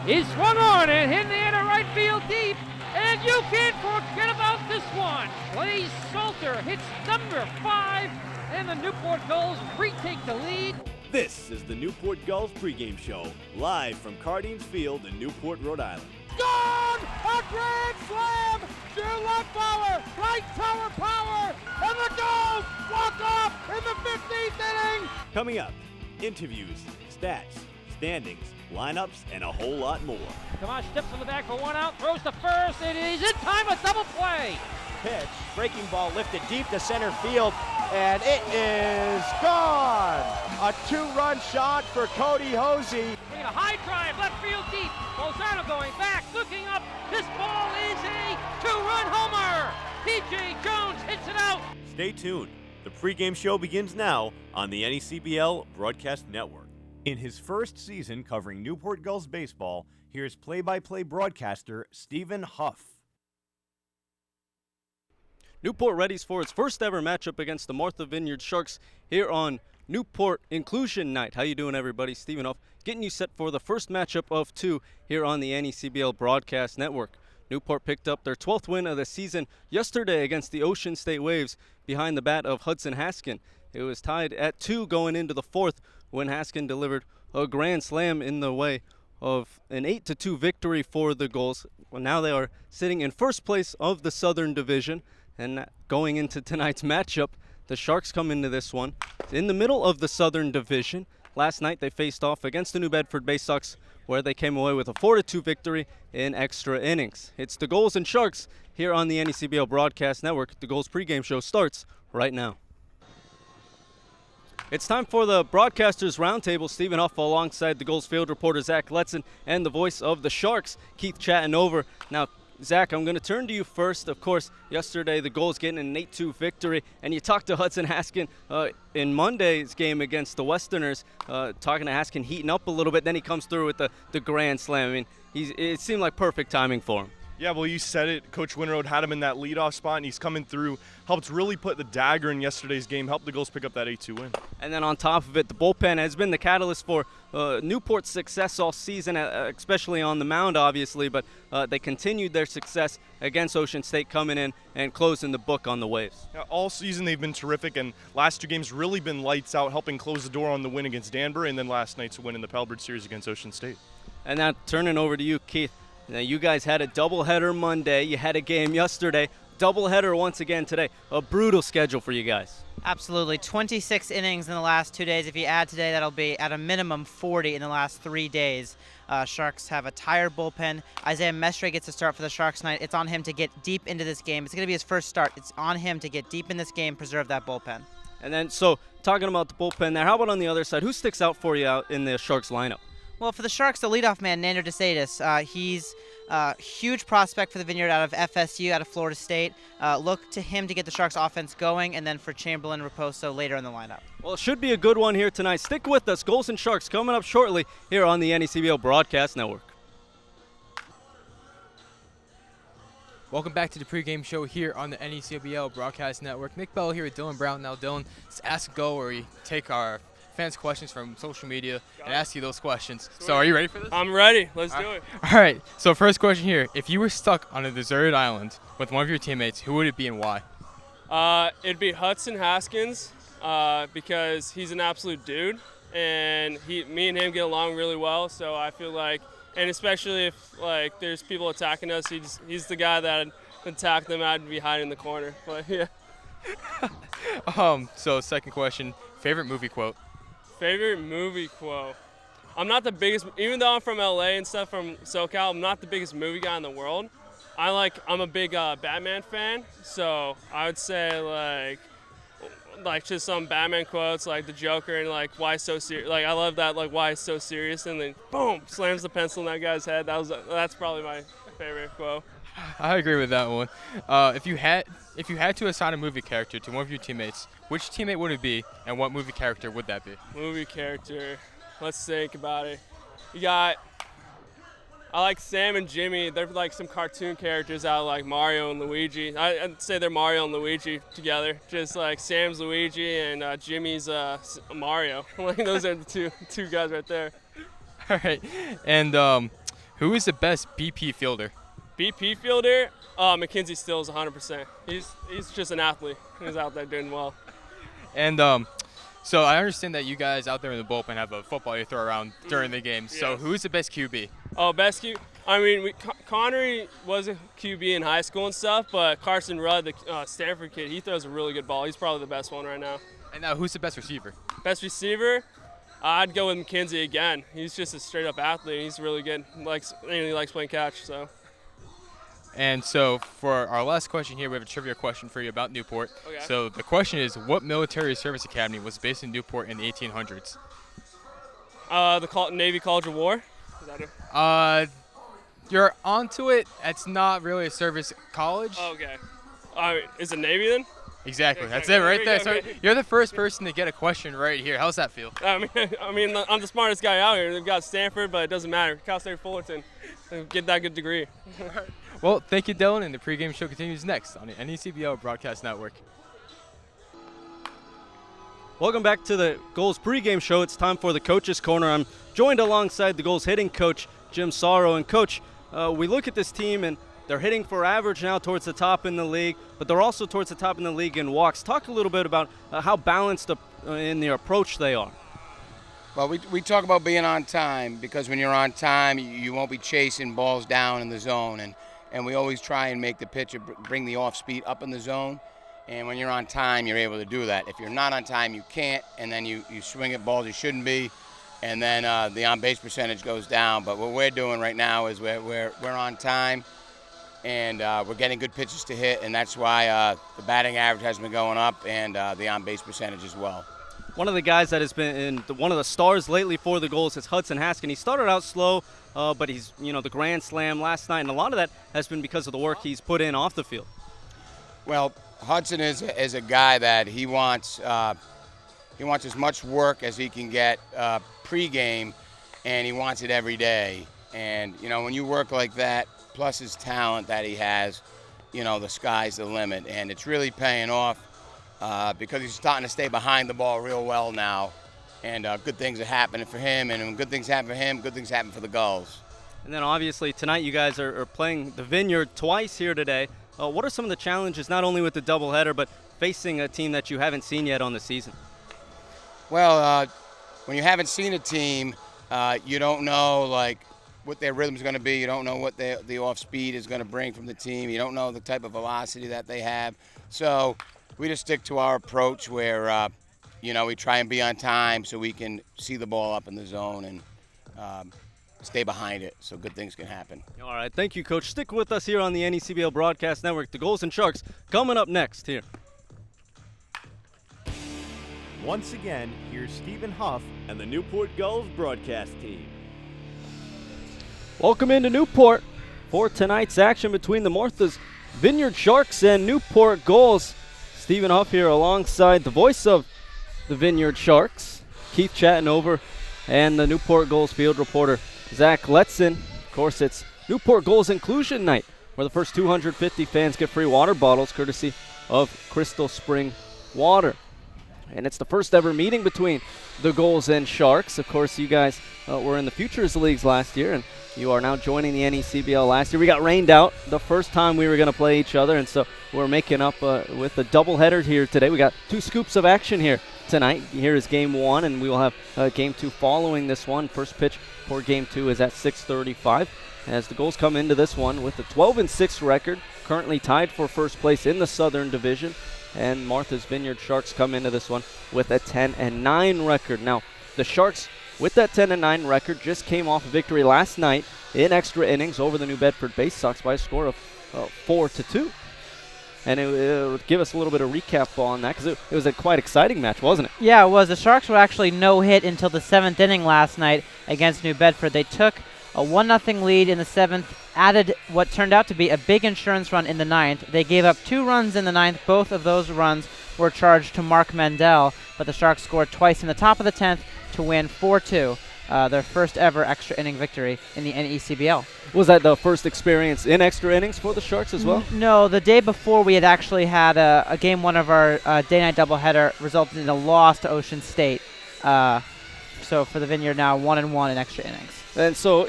He swung on and hit the end of right field deep. And you can't forget about this one. Blaze Salter hits number 5, and the Newport Gulls retake the lead. This is the Newport Gulls pregame show, live from Cardines Field in Newport, Rhode Island. Gone! A grand slam! To left power, right tower power, and the Gulls walk off in the 15th inning! Coming up, interviews, stats, standings, lineups, and a whole lot more. Tomas steps on the back for 1 out, throws to first, and he's in time, a double play. Pitch, breaking ball lifted deep to center field, and it is gone! A 2-run shot for Cody Hosey. We get a high drive, left field deep. Bolzano going back, looking up. This ball is a 2-run homer. P.J. Jones hits it out. Stay tuned. The pregame show begins now on the NECBL Broadcast Network. In his first season covering Newport Gulls baseball, here's play-by-play broadcaster Stephen Huff. Newport readies for its first ever matchup against the Martha Vineyard Sharks here on Newport Inclusion Night. How you doing, everybody? Stephen Huff getting you set for the first matchup of 2 here on the NECBL Broadcast Network. Newport picked up their 12th win of the season yesterday against the Ocean State Waves behind the bat of Hudson Haskin. It was tied at 2 going into the 4th when Haskin delivered a grand slam in the way of an 8-2 victory for the Gulls. Well, now they are sitting in first place of the Southern Division, and going into tonight's matchup, the Sharks come into this one in the middle of the Southern Division. Last night they faced off against the New Bedford Bay Sox, where they came away with a 4-2 victory in extra innings. It's the Gulls and Sharks here on the NECBL Broadcast Network. The Gulls pregame show starts right now. It's time for the Broadcasters Roundtable. Stephen Huff alongside the Gulls field reporter Zach Letson and the voice of the Sharks, Keith Chattanover. Now, Zach, I'm going to turn to you first. Of course, yesterday the Gulls getting an 8-2 victory, and you talked to Hudson Haskin in Monday's game against the Westerners, talking to Haskin heating up a little bit. Then he comes through with the grand slam. I mean, it seemed like perfect timing for him. Yeah, well, you said it. Coach Winroad had him in that leadoff spot, and he's coming through, helped really put the dagger in yesterday's game, helped the Gulls pick up that 8-2 win. And then on top of it, the bullpen has been the catalyst for Newport's success all season, especially on the mound, obviously, but they continued their success against Ocean State, coming in and closing the book on the Waves. Yeah, all season they've been terrific, and last 2 games really been lights out, helping close the door on the win against Danbury, and then last night's win in the Pellbridge Series against Ocean State. And now turning over to you, Keith. Now, you guys had a doubleheader Monday. You had a game yesterday. Doubleheader once again today. A brutal schedule for you guys. Absolutely. 26 innings in the last 2 days. If you add today, that'll be at a minimum 40 in the last 3 days. Sharks have a tired bullpen. Isaiah Mestre gets a start for the Sharks tonight. It's on him to get deep into this game. It's going to be his first start. It's on him to get deep in this game, preserve that bullpen. And then, so talking about the bullpen there, how about on the other side? Who sticks out for you out in the Sharks lineup? Well, for the Sharks, the leadoff man, Nander DeSatis, he's a huge prospect for the Vineyard out of FSU, out of Florida State. Look to him to get the Sharks offense going, and then for Chamberlain Raposo later in the lineup. Well, it should be a good one here tonight. Stick with us. Gulls and Sharks coming up shortly here on the NECBL Broadcast Network. Welcome back to the pregame show here on the NECBL Broadcast Network. Nick Bell here with Dylan Brown. Now, Dylan, it's Ask Go, where we take our fans' questions from social media and ask you those questions. Sweet. So are you ready for this? I'm ready. Let's do it. All right. So first question here. If you were stuck on a deserted island with one of your teammates, who would it be and why? It'd be Hudson Haskins because he's an absolute dude, and me and him get along really well. So I feel like, and especially if like there's people attacking us, he's the guy that would attack them. I'd be hiding in the corner. But yeah. So second question. Favorite movie quote? Favorite movie quote. I'm not the biggest, even though I'm from LA and stuff, from SoCal, I'm not the biggest movie guy in the world. I'm a big Batman fan, so I would say like just some Batman quotes, like the Joker and like why so serious. Like I love that, like why so serious, and then boom, slams the pencil in that guy's head. That's probably my favorite quote. I agree with that one. If you had to assign a movie character to one of your teammates, which teammate would it be, and what movie character would that be? Movie character. Let's think about it. I like Sam and Jimmy. They're like some cartoon characters out of like Mario and Luigi. I'd say they're Mario and Luigi together. Just like Sam's Luigi and Jimmy's Mario. Like those are the two guys right there. All right. And who is the best BP fielder? BP fielder, Mackenzie Stills 100%. He's just an athlete. He's out there doing well. And so I understand that you guys out there in the bullpen have a football you throw around during the game. So Yes. who's the best QB? Oh, best QB. I mean, Connery was a QB in high school and stuff, but Carson Rudd, the Stanford kid, he throws a really good ball. He's probably the best one right now. And now who's the best receiver? Best receiver, I'd go with Mackenzie again. He's just a straight-up athlete. He's really good. He likes playing catch. So. And so for our last question here, we have a trivia question for you about Newport. Okay. So the question is, what military service academy was based in Newport in the 1800s? The Navy College of War. Is that it? You're onto it. It's not really a service college. Oh, okay. Is it Navy then? Exactly. Okay, That's it right there. okay. So you're the first person to get a question right here. How's that feel? I mean, I'm the smartest guy out here. They've got Stanford, but it doesn't matter. Cal State Fullerton, get that good degree. Well, thank you, Dylan, and the pregame show continues next on the NECBL Broadcast Network. Welcome back to the Gulls pregame show. It's time for the Coach's Corner. I'm joined alongside the Gulls hitting coach, Jim Sorrow. And, Coach, we look at this team, and they're hitting for average now towards the top in the league, but they're also towards the top in the league in walks. Talk a little bit about how balanced in their approach they are. Well, we talk about being on time, because when you're on time, you won't be chasing balls down in the zone. And we always try and make the pitcher bring the off speed up in the zone. And when you're on time, you're able to do that. If you're not on time, you can't, and then you swing at balls you shouldn't be, and then the on-base percentage goes down. But what we're doing right now is we're on time, and we're getting good pitches to hit, and that's why the batting average has been going up, and the on-base percentage as well. One of the guys that has been one of the stars lately for the Gulls is Hudson Haskin. He started out slow, but he's, the grand slam last night, and a lot of that has been because of the work he's put in off the field. Well, Hudson is a guy that he wants as much work as he can get pregame, and he wants it every day. And when you work like that, plus his talent that he has, the sky's the limit, and it's really paying off because he's starting to stay behind the ball real well now, and good things are happening for him. And when good things happen for him, good things happen for the Gulls. And then obviously tonight you guys are playing the Vineyard twice here today. What are some of the challenges, not only with the doubleheader, but facing a team that you haven't seen yet on the season? Well, when you haven't seen a team, you don't know what their rhythm is going to be. You don't know what the off speed is going to bring from the team. You don't know the type of velocity that they have. So we just stick to our approach where we try and be on time so we can see the ball up in the zone and stay behind it so good things can happen. All right, thank you, Coach. Stick with us here on the NECBL Broadcast Network. The Gulls and Sharks coming up next here. Once again, here's Stephen Huff and the Newport Gulls broadcast team. Welcome into Newport for tonight's action between the Martha's Vineyard Sharks and Newport Gulls. Stephen Huff here alongside the voice of the Vineyard Sharks, Keith Chattenover, and the Newport Gulls field reporter, Zach Letson. Of course, it's Newport Gulls Inclusion Night, where the first 250 fans get free water bottles courtesy of Crystal Spring Water. And it's the first ever meeting between the Gulls and Sharks. Of course, you guys were in the Futures Leagues last year, and you are now joining the NECBL last year. We got rained out the first time we were going to play each other, and so we're making up with a doubleheader here today. We got two scoops of action here tonight. Here is Game 1, and we will have Game 2 following this one. First pitch for Game 2 is at 6:35 as the Gulls come into this one with a 12-6 record, currently tied for first place in the Southern Division. And Martha's Vineyard Sharks come into this one with a 10-9 record. Now, the Sharks, with that 10-9 record, just came off a victory last night in extra innings over the New Bedford Bay Sox by a score of 4-2. And it would give us a little bit of recap on that because it was a quite exciting match, wasn't it? Yeah, it was. The Sharks were actually no hit until the 7th inning last night against New Bedford. They took a 1-0 lead in the 7th, added what turned out to be a big insurance run in the 9th. They gave up 2 runs in the 9th. Both of those runs were charged to Mark Mendel, but the Sharks scored twice in the top of the 10th to win 4-2, their first ever extra inning victory in the NECBL. Was that the first experience in extra innings for the Sharks as well? No, the day before we had actually had a Game 1 of our day-night doubleheader resulted in a loss to Ocean State. So for the Vineyard now, 1-1 in extra innings. And so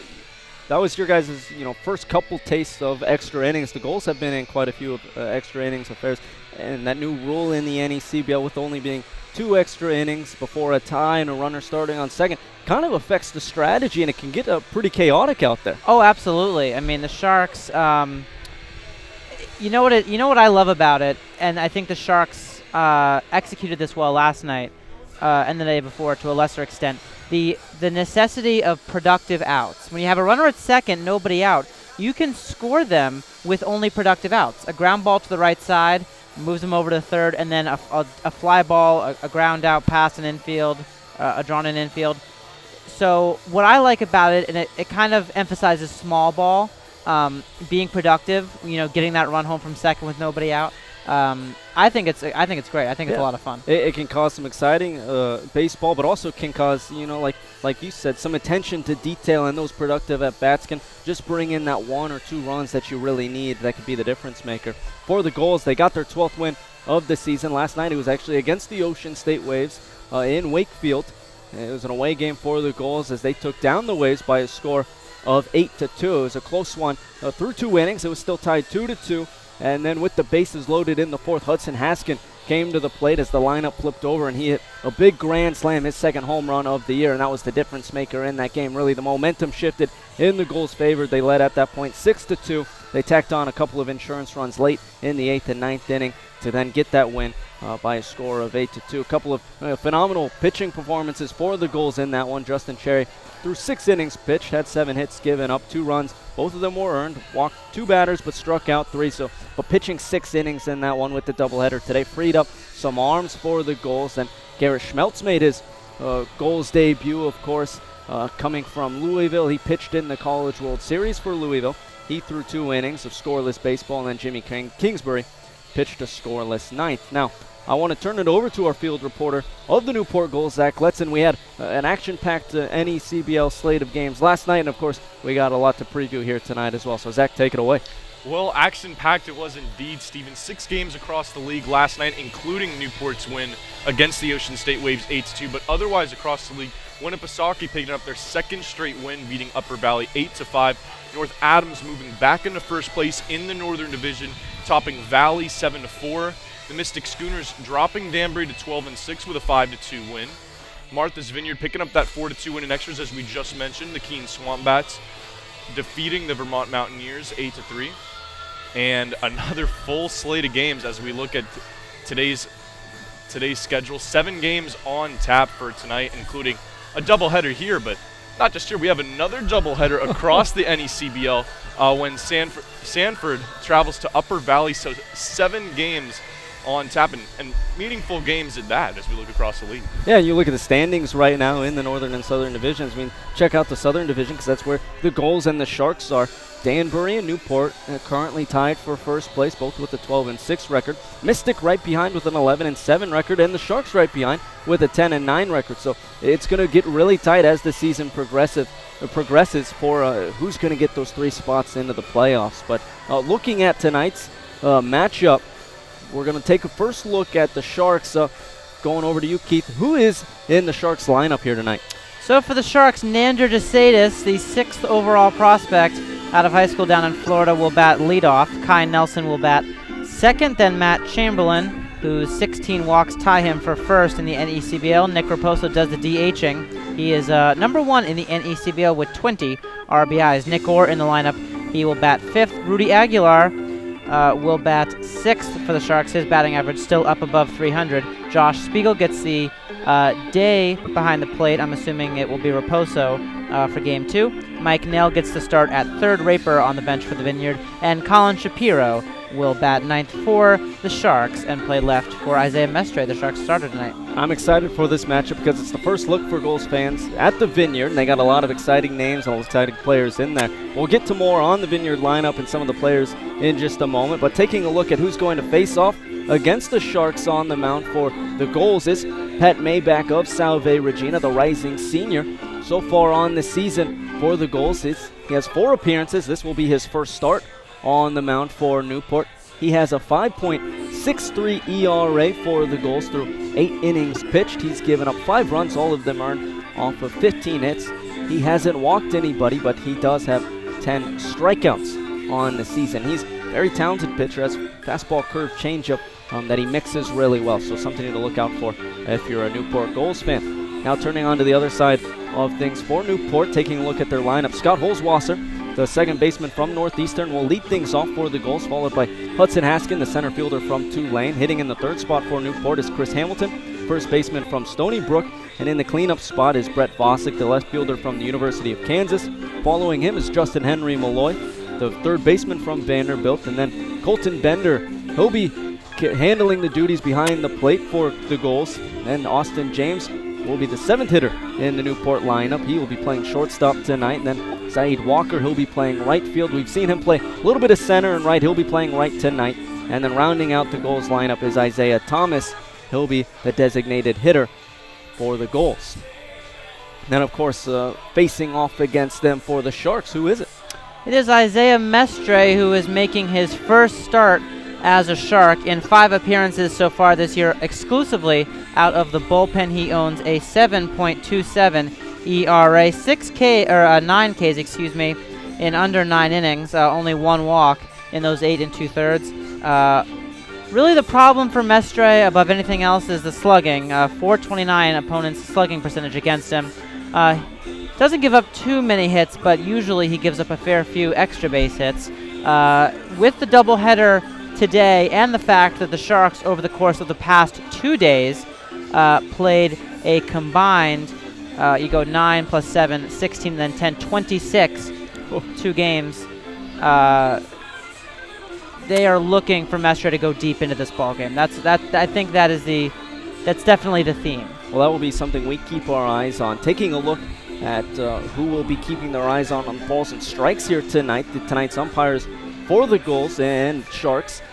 that was your guys' first couple tastes of extra innings. The Gulls have been in quite a few extra innings affairs, and that new rule in the NECBL with only being 2 extra innings before a tie and a runner starting on second kind of affects the strategy, and it can get pretty chaotic out there. Oh, absolutely. I mean, the Sharks. You know what I love about it, and I think the Sharks executed this well last night and the day before to a lesser extent. The necessity of productive outs. When you have a runner at second, nobody out, you can score them with only productive outs. A ground ball to the right side moves them over to third, and then a fly ball, a ground out past an infield, a drawn in infield. So what I like about it, and it kind of emphasizes small ball, being productive, getting that run home from second with nobody out. I think it's great. I think it's a lot of fun. It can cause some exciting baseball, but also can cause, like you said, some attention to detail, and those productive at-bats can just bring in that 1 or 2 runs that you really need that could be the difference maker. For the Gulls, they got their 12th win of the season. Last night it was actually against the Ocean State Waves in Wakefield. It was an away game for the Gulls as they took down the Waves by a score of 8-2. It was a close one. Through 2 innings, it was still tied 2-2. And then with the bases loaded in the 4th, Hudson Haskin came to the plate as the lineup flipped over, and he hit a big grand slam, his second home run of the year, and that was the difference maker in that game. Really, the momentum shifted in the Gulls' favor. They led at that point 6-2. They tacked on a couple of insurance runs late in the 8th and 9th inning to then get that win by a score of 8-2. A couple of phenomenal pitching performances for the Gulls in that one. Justin Cherry through 6 innings pitched, had 7 hits given up, 2 runs. Both of them were earned. Walked 2 batters but struck out 3. But pitching 6 innings in that one with the doubleheader today freed up some arms for the Gulls. And Garrett Schmeltz made his Gulls debut, of course, coming from Louisville. He pitched in the College World Series for Louisville. He threw 2 innings of scoreless baseball, and then Jimmy Kingsbury pitched a scoreless 9th. Now, I want to turn it over to our field reporter of the Newport Gulls, Zach Letson. We had an action-packed NECBL slate of games last night, and of course, we got a lot to preview here tonight as well. So, Zach, take it away. Well, action-packed it was indeed, Stephen. 6 games across the league last night, including Newport's win against the Ocean State Waves 8-2. But otherwise across the league, Winnipesaukee picking up their 2nd straight win, beating Upper Valley 8-5. North Adams moving back into first place in the Northern Division, topping Valley 7-4. The Mystic Schooners dropping Danbury to 12-6 with a 5-2 win. Martha's Vineyard picking up that 4-2 win in extras, as we just mentioned. The Keene Swamp Bats defeating the Vermont Mountaineers 8-3. And another full slate of games as we look at today's schedule. 7 games on tap for tonight, including a doubleheader here, but not just here. We have another doubleheader across the NECBL when Sanford travels to Upper Valley. So 7 games on tap, and meaningful games at that as we look across the league. Yeah, you look at the standings right now in the Northern and Southern Divisions. I mean, check out the Southern Division because that's where the Gulls and the Sharks are. Danbury and Newport currently tied for first place, both with a 12-6 record. Mystic right behind with an 11-7 record, and the Sharks right behind with a 10-9 record. So it's going to get really tight as the season progresses for who's going to get those 3 spots into the playoffs. But looking at tonight's matchup, we're going to take a first look at the Sharks. Going over to you, Keith. Who is in the Sharks lineup here tonight? So for the Sharks, Nander DeSatis, the 6th overall prospect out of high school down in Florida, will bat leadoff. Kai Nelson will bat second, then Matt Chamberlain, whose 16 walks tie him for first in the NECBL. Nick Raposo does the DHing. He is number 1 in the NECBL with 20 RBIs. Nick Orr in the lineup. He will bat 5th. Rudy Aguilar will bat 6th for the Sharks. His batting average still up above 300. Josh Spiegel gets the day behind the plate. I'm assuming it will be Raposo for Game 2. Mike Nell gets the start at 3rd. Raper on the bench for the Vineyard. And Colin Shapiro will bat 9th for the Sharks and play left for Isaiah Mestre, the Sharks starter tonight. I'm excited for this matchup because it's the first look for Gulls fans at the Vineyard, and they got a lot of exciting names and exciting players in there. We'll get to more on the Vineyard lineup and some of the players in just a moment, but taking a look at who's going to face off against the Sharks on the mound for the Gulls is Pat Maybach of Salve Regina, the rising senior. So far on the season for the Gulls, he has 4 appearances. This will be his first start on the mound for Newport. He has a 5.63 ERA for the Gulls through 8 innings pitched. He's given up 5 runs, all of them earned, off of 15 hits. He hasn't walked anybody, but he does have 10 strikeouts on the season. He's a very talented pitcher, has fastball curve changeup that he mixes really well, so something to look out for if you're a Newport Gulls fan. Now turning on to the other side of things for Newport, taking a look at their lineup. Scott Holzwasser, the second baseman from Northeastern, will lead things off for the Gulls, followed by Hudson Haskin, the center fielder from Tulane. Hitting in the third spot for Newport is Chris Hamilton, first baseman from Stony Brook. And in the cleanup spot is Brett Vosick, the left fielder from the University of Kansas. Following him is Justin Henry Malloy, the third baseman from Vanderbilt. And then Colton Bender, he'll be handling the duties behind the plate for the Gulls. And Austin James will be the seventh hitter in the Newport lineup. He will be playing shortstop tonight. And then Saeed Walker, he'll be playing right field. We've seen him play a little bit of center and right. He'll be playing right tonight. And then rounding out the Gulls lineup is Isaiah Thomas. He'll be the designated hitter for the Gulls. Then, of course, facing off against them for the Sharks, who is it? It is Isaiah Mestre, who is making his first start as a Shark in 5 appearances so far this year, exclusively out of the bullpen. He owns a 7.27 ERA, 9 Ks, in under 9 innings, only 1 walk in those 8 2/3. Really the problem for Mestre above anything else is the slugging. 429 opponent's slugging percentage against him. Doesn't give up too many hits, but usually he gives up a fair few extra base hits. With the doubleheader today and the fact that the Sharks over the course of the past 2 days played a combined, you go 9 plus 7, 16, then 10, 26, 2 games. They are looking for Mestre to go deep into this ball game. I think that's definitely the theme. Well, that will be something we keep our eyes on. Taking a look at who will be keeping their eyes on balls and strikes here tonight. Tonight's umpires for the Gulls and Sharks.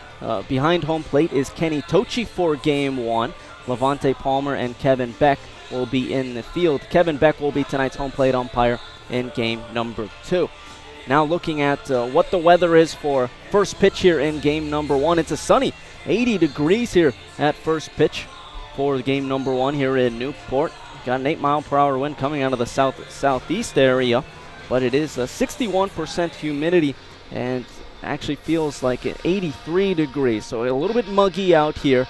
Behind home plate is Kenny Tochi for Game 1. Levante Palmer and Kevin Beck will be in the field. Kevin Beck will be tonight's home plate umpire in Game number 2. Now looking at what the weather is for first pitch here in Game number 1. It's a sunny 80 degrees here at first pitch for Game number 1 here in Newport. Got an 8-mile-per-hour wind coming out of the southeast area, but it is a 61% humidity and actually feels like 83 degrees, so a little bit muggy out here.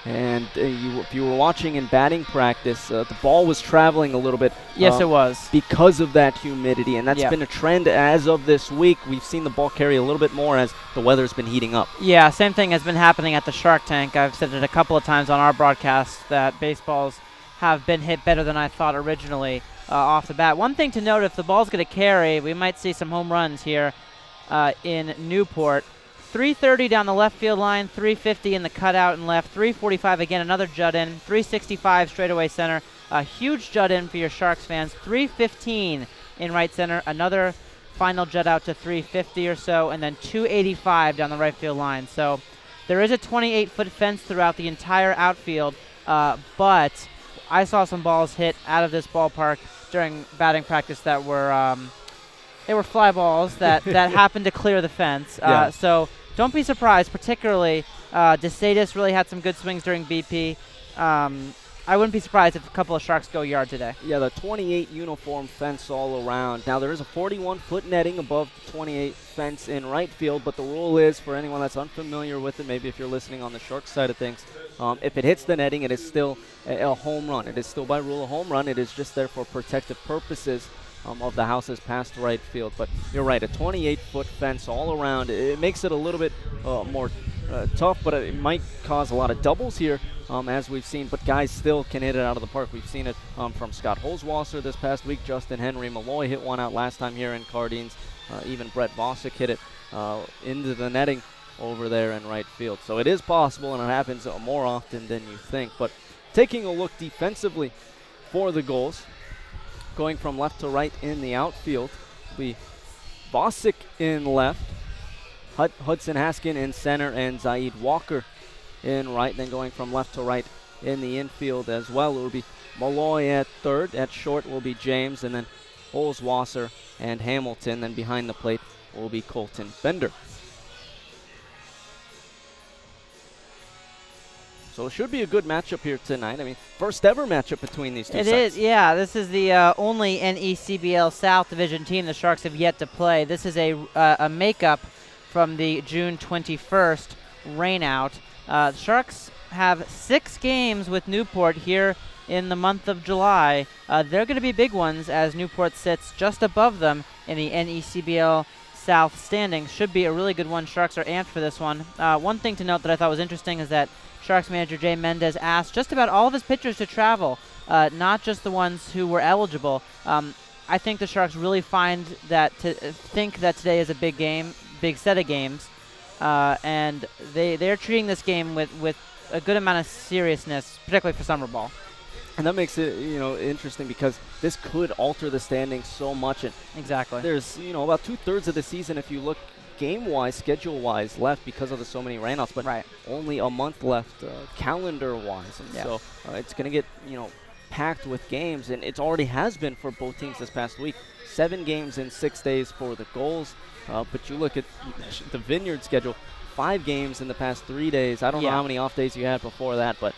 And if you were watching in batting practice, the ball was traveling a little bit. Yes, it was. Because of that humidity, and that's been a trend as of this week. We've seen the ball carry a little bit more as the weather's been heating up. Yeah, same thing has been happening at the Shark Tank. I've said it a couple of times on our broadcast that baseballs have been hit better than I thought originally off the bat. One thing to note, if the ball's going to carry, we might see some home runs here in Newport. 330 down the left field line, 350 in the cutout and left, 345 again, another jut in, 365 straightaway center, a huge jut in for your Sharks fans, 315 in right center, another final jut out to 350 or so, and then 285 down the right field line. So there is a 28-foot fence throughout the entire outfield, but I saw some balls hit out of this ballpark during batting practice that were they were fly balls that happened to clear the fence. So don't be surprised, particularly DeSatis really had some good swings during BP. I wouldn't be surprised if a couple of Sharks go yard today. Yeah, the 28 uniform fence all around. Now, there is a 41-foot netting above the 28 fence in right field, but the rule is, for anyone that's unfamiliar with it, maybe if you're listening on the Sharks side of things, if it hits the netting, it is still a home run. It is still by rule a home run. It is just there for protective purposes of the houses past right field. But you're right, a 28-foot fence all around. It makes it a little bit more tough, but it might cause a lot of doubles here, as we've seen. But guys still can hit it out of the park. We've seen it from Scott Holzwasser this past week. Justin Henry Malloy hit one out last time here in Cardines. Even Brett Vosick hit it into the netting over there in right field. So it is possible, and it happens more often than you think. But taking a look defensively for the Gulls, going from left to right in the outfield, we Vosick in left, Hudson Haskin in center, and Zaid Walker in right. Then going from left to right in the infield as well, it will be Malloy at third. At short will be James, and then Holzwasser and Hamilton. Then behind the plate will be Colton Bender. So it should be a good matchup here tonight. I mean, first ever matchup between these two sides. It is, yeah. This is the only NECBL South Division team the Sharks have yet to play. This is a makeup from the June 21st rainout. The Sharks have 6 games with Newport here in the month of July. They're going to be big ones as Newport sits just above them in the NECBL South standings. Should be a really good one. Sharks are amped for this one. One thing to note that I thought was interesting is that Sharks manager Jay Mendez asked just about all of his pitchers to travel, not just the ones who were eligible. I think the Sharks really think that today is a big game, big set of games, and they're treating this game with a good amount of seriousness, particularly for summer ball. And that makes it, interesting because this could alter the standings so much. And exactly. There's, about 2/3 of the season, if you look game-wise, schedule-wise, left because of the so many rainouts, but only a month left calendar-wise. And so it's going to get, packed with games, and it already has been for both teams this past week. 7 games in 6 days for the Gulls, but you look at the Vineyard schedule, 5 games in the past 3 days. I don't know how many off days you had before that, but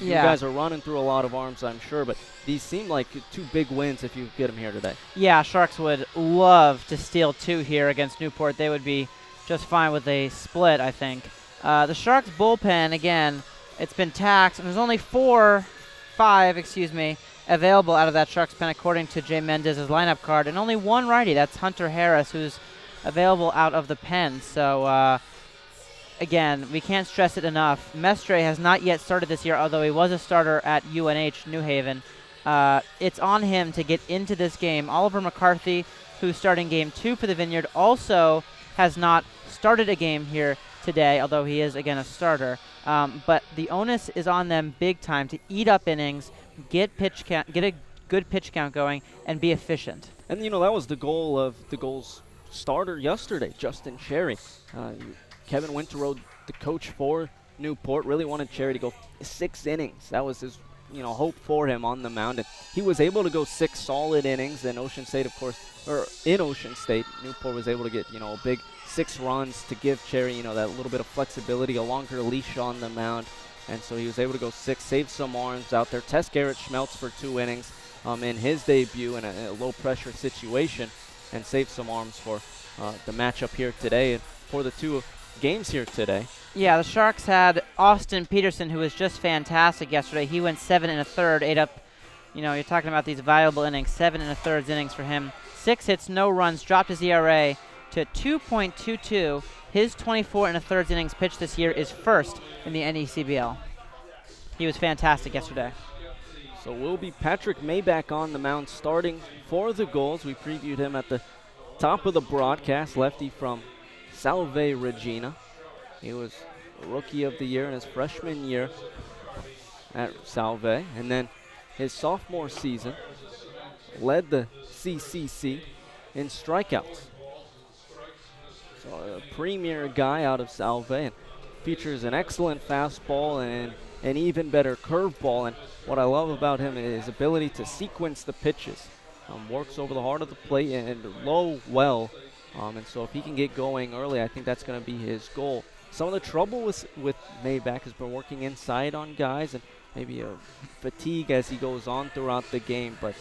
you guys are running through a lot of arms, I'm sure, but these seem like 2 big wins if you get them here today. Yeah, Sharks would love to steal 2 here against Newport. They would be just fine with a split, I think. The Sharks bullpen, again, it's been taxed, and there's only 5 available out of that Sharks pen according to Jay Mendez's lineup card, and only 1 righty. That's Hunter Harris, who's available out of the pen. So, again, we can't stress it enough. Mestre has not yet started this year, although he was a starter at UNH New Haven. It's on him to get into this game. Oliver McCarthy, who's starting game 2 for the Vineyard, also has not started a game here today, although he is, again, a starter. But the onus is on them big time to eat up innings, get a good pitch count going, and be efficient. And, that was the goal of the Gulls starter yesterday, Justin Cherry. Kevin Winterode, the coach for Newport, really wanted Cherry to go 6 innings. That was his, hope for him on the mound. And he was able to go 6 solid innings. And Ocean State, of course, in Ocean State, Newport was able to get, a big 6 runs to give Cherry, that little bit of flexibility, a longer leash on the mound. And so he was able to go 6, save some arms out there. Test Garrett Schmeltz for 2 innings in his debut in a low-pressure situation and save some arms for the matchup here today and for the 2 games here today. Yeah, the Sharks had Austin Peterson, who was just fantastic yesterday. He went 7 1/3, ate up, you're talking about these valuable innings, 7 1/3 innings for him. 6 hits, no runs, dropped his ERA to 2.22. His 24 1/3 innings pitched this year is first in the NECBL. He was fantastic yesterday. So will be Patrick Maybach on the mound starting for the Gulls. We previewed him at the top of the broadcast, lefty from Salve Regina. He was Rookie of the Year in his freshman year at Salve. And then his sophomore season led the CCC in strikeouts. So a premier guy out of Salve, and features an excellent fastball and an even better curveball. And what I love about him is his ability to sequence the pitches. Works over the heart of the plate and low well. And so if he can get going early, I think that's going to be his goal. Some of the trouble with Maybach has been working inside on guys and maybe a fatigue as he goes on throughout the game. But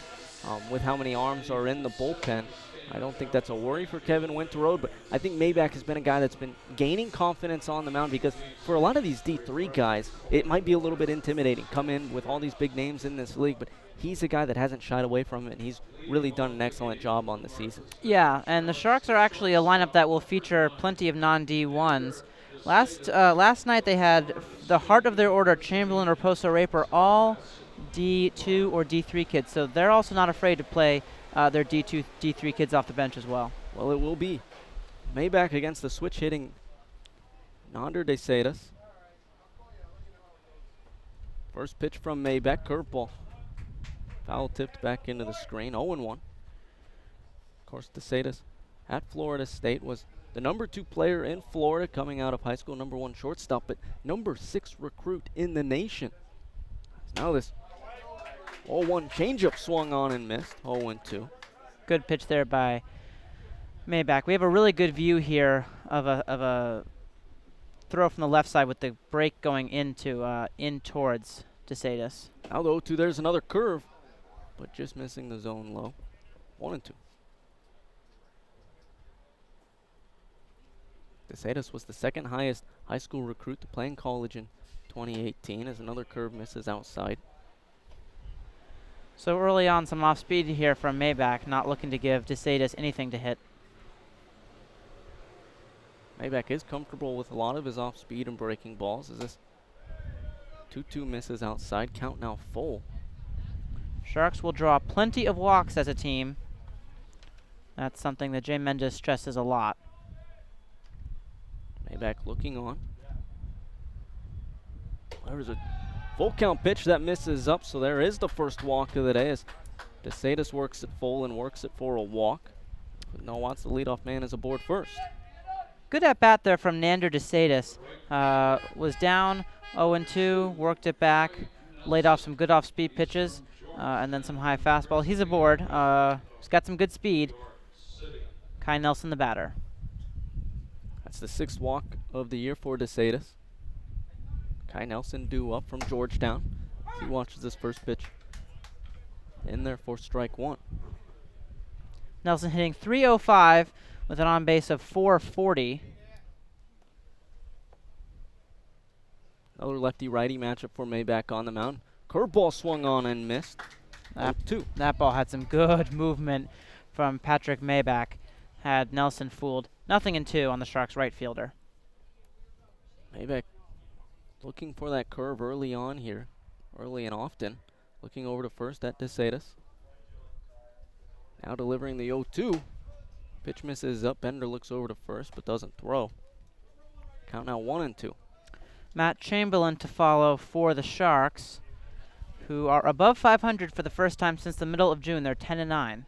with how many arms are in the bullpen, I don't think that's a worry for Kevin Winterode. But I think Maybach has been a guy that's been gaining confidence on the mound, because for a lot of these D3 guys, it might be a little bit intimidating. Come in with all these big names in this league, but he's a guy that hasn't shied away from it, and he's really done an excellent job on the season. Yeah, and the Sharks are actually a lineup that will feature plenty of non-D1s. Last night they had the heart of their order, Chamberlain, Raposo, Raper, all D2 or D3 kids, so they're also not afraid to play their D2, D3 kids off the bench as well. Well, it will be Maybach against the switch-hitting Nander de Cedas. First pitch from Maybach, curveball. Foul tipped back into the screen, 0-1. Of course, de Cedas at Florida State was the number 2 player in Florida coming out of high school, number 1 shortstop, but number 6 recruit in the nation. Now this 0-1 changeup swung on and missed, 0-2. Good pitch there by Maybach. We have a really good view here of a throw from the left side with the break going into in towards DeSatis. Now the 0-2, there's another curve, but just missing the zone low. 1-2. DeSatis was the second highest high school recruit to play in college in 2018 as another curve misses outside. So early on, some off speed here from Maybach, not looking to give DeSatis anything to hit. Maybach is comfortable with a lot of his off speed and breaking balls as this 2-2 misses outside. Count now full. Sharks will draw plenty of walks as a team. That's something that Jay Mendes stresses a lot. Maybach looking on. There's a full count pitch that misses up, so there is the first walk of the day as DeSatis works it full and works it for a walk. But no Watts, the leadoff man, is aboard first. Good at bat there from Nander DeSatis. Was down 0-2, worked it back, laid off some good off-speed pitches, and then some high fastball. He's aboard. He's got some good speed. Kai Nelson, the batter. That's the 6th walk of the year for DeSatis. Kai Nelson due up from Georgetown. He watches this first pitch in there for strike 1. Nelson hitting .305 with an on-base of .440. Another lefty-righty matchup for Maybach on the mound. Curveball swung on and missed. That ball had some good movement from Patrick Maybach. Had Nelson fooled. 0-2 on the Sharks right fielder. Maybach looking for that curve early on here, early and often. Looking over to first at DeSatis. Now delivering the 0-2. Pitch misses up. Bender looks over to first but doesn't throw. Count now 1-2. Matt Chamberlain to follow for the Sharks, who are above 500 for the first time since the middle of June. They're 10-9.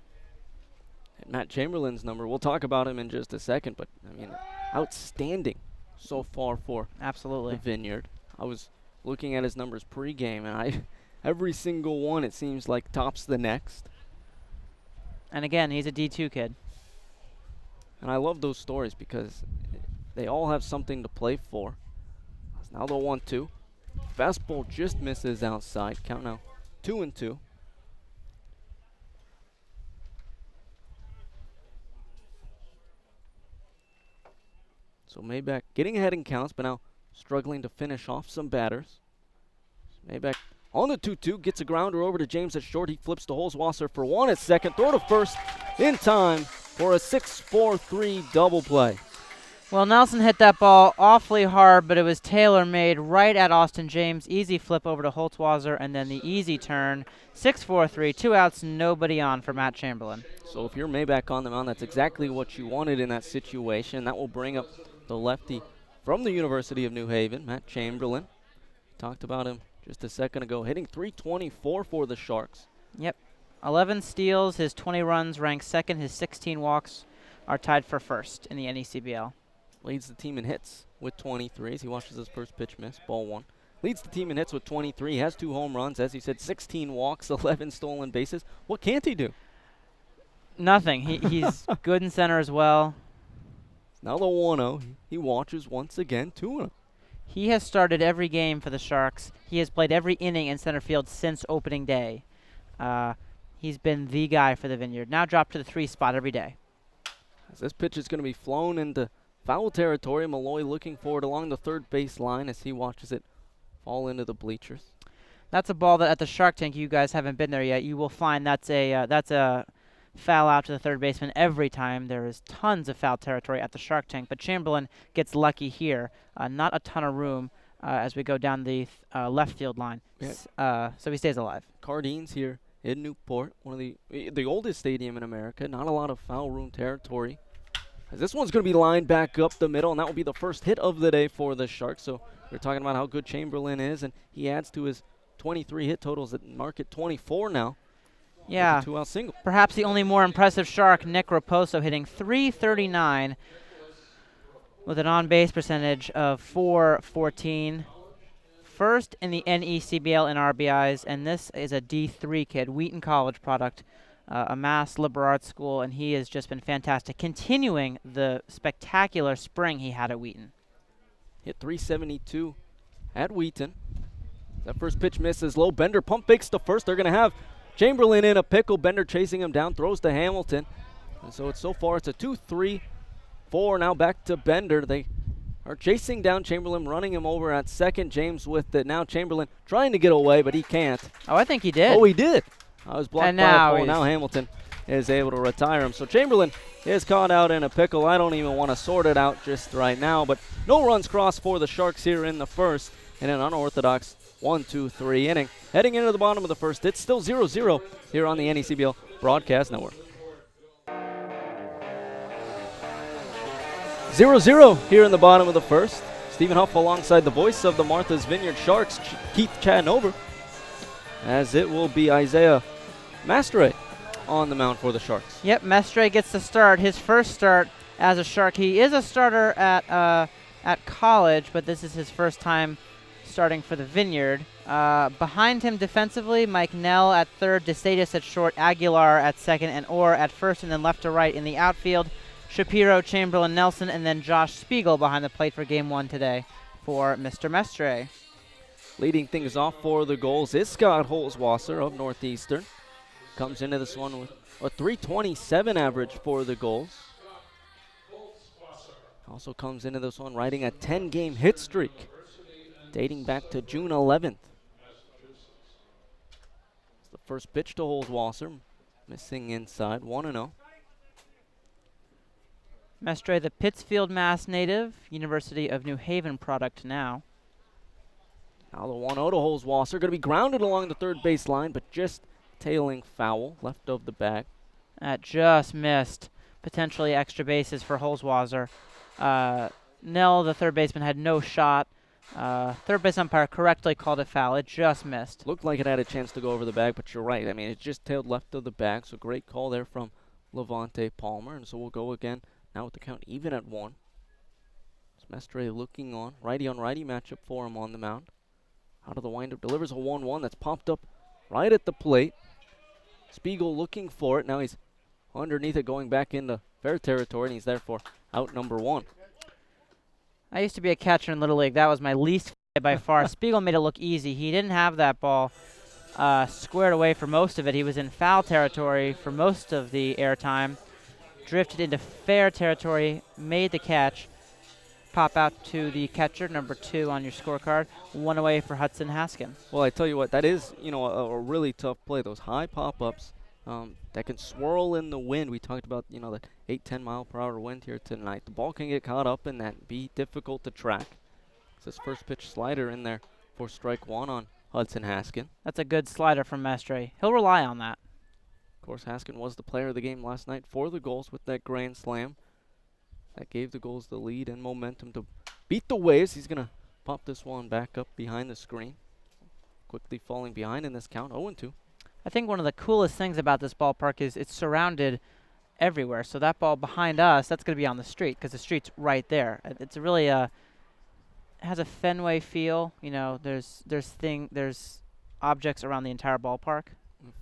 And Matt Chamberlain's number, we'll talk about him in just a second, but I mean, outstanding so far for absolutely the Vineyard. I was looking at his numbers pregame, and every single one it seems like tops the next. And again, he's a D2 kid. And I love those stories because they all have something to play for. Now the 1-2. Fastball just misses outside. Count now 2-2. So Maybach getting ahead in counts, but now struggling to finish off some batters. Maybach on the 2-2, gets a grounder over to James at short. He flips to Holzwasser for 1 at second. Throw to first in time for a 6-4-3 double play. Well, Nelson hit that ball awfully hard, but it was tailor-made right at Austin James. Easy flip over to Holzwasser, and then the easy turn. 6-4-3, 2 outs, nobody on for Matt Chamberlain. So if you're Maybach on the mound, that's exactly what you wanted in that situation. That will bring up the lefty from the University of New Haven, Matt Chamberlain. Talked about him just a second ago, hitting .324 for the Sharks. Yep, 11 steals, his 20 runs rank second, his 16 walks are tied for first in the NECBL. Leads the team in hits with 23 as he watches his first pitch miss, ball 1. Leads the team in hits with 23, has 2 home runs, as you said, 16 walks, 11 stolen bases. What can't he do? Nothing. He's good in center as well. Now the 1-0, he watches once again, 2-0. He has started every game for the Sharks. He has played every inning in center field since opening day. He's been the guy for the Vineyard. Now dropped to the 3 spot every day. As this pitch is going to be flown into foul territory, Malloy looking for it along the third base line as he watches it fall into the bleachers. That's a ball that at the Shark Tank, you guys haven't been there yet. You will find that's a foul out to the third baseman every time. There is tons of foul territory at the Shark Tank, but Chamberlain gets lucky here. Not a ton of room as we go down the left field line. Yeah. So he stays alive. Cardines here in Newport, one of the oldest stadium in America. Not a lot of foul room territory. As this one's going to be lined back up the middle, and that will be the first hit of the day for the Sharks. So we're talking about how good Chamberlain is, and he adds to his 23 hit totals that mark at 24 now. Yeah, 2-out single. Perhaps the only more impressive Shark, Nick Raposo, hitting .339 with an on-base percentage of .414. First in the NECBL in RBIs, and this is a D3 kid, Wheaton College product. A Mass liberal arts school, and he has just been fantastic, continuing the spectacular spring he had at Wheaton. hit 372 at Wheaton. That first pitch misses low. Bender pump fakes to first. They're going to have Chamberlain in a pickle. Bender chasing him down, throws to Hamilton. And so so far it's a 2-3-4. Now back to Bender. They are chasing down Chamberlain, running him over at second. James with it. Now Chamberlain trying to get away, but he can't. Oh, I think he did. Oh, he did. I was blocked and by now a pole. Now Hamilton is able to retire him. So Chamberlain is caught out in a pickle. I don't even want to sort it out just right now, but no runs crossed for the Sharks here in the first in an unorthodox 1-2-3 inning. Heading into the bottom of the first, it's still 0-0 here on the NECBL Broadcast Network. 0-0 here in the bottom of the first. Stephen Huff alongside the voice of the Martha's Vineyard Sharks, Keith Chattanova, as it will be Isaiah Mastre on the mound for the Sharks. Yep, Mestre gets the start, his first start as a Shark. He is a starter at college, but this is his first time starting for the Vineyard. Behind him defensively, Mike Nell at third, DeSatis at short, Aguilar at second, and Orr at first, and then left to right in the outfield. Shapiro, Chamberlain, Nelson, and then Josh Spiegel behind the plate for game one today for Mr. Mestre. Leading things off for the Gulls is Scott Holzwasser of Northeastern. Comes into this one with a 327 average for the Gulls. Also comes into this one riding a 10-game hit streak dating back to June 11th. It's the first pitch to Holzwasser, missing inside, 1-0. Mestre, the Pittsfield, Mass native, University of New Haven product now. Now the 1-0 to Holzwasser, going to be grounded along the third base line, but just tailing foul, left of the bag. That just missed. Potentially extra bases for Holzwasser. Nell, the third baseman, had no shot. Third base umpire correctly called it foul. It just missed. Looked like it had a chance to go over the bag, but you're right. I mean, it just tailed left of the bag, so great call there from Levante Palmer. And so we'll go again now with the count even at 1. Mestre looking on righty matchup for him on the mound. Out of the windup, delivers a 1-1 that's popped up right at the plate. Spiegel looking for it. Now he's underneath it, going back into fair territory, and he's therefore out number 1. I used to be a catcher in Little League. That was my least by far. Spiegel made it look easy. He didn't have that ball squared away for most of it. He was in foul territory for most of the airtime. Drifted into fair territory, made the catch. Pop out to the catcher, number 2 on your scorecard. 1 away for Hudson Haskin. Well, I tell you what, that is, a really tough play. Those high pop-ups that can swirl in the wind. We talked about, the 8-10 mile per hour wind here tonight. The ball can get caught up in that, be difficult to track. It's his first pitch slider in there for strike 1 on Hudson Haskin. That's a good slider from Mestre. He'll rely on that. Of course, Haskin was the player of the game last night for the Gulls with that grand slam. That gave the Gulls the lead and momentum to beat the Waves. He's going to pop this one back up behind the screen. Quickly falling behind in this count, 0-2. I think one of the coolest things about this ballpark is it's surrounded everywhere. So that ball behind us, that's going to be on the street because the street's right there. It's really it has a Fenway feel. There's objects around the entire ballpark.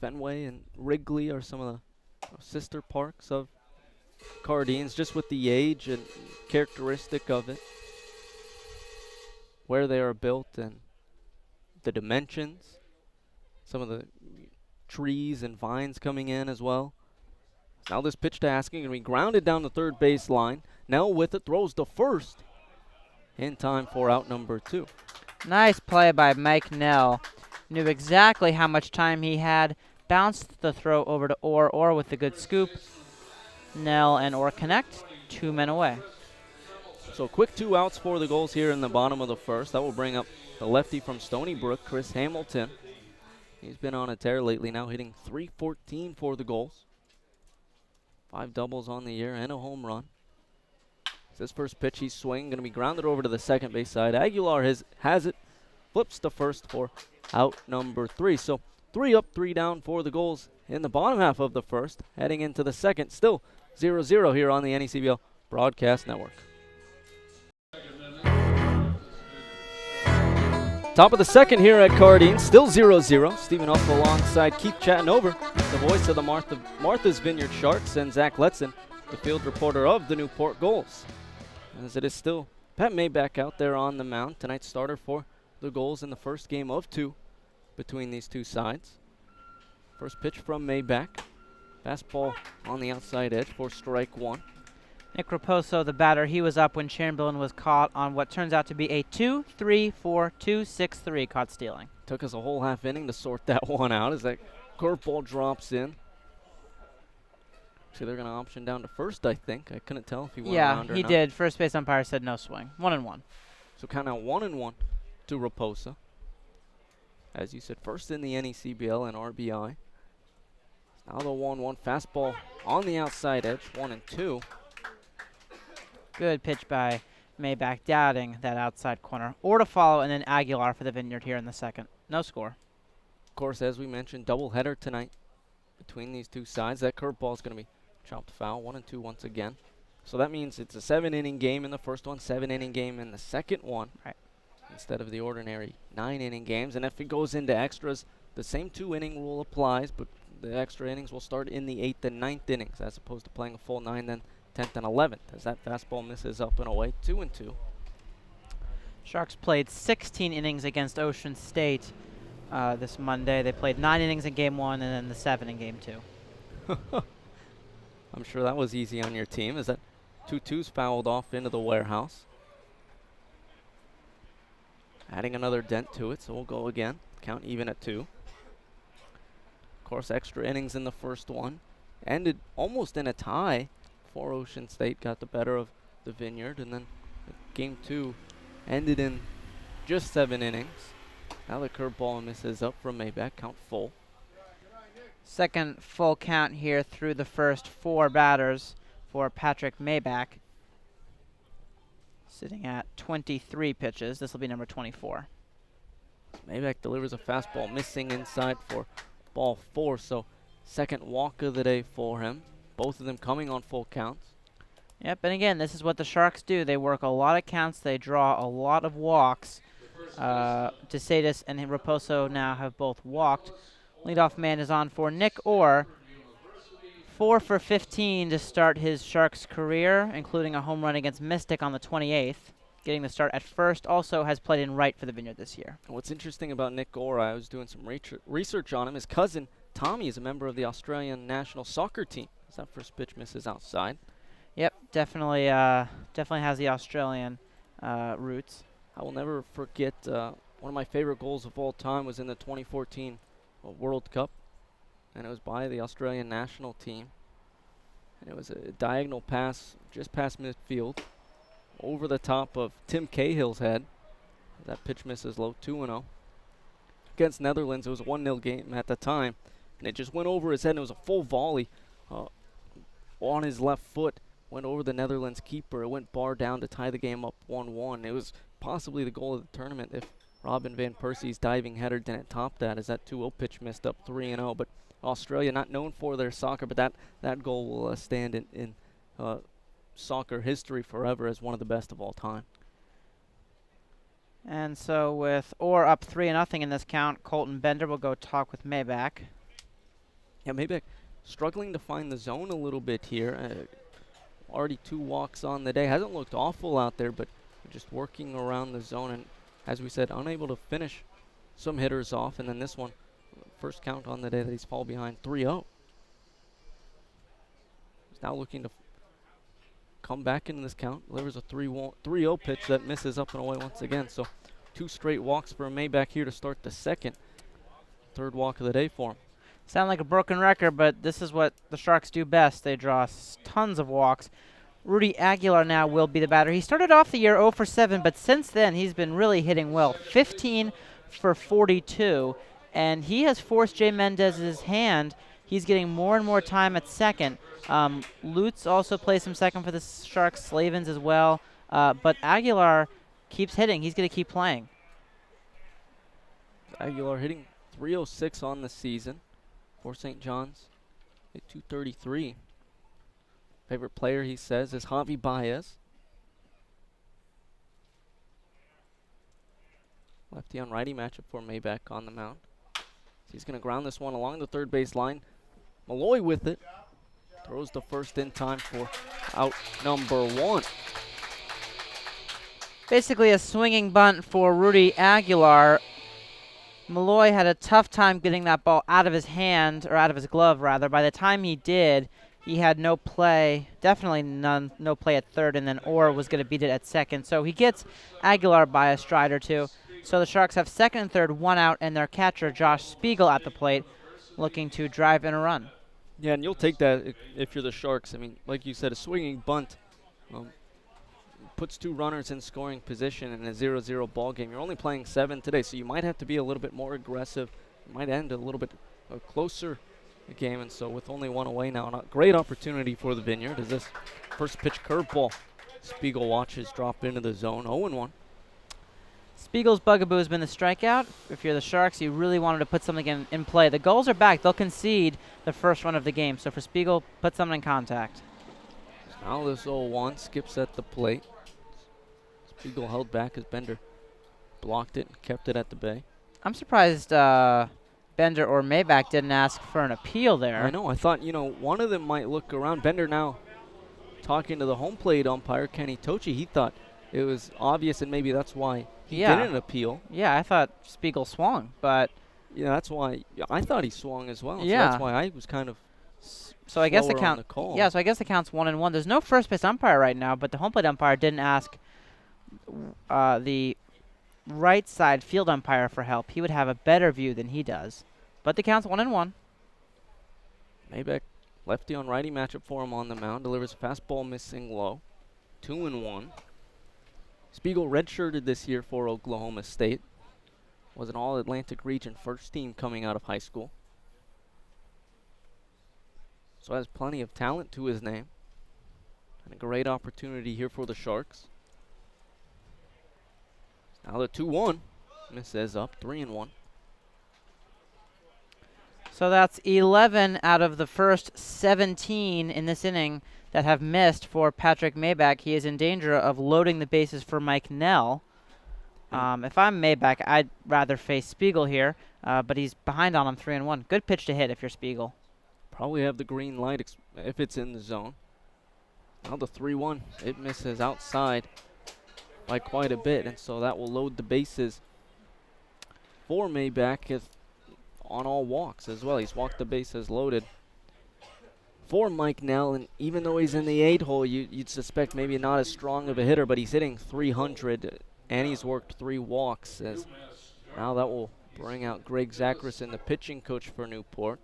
Fenway and Wrigley are some of the sister parks of Cardines, just with the age and characteristic of it, where they are built and the dimensions, some of the trees and vines coming in as well. Now this pitch to Haskin, going to be grounded down the third base line. Nell with it, throws to first in time for out number 2. Nice play by Mike Nell. Knew exactly how much time he had. Bounced the throw over to Orr. Orr with the good scoop. Nell and Orr connect. 2 men away. So quick 2 outs for the Gulls here in the bottom of the first. That will bring up the lefty from Stony Brook, Chris Hamilton. He's been on a tear lately, now hitting .314 for the Gulls. 5 doubles on the year and a home run. This first pitch he's swinging, going to be grounded over to the second base side. Aguilar has it, flips to first for out number 3. So 3 up, 3 down for the Gulls in the bottom half of the first. Heading into the second, still 0-0 here on the NECBL Broadcast Network. Top of the second here at Cardine, still 0-0. Stephen Huff alongside Keith Chattanova, the voice of the Martha's Vineyard Sharks, and Zach Letson, the field reporter of the Newport Gulls. As it is still Pat Maybach out there on the mound, tonight's starter for the Gulls in the first game of 2 between these two sides. First pitch from Maybach. Fastball on the outside edge for strike 1. Nick Raposo, the batter, he was up when Chamberlain was caught on what turns out to be a 2-3-4-2-6-3 caught stealing. Took us a whole half inning to sort that one out as that curveball drops in. So they're going to option down to first, I think. I couldn't tell if he went around or not. Yeah, he did. First base umpire said no swing. 1-1. So count out 1-1 to Raposa. As you said, first in the NECBL and RBI. Now the 1-1 fastball on the outside edge, 1-2. Good pitch by Maybach, doubting that outside corner. Or to follow, and then Aguilar for the Vineyard here in the second. No score. Of course, as we mentioned, doubleheader tonight between these two sides. That curveball is going to be chopped foul, 1-2 once again. So that means it's a 7-inning game in the first one, 7-inning game in the second one. Right. Instead of the ordinary 9-inning games. And if it goes into extras, the same 2-inning rule applies, but the extra innings will start in the 8th and 9th innings as opposed to playing a full 9, then 10th and 11th, as that fastball misses up and away, 2-2. Sharks played 16 innings against Ocean State this Monday. They played 9 innings in Game 1 and then the 7 in Game 2. I'm sure that was easy on your team, as that 2-2's fouled off into the warehouse. Adding another dent to it, so we'll go again. Count even at 2. Of course, extra innings in the first one. Ended almost in a tie. For Ocean State got the better of the Vineyard, and then Game 2 ended in just 7 innings. Now the curveball misses up from Maybach, count full. Second full count here through the first 4 batters for Patrick Maybach. Sitting at 23 pitches. This will be number 24. Maybach delivers a fastball missing inside for ball 4, so second walk of the day for him. Both of them coming on full counts. Yep, and again, this is what the Sharks do. They work a lot of counts. They draw a lot of walks. DeSatis and Raposo now have both walked. Leadoff man is on for Nick Orr. 4 for 15 to start his Sharks career, including a home run against Mystic on the 28th. Getting the start at first, also has played in right for the Vineyard this year. What's interesting about Nick Orr, I was doing some research on him. His cousin, Tommy, is a member of the Australian national soccer team. As that first pitch misses outside. Yep, definitely has the Australian roots. I will never forget one of my favorite goals of all time was in the 2014 World Cup, and it was by the Australian national team. And it was a diagonal pass just past midfield, over the top of Tim Cahill's head. That pitch misses low, 2-0. Against Netherlands, it was a 1-0 game at the time, and it just went over his head, and it was a full volley on his left foot. Went over the Netherlands keeper. It went bar down to tie the game up 1-1. It was possibly the goal of the tournament if Robin Van Persie's diving header didn't top that, as that 2-0 pitch missed up 3-0. But Australia, not known for their soccer, but that goal will stand in soccer history forever as one of the best of all time. And so with Orr up 3-0 in this count, Colton Bender will go talk with Maybach. Yeah, Maybach struggling to find the zone a little bit here. Already 2 walks on the day. Hasn't looked awful out there, but just working around the zone. And as we said, unable to finish some hitters off. And then this one, first count on the day that he's fall behind 3-0. He's now looking to come back into this count. Delivers a 3-0 pitch that misses up and away once again. So 2 straight walks for Maybach here to start the second. Third walk of the day for him. Sound like a broken record, but this is what the Sharks do best. They draw tons of walks. Rudy Aguilar now will be the batter. He started off the year 0 for 7, but since then he's been really hitting well. 15 for 42, and he has forced Jay Mendez's hand. He's getting more and more time at second. Lutz also plays some second for the Sharks, Slavens as well. But Aguilar keeps hitting. He's going to keep playing. Aguilar hitting .306 on the season for St. John's at .233. Favorite player, he says, is Javi Baez. Lefty on righty matchup for Maybach on the mound. He's going to ground this one along the third base line. Malloy with it. Throws the first in time for out number 1. Basically a swinging bunt for Rudy Aguilar. Malloy had a tough time getting that ball out of his hand, or out of his glove rather. By the time he did, he had no play, definitely no play at third, and then Orr was going to beat it at second. So he gets Aguilar by a stride or two. So the Sharks have second and third, one out, and their catcher, Josh Spiegel, at the plate, looking to drive in a run. Yeah, and you'll take that if you're the Sharks. I mean, like you said, a swinging bunt puts two runners in scoring position in a 0-0 ball game. You're only playing 7 today, so you might have to be a little bit more aggressive. It might end a little bit closer game, and so with only one away now, a great opportunity for the Vineyard as this first pitch curveball. Spiegel watches drop into the zone, 0-1. Spiegel's bugaboo has been the strikeout. If you're the Sharks, you really wanted to put something in play. The Gulls are back. They'll concede the first run of the game. So for Spiegel, put something in contact. Now this 0-1 skips at the plate. Spiegel held back as Bender blocked it and kept it at the bay. I'm surprised Bender or Maybach didn't ask for an appeal there. I know. I thought, one of them might look around. Bender now talking to the home plate umpire, Kenny Tochi. He thought it was obvious, and maybe that's why he didn't appeal. Yeah, I thought Spiegel swung, but yeah, that's why I thought he swung as well. Yeah, so that's why I was kind of. So I guess the count. Yeah, so I guess the count's 1-1. There's no first base umpire right now, but the home plate umpire didn't ask the right side field umpire for help. He would have a better view than he does. But the count's 1-1. Maybach, lefty on righty matchup for him on the mound, delivers a fastball missing low. 2-1. Spiegel redshirted this year for Oklahoma State. Was an All-Atlantic Region first team coming out of high school. So has plenty of talent to his name. And a great opportunity here for the Sharks. Now the 2-1. Misses up, 3-1. So that's 11 out of the first 17 in this inning that have missed for Patrick Maybach. He is in danger of loading the bases for Mike Nell. If I'm Maybach, I'd rather face Spiegel here, but he's behind on him 3-1. Good pitch to hit if you're Spiegel. Probably have the green light if it's in the zone. Now the 3-1, it misses outside by quite a bit, and so that will load the bases for Maybach on all walks as well. He's walked the bases loaded for Mike Nell, and even though he's in the 8 hole, you'd suspect maybe not as strong of a hitter, but he's hitting 300, and he's worked 3 walks. As now that will bring out Greg Zacharison, the pitching coach for Newport.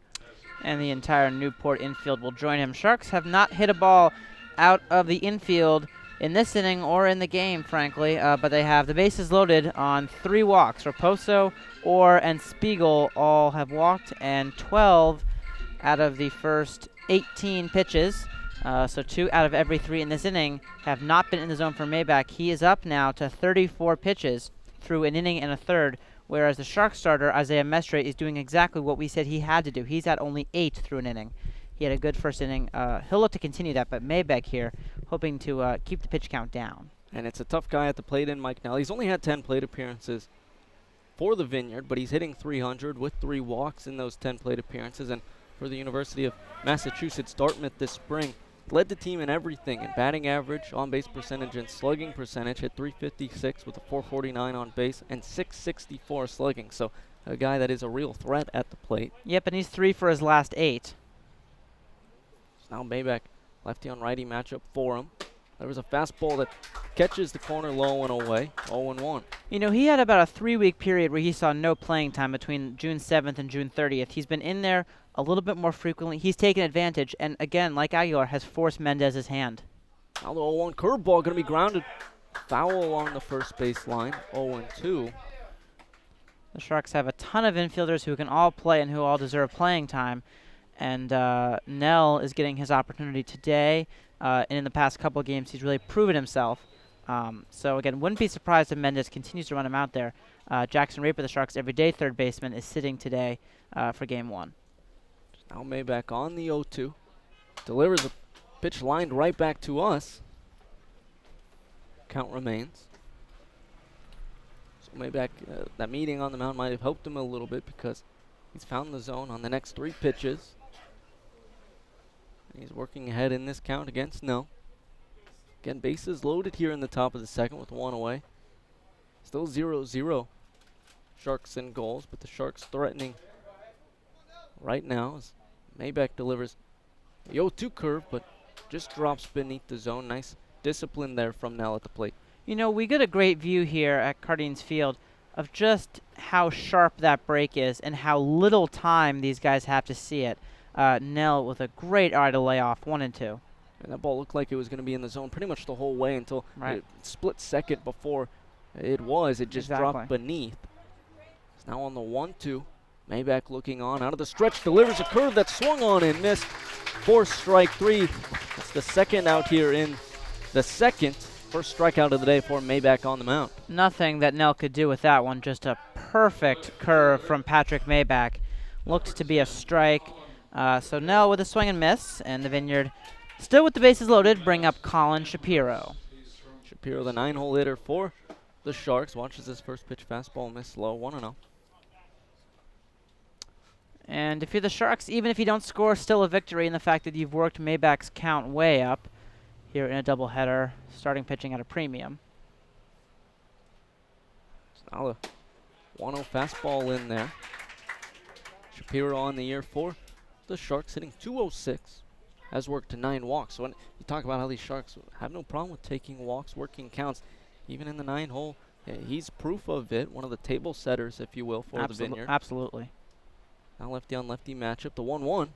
And the entire Newport infield will join him. Sharks have not hit a ball out of the infield in this inning or in the game, frankly, but they have the bases loaded on 3 walks. Raposo, Orr, and Spiegel all have walked, and 12 out of the first 18 pitches, so 2 out of every 3 in this inning, have not been in the zone for Maybach. He is up now to 34 pitches through an inning and a third, whereas the Sharks starter, Isaiah Mestre, is doing exactly what we said he had to do. He's at only 8 through an inning. He had a good first inning. He'll look to continue that, but Maybach here hoping to keep the pitch count down. And it's a tough guy at the plate in Mike Nell. He's only had 10 plate appearances for the Vineyard, but he's hitting 300 with 3 walks in those 10 plate appearances. And for the University of Massachusetts, Dartmouth this spring, led the team in everything, in batting average, on-base percentage, and slugging percentage, hit 356 with a 449 on base and 664 slugging. So a guy that is a real threat at the plate. Yep, and he's 3 for his last 8. Now Maybach, lefty on righty matchup for him. There was a fastball that catches the corner low and away, 0-1. You know, he had about a 3-week period where he saw no playing time between June 7th and June 30th. He's been in there a little bit more frequently. He's taken advantage, and again, like Aguilar, has forced Mendez's hand. Now the 0-1 curveball going to be grounded foul along the first base line, 0-2. The Sharks have a ton of infielders who can all play and who all deserve playing time. And Nell is getting his opportunity today. And in the past couple of games, he's really proven himself. So, again, wouldn't be surprised if Mendez continues to run him out there. Jackson Raper, the Sharks' everyday third baseman, is sitting today for Game 1. Now Maybach on the 0-2. Delivers a pitch lined right back to us. Count remains. So Maybach, that meeting on the mound might have helped him a little bit because he's found the zone on the next 3 pitches. He's working ahead in this count against Nell. Again, bases loaded here in the top of the second with 1 away. Still 0-0. Sharks and goals, but the Sharks threatening right now as Maybeck delivers the 0-2 curve, but just drops beneath the zone. Nice discipline there from Nell at the plate. You know, we get a great view here at Cardines Field of just how sharp that break is and how little time these guys have to see it. Nell with a great eye to lay off, 1 and 2. And that ball looked like it was going to be in the zone pretty much the whole way until Right. a split second before it just dropped beneath. It's now on the 1-2. Maybeck looking on, out of the stretch, delivers a curve that swung on and missed. Forced strike 3. That's the second out here in the second. First strikeout of the day for Maybeck on the mound. Nothing that Nell could do with that one. Just a perfect curve from Patrick Maybeck. Looked to be a strike. So Nell with a swing and miss, and the Vineyard still with the bases loaded, bring up Colin Shapiro. Shapiro, the 9-hole hitter for the Sharks, watches his first pitch fastball miss low, 1-0. And if you're the Sharks, even if you don't score, still a victory in the fact that you've worked Maybeck's count way up here in a doubleheader, starting pitching at a premium. So now the 1-0 fastball in there. Shapiro on the year for the Sharks, hitting .206. Has worked to 9 walks. So when you talk about how these Sharks have no problem with taking walks, working counts, even in the 9-hole, he's proof of it. One of the table setters, if you will, for the Vineyard. Absolutely. Now lefty on lefty matchup. The 1-1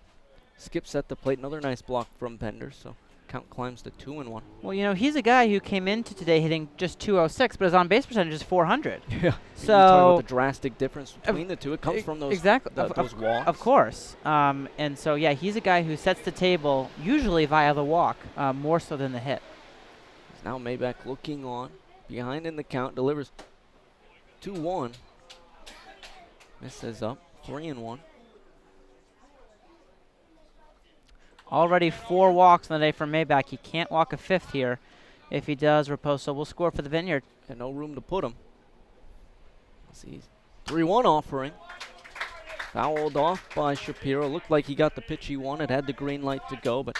skips at the plate. Another nice block from Bender. So count climbs to 2-1. Well, you know, he's a guy who came into today hitting just .206, but his on-base percentage is .400. Yeah. So you talk about the drastic difference between the two. It comes from those those walks. Of course. And so, yeah, he's a guy who sets the table usually via the walk, more so than the hit. Now Maybeck looking on, behind in the count, delivers 2-1. Misses up, 3-1. Already 4 walks on the day for Maybeck. He can't walk a 5th here. If he does, Raposo will score for the Vineyard. And no room to put him. Let's see, 3-1 offering. Fouled off by Shapiro. Looked like he got the pitch he wanted, had the green light to go, but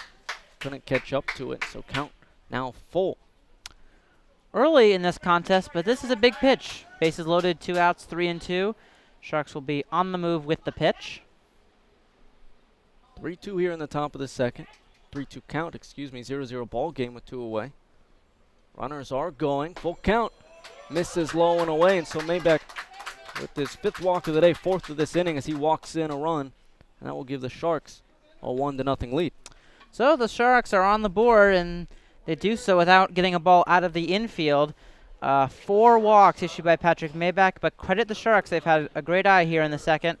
couldn't catch up to it. So count now full. Early in this contest, but this is a big pitch. Bases loaded, 2 outs, 3-2. Sharks will be on the move with the pitch. 3-2 here in the top of the second. 3-2 count, 0-0 ball game with 2 away. Runners are going, full count. Misses low and away, and so Maybeck with his 5th walk of the day, 4th of this inning as he walks in a run. And that will give the Sharks a 1-0 lead. So the Sharks are on the board, and they do so without getting a ball out of the infield. 4 walks issued by Patrick Maybeck, but credit the Sharks. They've had a great eye here in the second.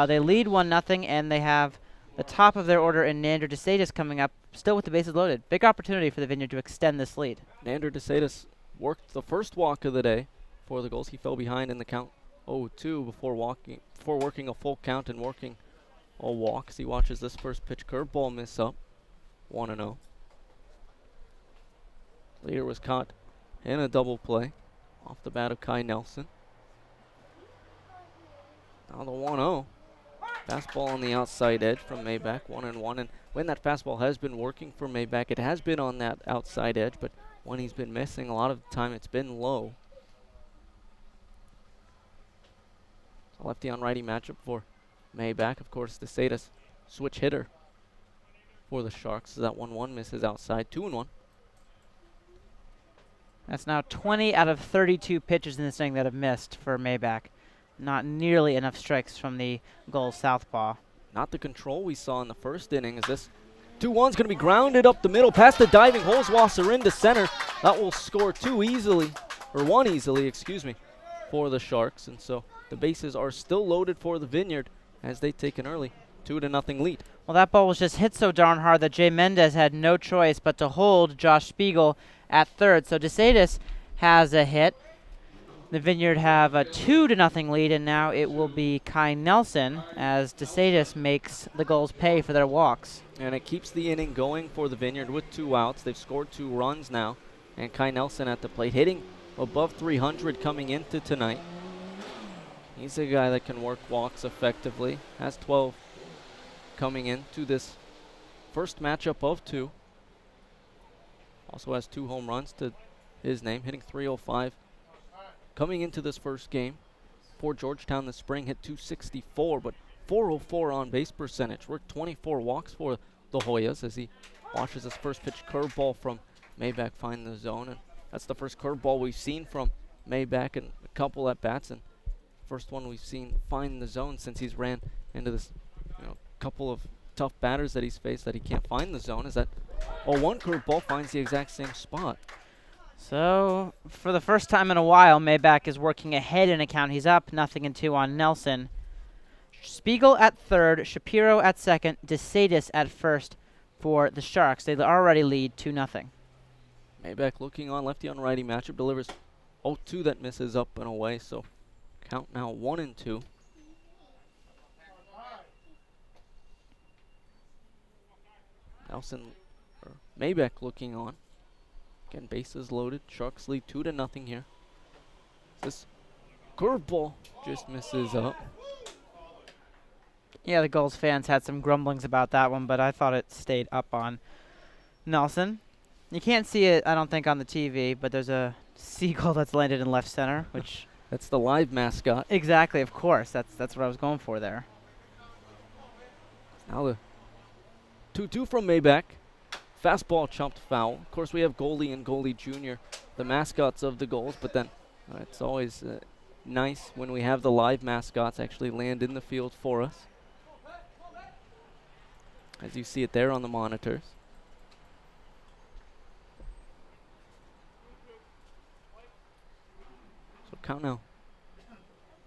They lead 1-0, and they have the top of their order in Nander DeSatis coming up, still with the bases loaded. Big opportunity for the Vineyard to extend this lead. Nander DeSatis worked the first walk of the day for the Gulls. He fell behind in the count 0-2 before working a full count and working a walk as he watches this first pitch curveball miss up. 1-0. Leader was caught in a double play off the bat of Kai Nelson. Now the 1-0. Fastball on the outside edge from Maybeck, 1-1. And when that fastball has been working for Maybeck, it has been on that outside edge, but when he's been missing, a lot of the time it's been low. A lefty on righty matchup for Maybeck. Of course, DeSatis switch hitter for the Sharks. So that 1-1 misses outside, 2-1. That's now 20 out of 32 pitches in this inning that have missed for Maybeck. Not nearly enough strikes from the Gulls southpaw. Not the control we saw in the first inning as this 2-1's going to be grounded up the middle past the diving Holzwasser into center. That will score 1 easily, for the Sharks. And so the bases are still loaded for the Vineyard as they take an early 2-0 lead. Well, that ball was just hit so darn hard that Jay Mendez had no choice but to hold Josh Spiegel at third. So DeSatis has a hit. The Vineyard have a 2-0 lead, and now it will be Kai Nelson as DeSatis makes the Gulls pay for their walks. And it keeps the inning going for the Vineyard with 2 outs. They've scored 2 runs now. And Kai Nelson at the plate, hitting above 300 coming into tonight. He's a guy that can work walks effectively. Has 12 coming into this first matchup of 2. Also has 2 home runs to his name, hitting .305 coming into this first game for Georgetown this spring, hit .264, but .404 on base percentage. Worked 24 walks for the Hoyas as he watches his first pitch curveball from Maybach find the zone. And that's the first curveball we've seen from Maybach in a couple at bats, and first one we've seen find the zone since he's ran into this couple of tough batters that he's faced that he can't find the zone. Is that one curveball finds the exact same spot. So, for the first time in a while, Maybach is working ahead in a count. He's up 0-2 on Nelson. Spiegel at third, Shapiro at second, DeSatis at first for the Sharks. They already lead 2-0. Maybach looking on lefty on righty matchup, delivers 0-2 that misses up and away, so count now 1-2. Maybach looking on. Again, bases loaded. Sharks lead 2-0 here. This curveball just misses up. Yeah, the Gulls fans had some grumblings about that one, but I thought it stayed up on Nelson. You can't see it, I don't think, on the TV, but there's a seagull that's landed in left center, which... That's the live mascot. Exactly, of course. That's what I was going for there. Now the 2-2 from Maybach. Fastball chumped foul. Of course, we have Goldie and Goldie Jr., the mascots of the Gulls, but then it's always nice when we have the live mascots actually land in the field for us. As you see it there on the monitors. So count now.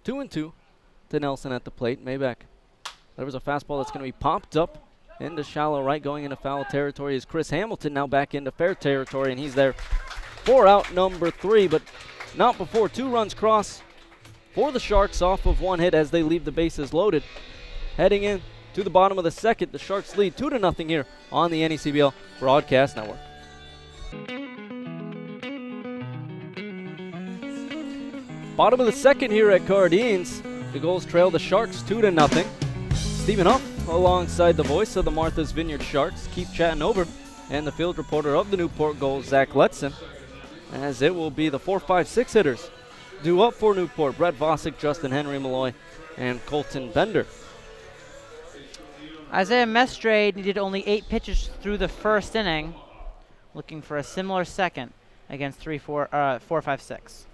2-2 to Nelson at the plate. Maybach. There was a fastball that's going to be popped up into shallow right, going into foul territory is Chris Hamilton, now back into fair territory, and he's there for out number 3, but not before 2 runs cross for the Sharks off of 1 hit as they leave the bases loaded. Heading in to the bottom of the second, the Sharks lead 2-0 here on the NECBL Broadcast Network. Bottom of the second here at Cardines. The Gulls trail the Sharks 2-0. Stephen Huff alongside the voice of the Martha's Vineyard Sharks, Keith Chattanoover, and the field reporter of the Newport Gulls, Zach Letson, as it will be the 4, 5, 6 hitters due up for Newport: Brett Vosick, Justin Henry Malloy, and Colton Bender. Isaiah Mestre needed only 8 pitches through the first inning, looking for a similar second against 4, 5, 6.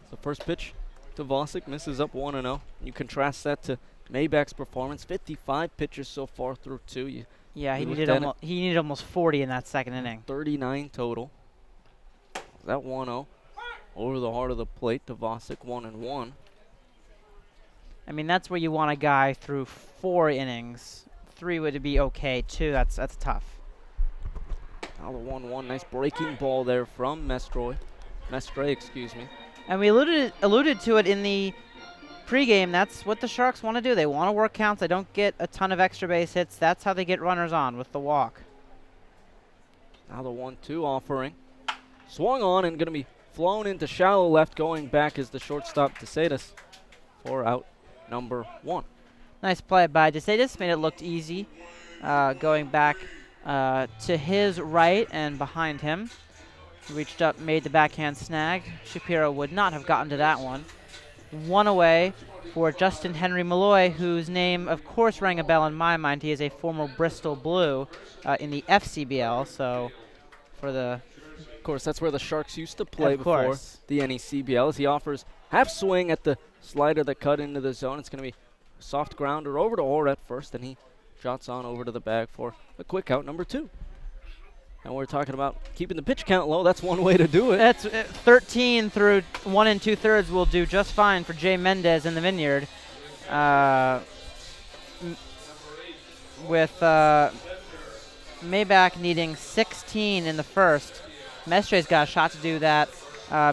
The first pitch to Vosick misses up 1-0. You contrast that to Maybach's performance, 55 pitches so far through 2. He needed almost 40 in that second inning. 39 total. That 1-0 over the heart of the plate to Vosick, 1-1. I mean, that's where you want a guy through 4 innings. 3 would be okay too. That's tough. Now the 1-1, nice breaking ball there from Mestre, excuse me. And we alluded to it in the pregame. That's what the Sharks want to do. They want to work counts. They don't get a ton of extra base hits. That's how they get runners on, with the walk. Now the 1-2 offering. Swung on and going to be flown into shallow left. Going back is the shortstop, DeSatis, for out number 1. Nice play by DeSatis. Made it look easy. Going back to his right and behind him. Reached up, made the backhand snag. Shapiro would not have gotten to that one. 1 away for Justin Henry Malloy, whose name, of course, rang a bell in my mind. He is a former Bristol Blue in the FCBL. So, of course, that's where the Sharks used to play before the NECBL. As he offers half swing at the slider that cut into the zone. It's going to be a soft grounder over to Orr at first, and he jots on over to the bag for a quick out number 2. And we're talking about keeping the pitch count low. That's one way to do it. That's 13 through 1 2/3 will do just fine for Jay Mendez in the Vineyard. With Maybach needing 16 in the first. Mestre's got a shot to do that,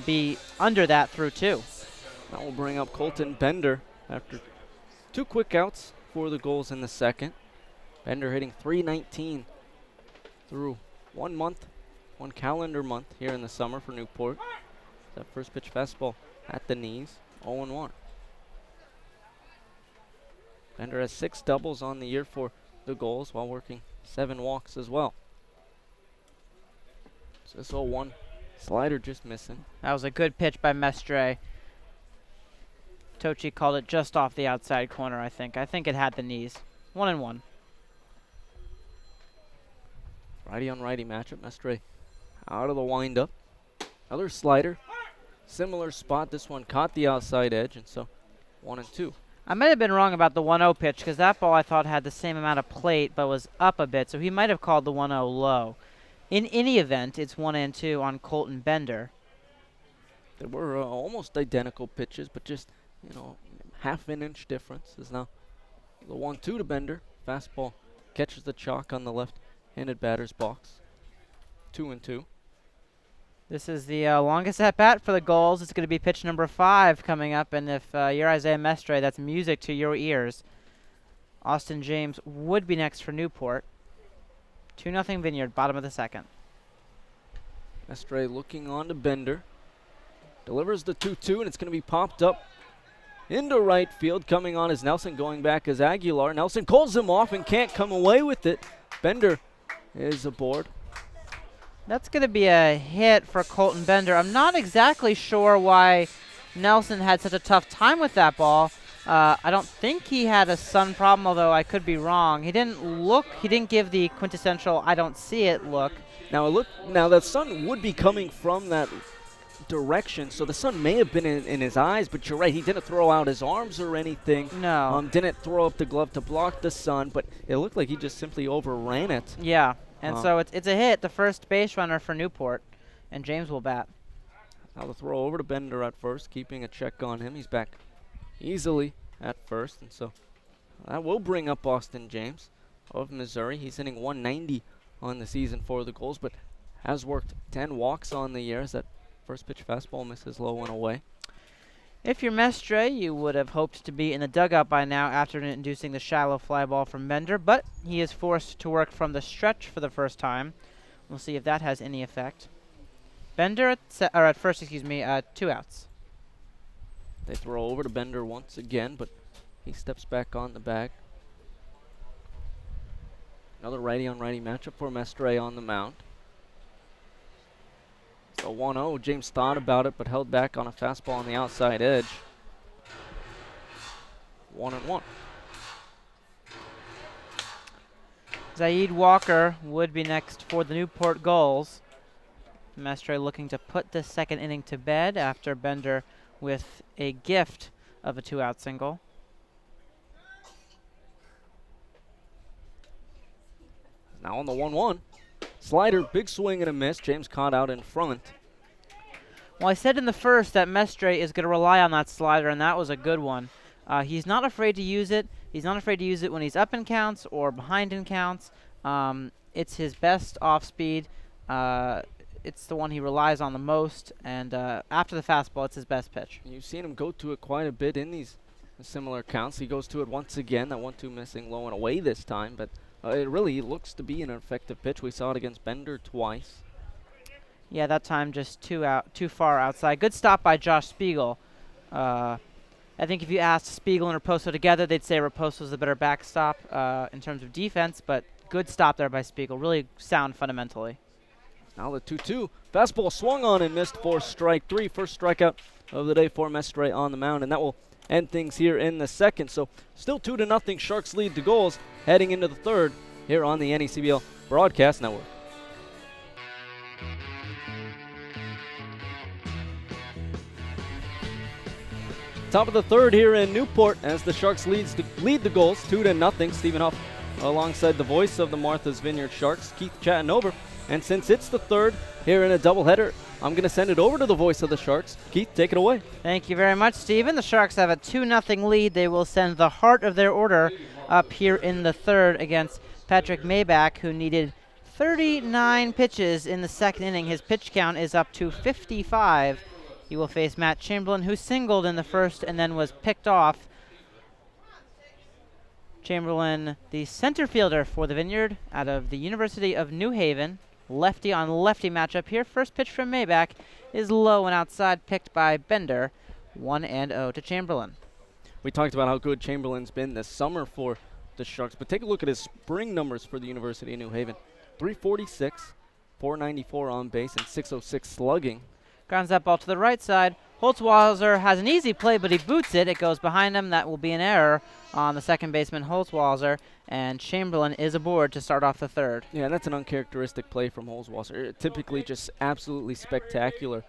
be under that through 2. That will bring up Colton Bender after 2 quick outs for the Gulls in the second. Bender hitting .319 through 1 month, 1 calendar month here in the summer for Newport. That first pitch fastball at the knees, 0-1. Bender has 6 doubles on the year for the Gulls while working 7 walks as well. So this 0-1 slider just missing. That was a good pitch by Mestre. Tochi called it just off the outside corner, I think. I think it had the knees. 1-1. Righty on righty matchup. Mestre out of the windup. Another slider. Similar spot. This one caught the outside edge, and so 1-2. I might have been wrong about the 1-0 pitch because that ball I thought had the same amount of plate but was up a bit, so he might have called the 1-0 low. In any event, it's 1-2 on Colton Bender. They were almost identical pitches, but just, half an inch difference is now the 1-2 to Bender. Fastball catches the chalk on the left-handed batter's box. 2-2. This is the longest at-bat for the Gulls. It's going to be pitch number 5 coming up, and if you're Isaiah Mestre, that's music to your ears. Austin James would be next for Newport. 2-0 Vineyard, bottom of the second. Mestre looking on to Bender. Delivers the 2-2, and it's going to be popped up into right field. Coming on is Nelson, going back is Aguilar. Nelson calls him off and can't come away with it. Bender is aboard. That's going to be a hit for Colton Bender. I'm not exactly sure why Nelson had such a tough time with that ball. I don't think he had a sun problem, although I could be wrong. He didn't give the quintessential I don't see it look. Now that sun would be coming from that direction, so the sun may have been in his eyes, but you're right, he didn't throw out his arms or anything. No. Didn't throw up the glove to block the sun, but it looked like he just simply overran it. Yeah, and so it's a hit, the first base runner for Newport, and James will bat. Now the throw over to Bender at first, keeping a check on him. He's back easily at first, and so that will bring up Austin James of Missouri. He's hitting 190 on the season for the Gulls, but has worked 10 walks on the year as that first pitch fastball misses low and away. If you're Mestre, you would have hoped to be in the dugout by now after inducing the shallow fly ball from Bender, but he is forced to work from the stretch for the first time. We'll see if that has any effect. Bender at first, 2 outs. They throw over to Bender once again, but he steps back on the bag. Another righty-on-righty matchup for Mestre on the mound. So 1-0. James thought about it, but held back on a fastball on the outside edge. 1-1. Zaid Walker would be next for the Newport Gulls. Mestre looking to put the second inning to bed after Bender with a gift of a 2-out single. Now on the 1-1. Slider, big swing and a miss. James caught out in front. Well, I said in the first that Mestre is going to rely on that slider, and that was a good one. He's not afraid to use it. He's not afraid to use it when he's up in counts or behind in counts. It's his best off-speed. It's the one he relies on the most, and after the fastball, it's his best pitch. You've seen him go to it quite a bit in these similar counts. He goes to it once again, that 1-2 missing low and away this time, but it really looks to be an effective pitch. We saw it against Bender twice. Yeah, that time just too far outside. Good stop by Josh Spiegel. I think if you asked Spiegel and Raposo together, they'd say Raposo's the better backstop in terms of defense, but good stop there by Spiegel. Really sound fundamentally. Now the 2-2. Fastball swung on and missed for strike 3. First strikeout of the day for Mestre on the mound, and that will end things here in the second. So still 2-0. Sharks lead the Gulls heading into the third here on the NECBL Broadcast Network. Top of the third here in Newport as the Sharks lead the Gulls 2-0. Stephen Huff alongside the voice of the Martha's Vineyard Sharks, Keith Chattanova. And since it's the third here in a doubleheader, I'm going to send it over to the voice of the Sharks. Keith, take it away. Thank you very much, Stephen. The Sharks have a 2-0 lead. They will send the heart of their order up here in the third against Patrick Maybach, who needed 39 pitches in the second inning. His pitch count is up to 55. He will face Matt Chamberlain, who singled in the first and then was picked off. Chamberlain, the center fielder for the Vineyard out of the University of New Haven. Lefty on lefty matchup here. First pitch from Maybach is low and outside, picked by Bender. 1-0 to Chamberlain. We talked about how good Chamberlain's been this summer for the Sharks, but take a look at his spring numbers for the University of New Haven. 346, 494 on base, and 606 slugging. Grounds that ball to the right side. Holtzwasser has an easy play, but he boots it. It goes behind him. That will be an error on the second baseman, Holtzwasser, and Chamberlain is aboard to start off the third. Yeah, that's an uncharacteristic play from Holtzwasser. Typically just absolutely spectacular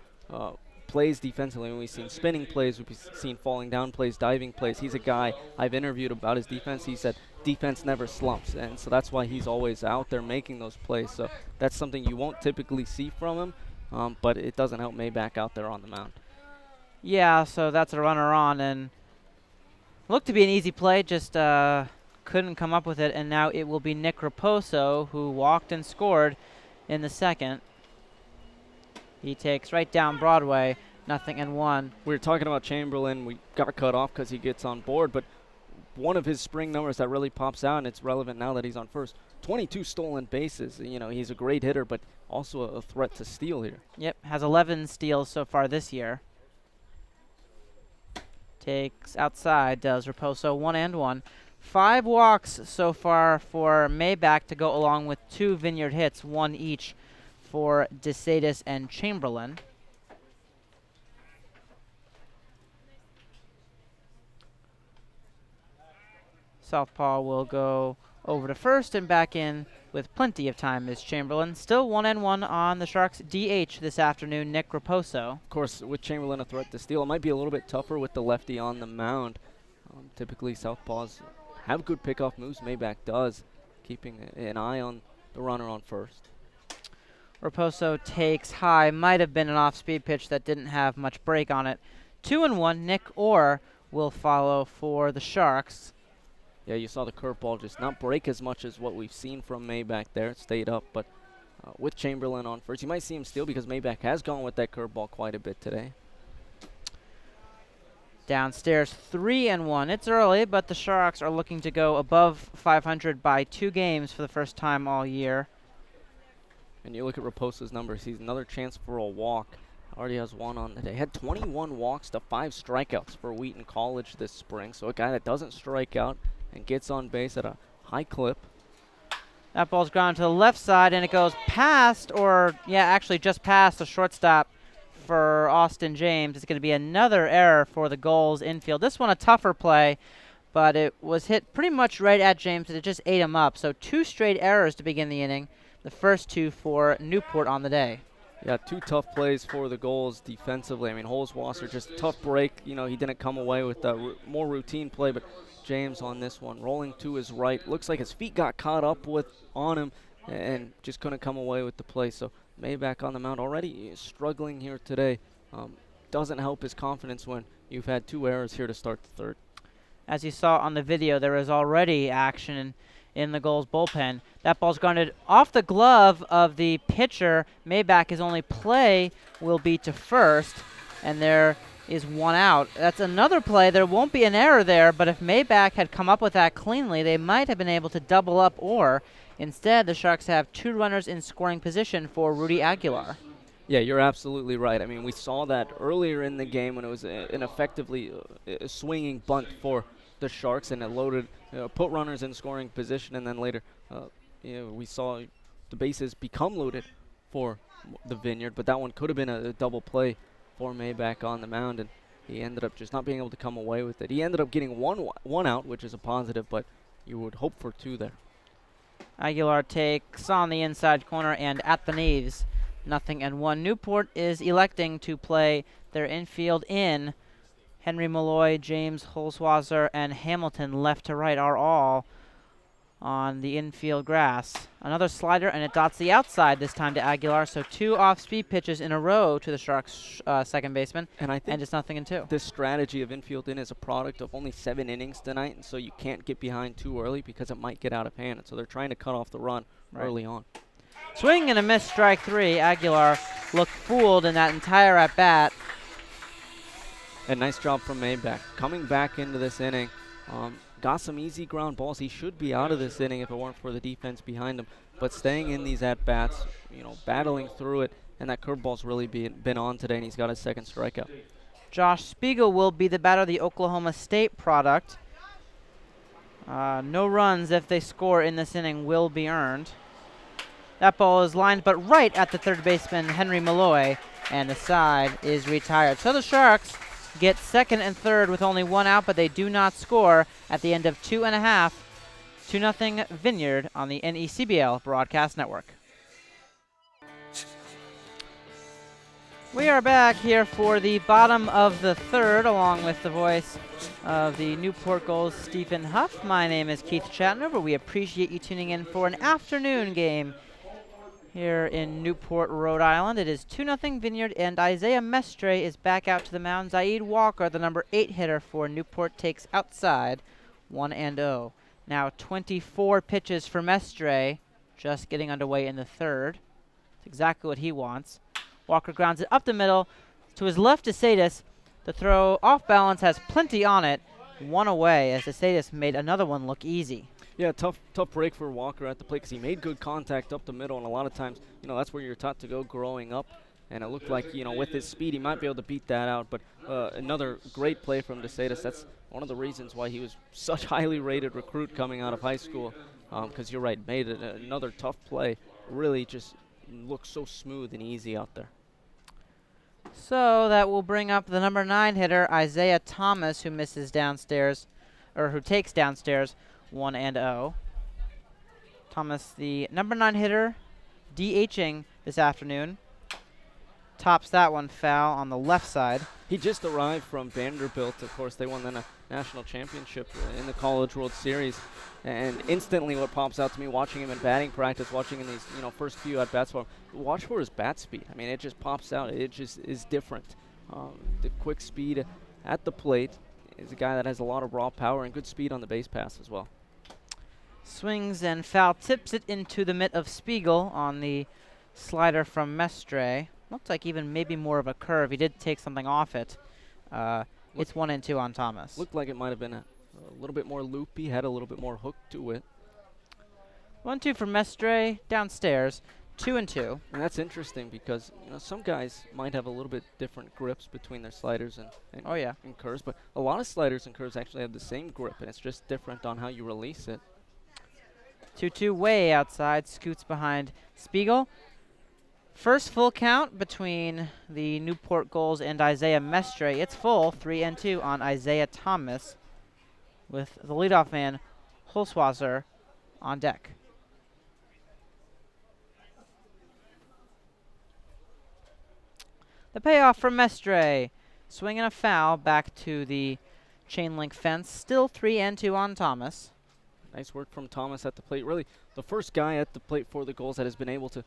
plays defensively. We've seen spinning plays, we've seen falling down plays, diving plays. He's a guy I've interviewed about his defense. He said defense never slumps, and so that's why he's always out there making those plays. So that's something you won't typically see from him, but it doesn't help Maybach out there on the mound. Yeah, so that's a runner on, and looked to be an easy play, just couldn't come up with it, and now it will be Nick Raposo, who walked and scored in the second. He takes right down Broadway, 0-1. We were talking about Chamberlain. We got cut off because he gets on board, but one of his spring numbers that really pops out, and it's relevant now that he's on first, 22 stolen bases. You know, he's a great hitter, but also a threat to steal here. Yep, has 11 steals so far this year. Takes outside, does Raposo, 1-1. 5 walks so far for Maybach to go along with 2 Vineyard hits, 1 each for DeSatis and Chamberlain. Southpaw will go over to first and back in with plenty of time is Chamberlain. Still 1-1 on the Sharks DH this afternoon, Nick Raposo. Of course, with Chamberlain a threat to steal, it might be a little bit tougher with the lefty on the mound. Typically, Southpaws have good pickoff moves. Maybach does, keeping an eye on the runner on first. Raposo takes high. Might have been an off-speed pitch that didn't have much break on it. 2-1. Nick Orr will follow for the Sharks. Yeah, you saw the curveball just not break as much as what we've seen from Maybach there. It stayed up, but with Chamberlain on first, you might see him steal because Maybach has gone with that curveball quite a bit today. Downstairs, 3-1. It's early, but the Sharks are looking to go above 500 by 2 games for the first time all year. And you look at Raposo's numbers, he's another chance for a walk. Already has 1 on the day. Had 21 walks to 5 strikeouts for Wheaton College this spring, so a guy that doesn't strike out and gets on base at a high clip. That ball's grounded to the left side, and it goes past, or actually just past the shortstop for Austin James. It's going to be another error for the Gulls infield. This one a tougher play, but it was hit pretty much right at James, and it just ate him up. So 2 straight errors to begin the inning, the first 2 for Newport on the day. Yeah, 2 tough plays for the Gulls defensively. I mean, Holtzwasser, just a tough break. You know, he didn't come away with a more routine play, but James on this one, rolling to his right. Looks like his feet got caught up on him and just couldn't come away with the play. So Maybach on the mound already struggling here today. Doesn't help his confidence when you've had 2 errors here to start the third. As you saw on the video, there is already action in the Gulls bullpen. That ball's grounded off the glove of the pitcher. Maybach, his only play will be to first, and there is 1 out. That's another play. There won't be an error there, but if Maybach had come up with that cleanly, they might have been able to double up, or instead the Sharks have 2 runners in scoring position for Rudy Aguilar. Yeah, you're absolutely right. I mean, we saw that earlier in the game when it was an effectively swinging bunt for the Sharks, and it loaded, put runners in scoring position, and then later we saw the bases become loaded for the Vineyard, but that one could have been a double play for Maybach on the mound, and he ended up just not being able to come away with it. He ended up getting one out, which is a positive, but you would hope for 2 there. Aguilar takes on the inside corner and at the knees, 0-1. Newport is electing to play their infield in. Henry Malloy, James Holtzwasser, and Hamilton left to right are all on the infield grass. Another slider, and it dots the outside this time to Aguilar, so 2 off-speed pitches in a row to the Sharks' second baseman, and I think it's 0-2. This strategy of infield in is a product of only 7 innings tonight, and so you can't get behind too early because it might get out of hand, and so they're trying to cut off the run early on. Swing and a miss, strike 3. Aguilar looked fooled in that entire at-bat. And nice job from Maybach. Coming back into this inning, got some easy ground balls. He should be out of this inning if it weren't for the defense behind him. But staying in these at-bats, battling through it, and that curveball's really been on today, and he's got his second strikeout. Josh Spiegel will be the batter, the Oklahoma State product. No runs if they score in this inning will be earned. That ball is lined, but right at the third baseman, Henry Malloy. and the side is retired. So the Sharks get second and third with only one out, but they do not score at the end of 2.5. 2-0 Vineyard on the NECBL Broadcast Network. We are back here for the bottom of the third, along with the voice of the Newport Gulls, Stephen Huff. My name is Keith Chatnover. We appreciate you tuning in for an afternoon game here in Newport, Rhode Island. It is 2-0 Vineyard, and Isaiah Mestre is back out to the mound. Zaid Walker, the number 8 hitter for Newport, takes outside 1-0. Now 24 pitches for Mestre, just getting underway in the third. It's exactly what he wants. Walker grounds it up the middle to his left, DeSatis. The throw off balance has plenty on it. One away as DeSatis made another one look easy. Yeah, tough break for Walker at the plate because he made good contact up the middle, and a lot of times, that's where you're taught to go growing up. And it looked like, with his speed, he might be able to beat that out. But another great play from DeSatis. That's one of the reasons why he was such highly rated recruit coming out of high school. Because you're right, made another tough play. Really just looks so smooth and easy out there. So that will bring up the number 9 hitter, Isaiah Thomas, who misses downstairs, or who takes downstairs 1-0. Thomas, the number 9 hitter, DHing this afternoon. Tops that one foul on the left side. He just arrived from Vanderbilt. Of course, they won the national championship in the College World Series. And instantly what pops out to me watching him in batting practice, watching in these first few at-bats for him, watch for his bat speed. I mean, it just pops out. It just is different. The quick speed at the plate is a guy that has a lot of raw power and good speed on the base pass as well. Swings and foul tips it into the mitt of Spiegel on the slider from Mestre. Looks like even maybe more of a curve. He did take something off it. It's 1-2 on Thomas. Looked like it might have been a little bit more loopy, had a little bit more hook to it. 1-2 for Mestre downstairs, 2-2. And that's interesting because some guys might have a little bit different grips between their sliders and curves, but a lot of sliders and curves actually have the same grip, and it's just different on how you release it. 2-2 way outside, scoots behind Spiegel. First full count between the Newport Gulls and Isaiah Mestre. It's full, 3-2 on Isaiah Thomas, with the leadoff man, Holzwasser, on deck. The payoff from Mestre. Swinging a foul back to the chain link fence. Still 3-2 on Thomas. Nice work from Thomas at the plate. Really, the first guy at the plate for the Gulls that has been able to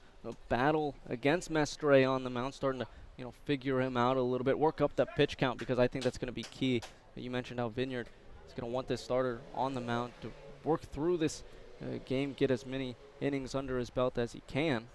battle against Mestre on the mound, starting to figure him out a little bit, work up that pitch count because I think that's going to be key. You mentioned how Vineyard is going to want this starter on the mound to work through this game, get as many innings under his belt as he can.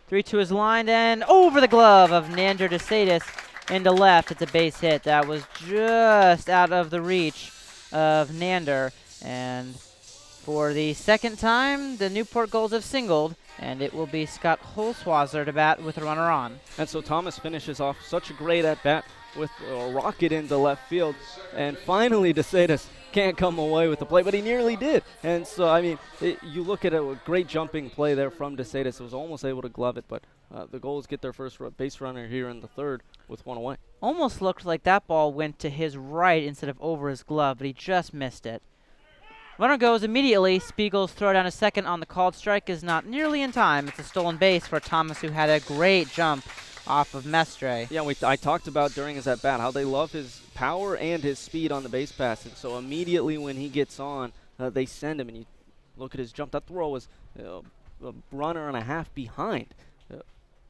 3-2 is lined and over the glove of Nander DeSatis into left. It's a base hit. That was just out of the reach of Nander, and for the second time, the Newport Gulls have singled, and it will be Scott Holzwasser to bat with a runner on. And so Thomas finishes off such a great at-bat with a rocket into left field, and finally DeSatis can't come away with the play, but he nearly did. And so, I mean, you look at a great jumping play there from DeSatis. It was almost able to glove it, but the Gulls get their first base runner here in the third with one away. Almost looked like that ball went to his right instead of over his glove, but he just missed it. Runner goes immediately. Spiegel's throw down a second on the called strike is not nearly in time. It's a stolen base for Thomas, who had a great jump off of Mestre. Yeah, I talked about during his at-bat how they love his power and his speed on the base pass. And so immediately when he gets on, they send him. And you look at his jump. That throw was a runner and a half behind.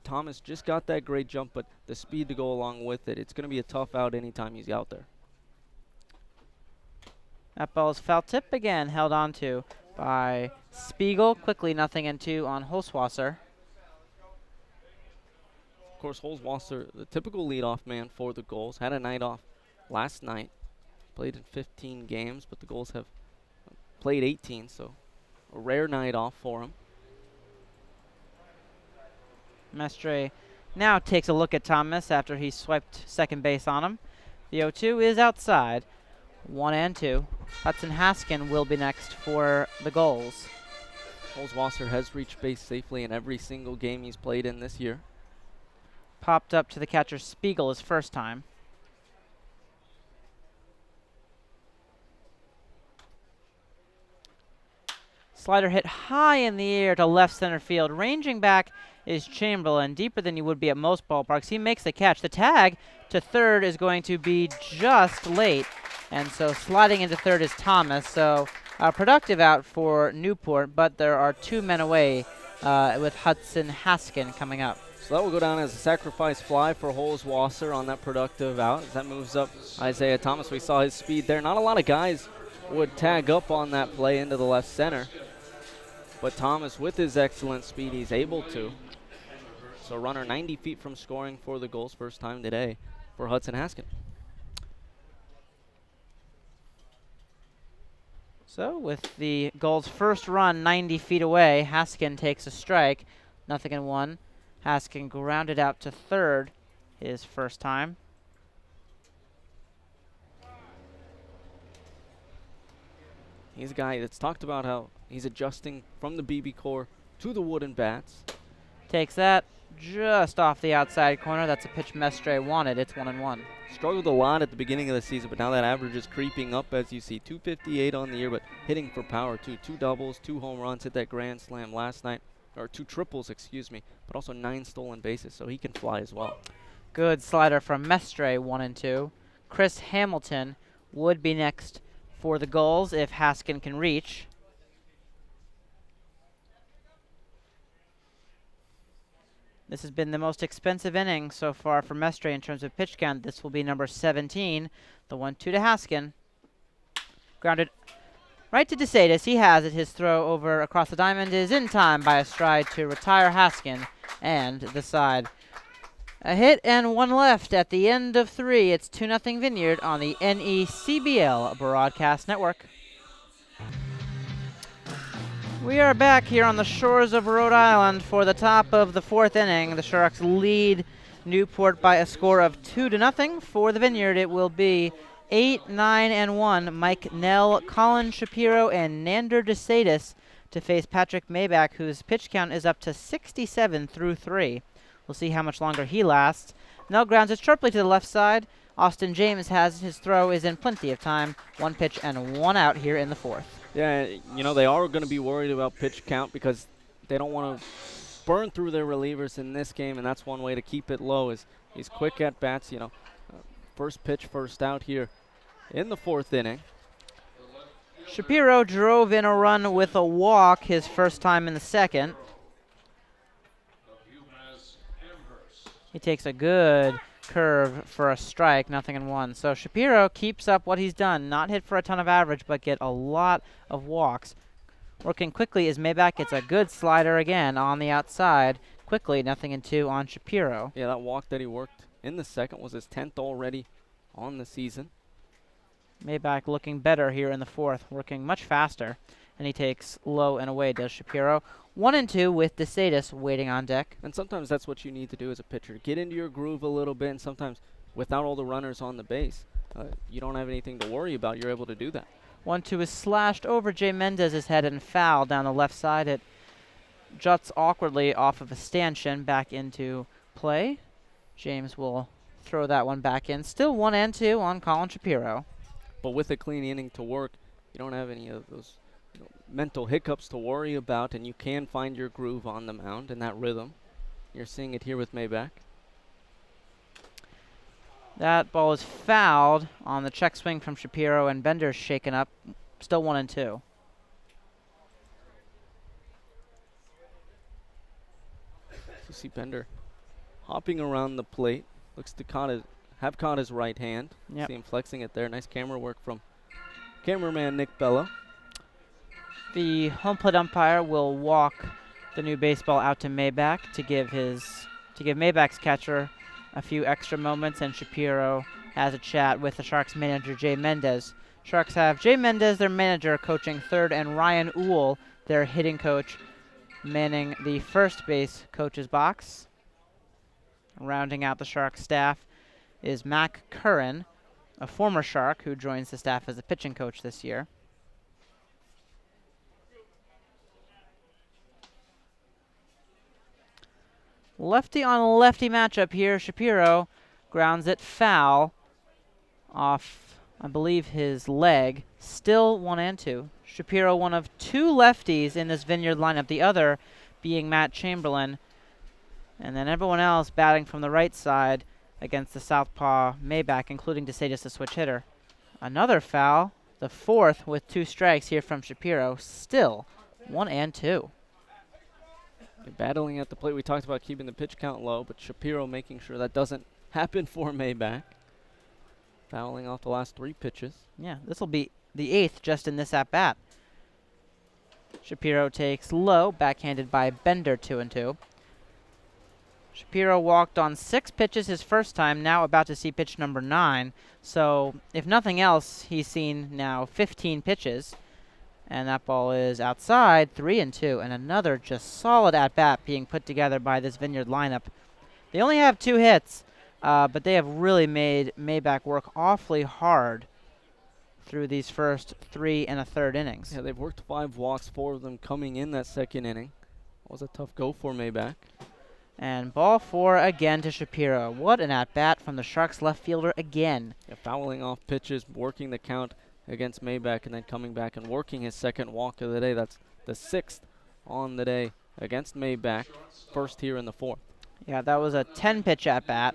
Thomas just got that great jump, but the speed to go along with it. It's going to be a tough out anytime he's out there. That ball is foul tip again, held on to by Spiegel. Quickly 0-2 on Holzwasser. Of course, Holzwasser, the typical leadoff man for the Gulls, had a night off last night. Played in 15 games, but the Gulls have played 18, so a rare night off for him. Mestre now takes a look at Thomas after he swiped second base on him. The 0-2 is outside. 1-2. Hudson Haskin will be next for the Gulls. Holzwasser has reached base safely in every single game he's played in this year. Popped up to the catcher Spiegel his first time. Slider hit high in the air to left center field. Ranging back is Chamberlain, deeper than you would be at most ballparks. He makes the catch. The tag to third is going to be just late, and so sliding into third is Thomas. So a productive out for Newport, but there are 2 men away with Hudson Haskin coming up. So that will go down as a sacrifice fly for Holzwasser on that productive out. As that moves up Isaiah Thomas. We saw his speed there. Not a lot of guys would tag up on that play into the left center. But Thomas, with his excellent speed, he's able to. So runner 90 feet from scoring for the Gulls, first time today for Hudson Haskin. So with the Gulls' first run 90 feet away, Haskin takes a strike. 0-1. Haskin grounded out to third his first time. He's a guy that's talked about how he's adjusting from the BB core to the wooden bats. Takes that just off the outside corner. That's a pitch Mestre wanted. It's 1-1. Struggled a lot at the beginning of the season, but now that average is creeping up, as you see. 258 on the year, but hitting for power too. 2 doubles, 2 home runs, hit that grand slam last night, or 2 triples, excuse me, but also 9 stolen bases, so he can fly as well. Good slider from Mestre, 1-2. Chris Hamilton would be next for the Gulls if Haskin can reach. This has been the most expensive inning so far for Mestre in terms of pitch count. This will be number 17. The 1-2 to Haskin. Grounded right to DeSatis. He has it. His throw over across the diamond is in time by a stride to retire Haskin and the side. A hit and 1 left at the end of 3. It's 2-0 Vineyard on the NECBL Broadcast Network. We are back here on the shores of Rhode Island for the top of the 4th inning. The Sharks lead Newport by a score of 2-0. For the Vineyard, it will be 8-9-1. Mike Nell, Colin Shapiro, and Nander DeSatis to face Patrick Maybach, whose pitch count is up to 67 through 3. We'll see how much longer he lasts. Nell grounds it sharply to the left side. Austin James has his throw is in plenty of time. 1 pitch and 1 out here in the 4th. Yeah, you know, they are going to be worried about pitch count because they don't want to burn through their relievers in this game, and that's one way to keep it low is these quick at-bats, you know. First pitch, first out here in the 4th inning. Shapiro drove in a run with a walk his first time in the 2nd. He takes a good curve for a strike, 0-1. So Shapiro keeps up what he's done. Not hit for a ton of average, but get a lot of walks. Working quickly is Maybach. It's a good slider again on the outside. Quickly, 0-2 on Shapiro. Yeah, that walk that he worked in the 2nd was his 10th already on the season. Maybach looking better here in the 4th, working much faster. And he takes low and away, does Shapiro. 1-2 with DeSatis waiting on deck. And sometimes that's what you need to do as a pitcher. Get into your groove a little bit, and sometimes without all the runners on the base, you don't have anything to worry about. You're able to do that. 1-2 is slashed over Jay Mendez's head and foul down the left side. It juts awkwardly off of a stanchion back into play. James will throw that one back in. Still 1-2 on Colin Shapiro. But with a clean inning to work, you don't have any of those mental hiccups to worry about, and you can find your groove on the mound and that rhythm. You're seeing it here with Maybach. That ball is fouled on the check swing from Shapiro, and Bender's shaken up. Still 1-2. You see Bender hopping around the plate. Looks to have caught his right hand. Yep. See him flexing it there. Nice camera work from cameraman Nick Bello. The home plate umpire will walk the new baseball out to Maybach to give Maybach's catcher a few extra moments, and Shapiro has a chat with the Sharks manager Jay Mendez. Sharks have Jay Mendez, their manager, coaching third, and Ryan Uhl, their hitting coach, manning the first base coach's box. Rounding out the Sharks staff is Mac Curran, a former Shark who joins the staff as a pitching coach this year. Lefty on lefty matchup here. Shapiro grounds it foul off, I believe, his leg. Still 1-2. Shapiro, one of 2 lefties in this Vineyard lineup, the other being Matt Chamberlain. And then everyone else batting from the right side against the southpaw Maybach, including DeSatis, the switch hitter. Another foul, the 4th with 2 strikes here from Shapiro. Still 1-2. They're battling at the plate. We talked about keeping the pitch count low, but Shapiro making sure that doesn't happen for Maybach. Fouling off the last 3 pitches. Yeah, this will be the 8th just in this at-bat. Shapiro takes low, backhanded by Bender, 2-2. Shapiro walked on 6 pitches his first time, now about to see pitch number 9. So, if nothing else, he's seen now 15 pitches. And that ball is outside, 3-2. And another just solid at-bat being put together by this Vineyard lineup. They only have 2 hits, but they have really made Maybach work awfully hard through these first 3 1/3 innings. Yeah, they've worked 5 walks, 4 of them coming in that second inning. It was a tough go for Maybach. And ball 4 again to Shapiro. What an at-bat from the Sharks left fielder again. Yeah, fouling off pitches, working the count against Maybach, and then coming back and working his second walk of the day. That's the 6th on the day against Maybach, first here in the 4th. Yeah, that was a 10-pitch at-bat.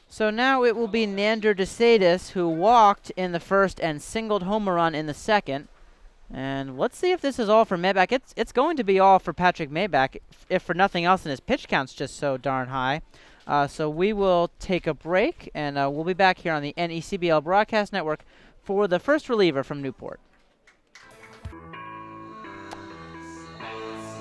So now it will be Nander DeSatis, who walked in the first and singled home run in the second. And let's see if this is all for Maybach. It's going to be all for Patrick Maybach, if for nothing else, and his pitch count's just so darn high. So we will take a break, and we'll be back here on the NECBL Broadcast Network for the first reliever from Newport.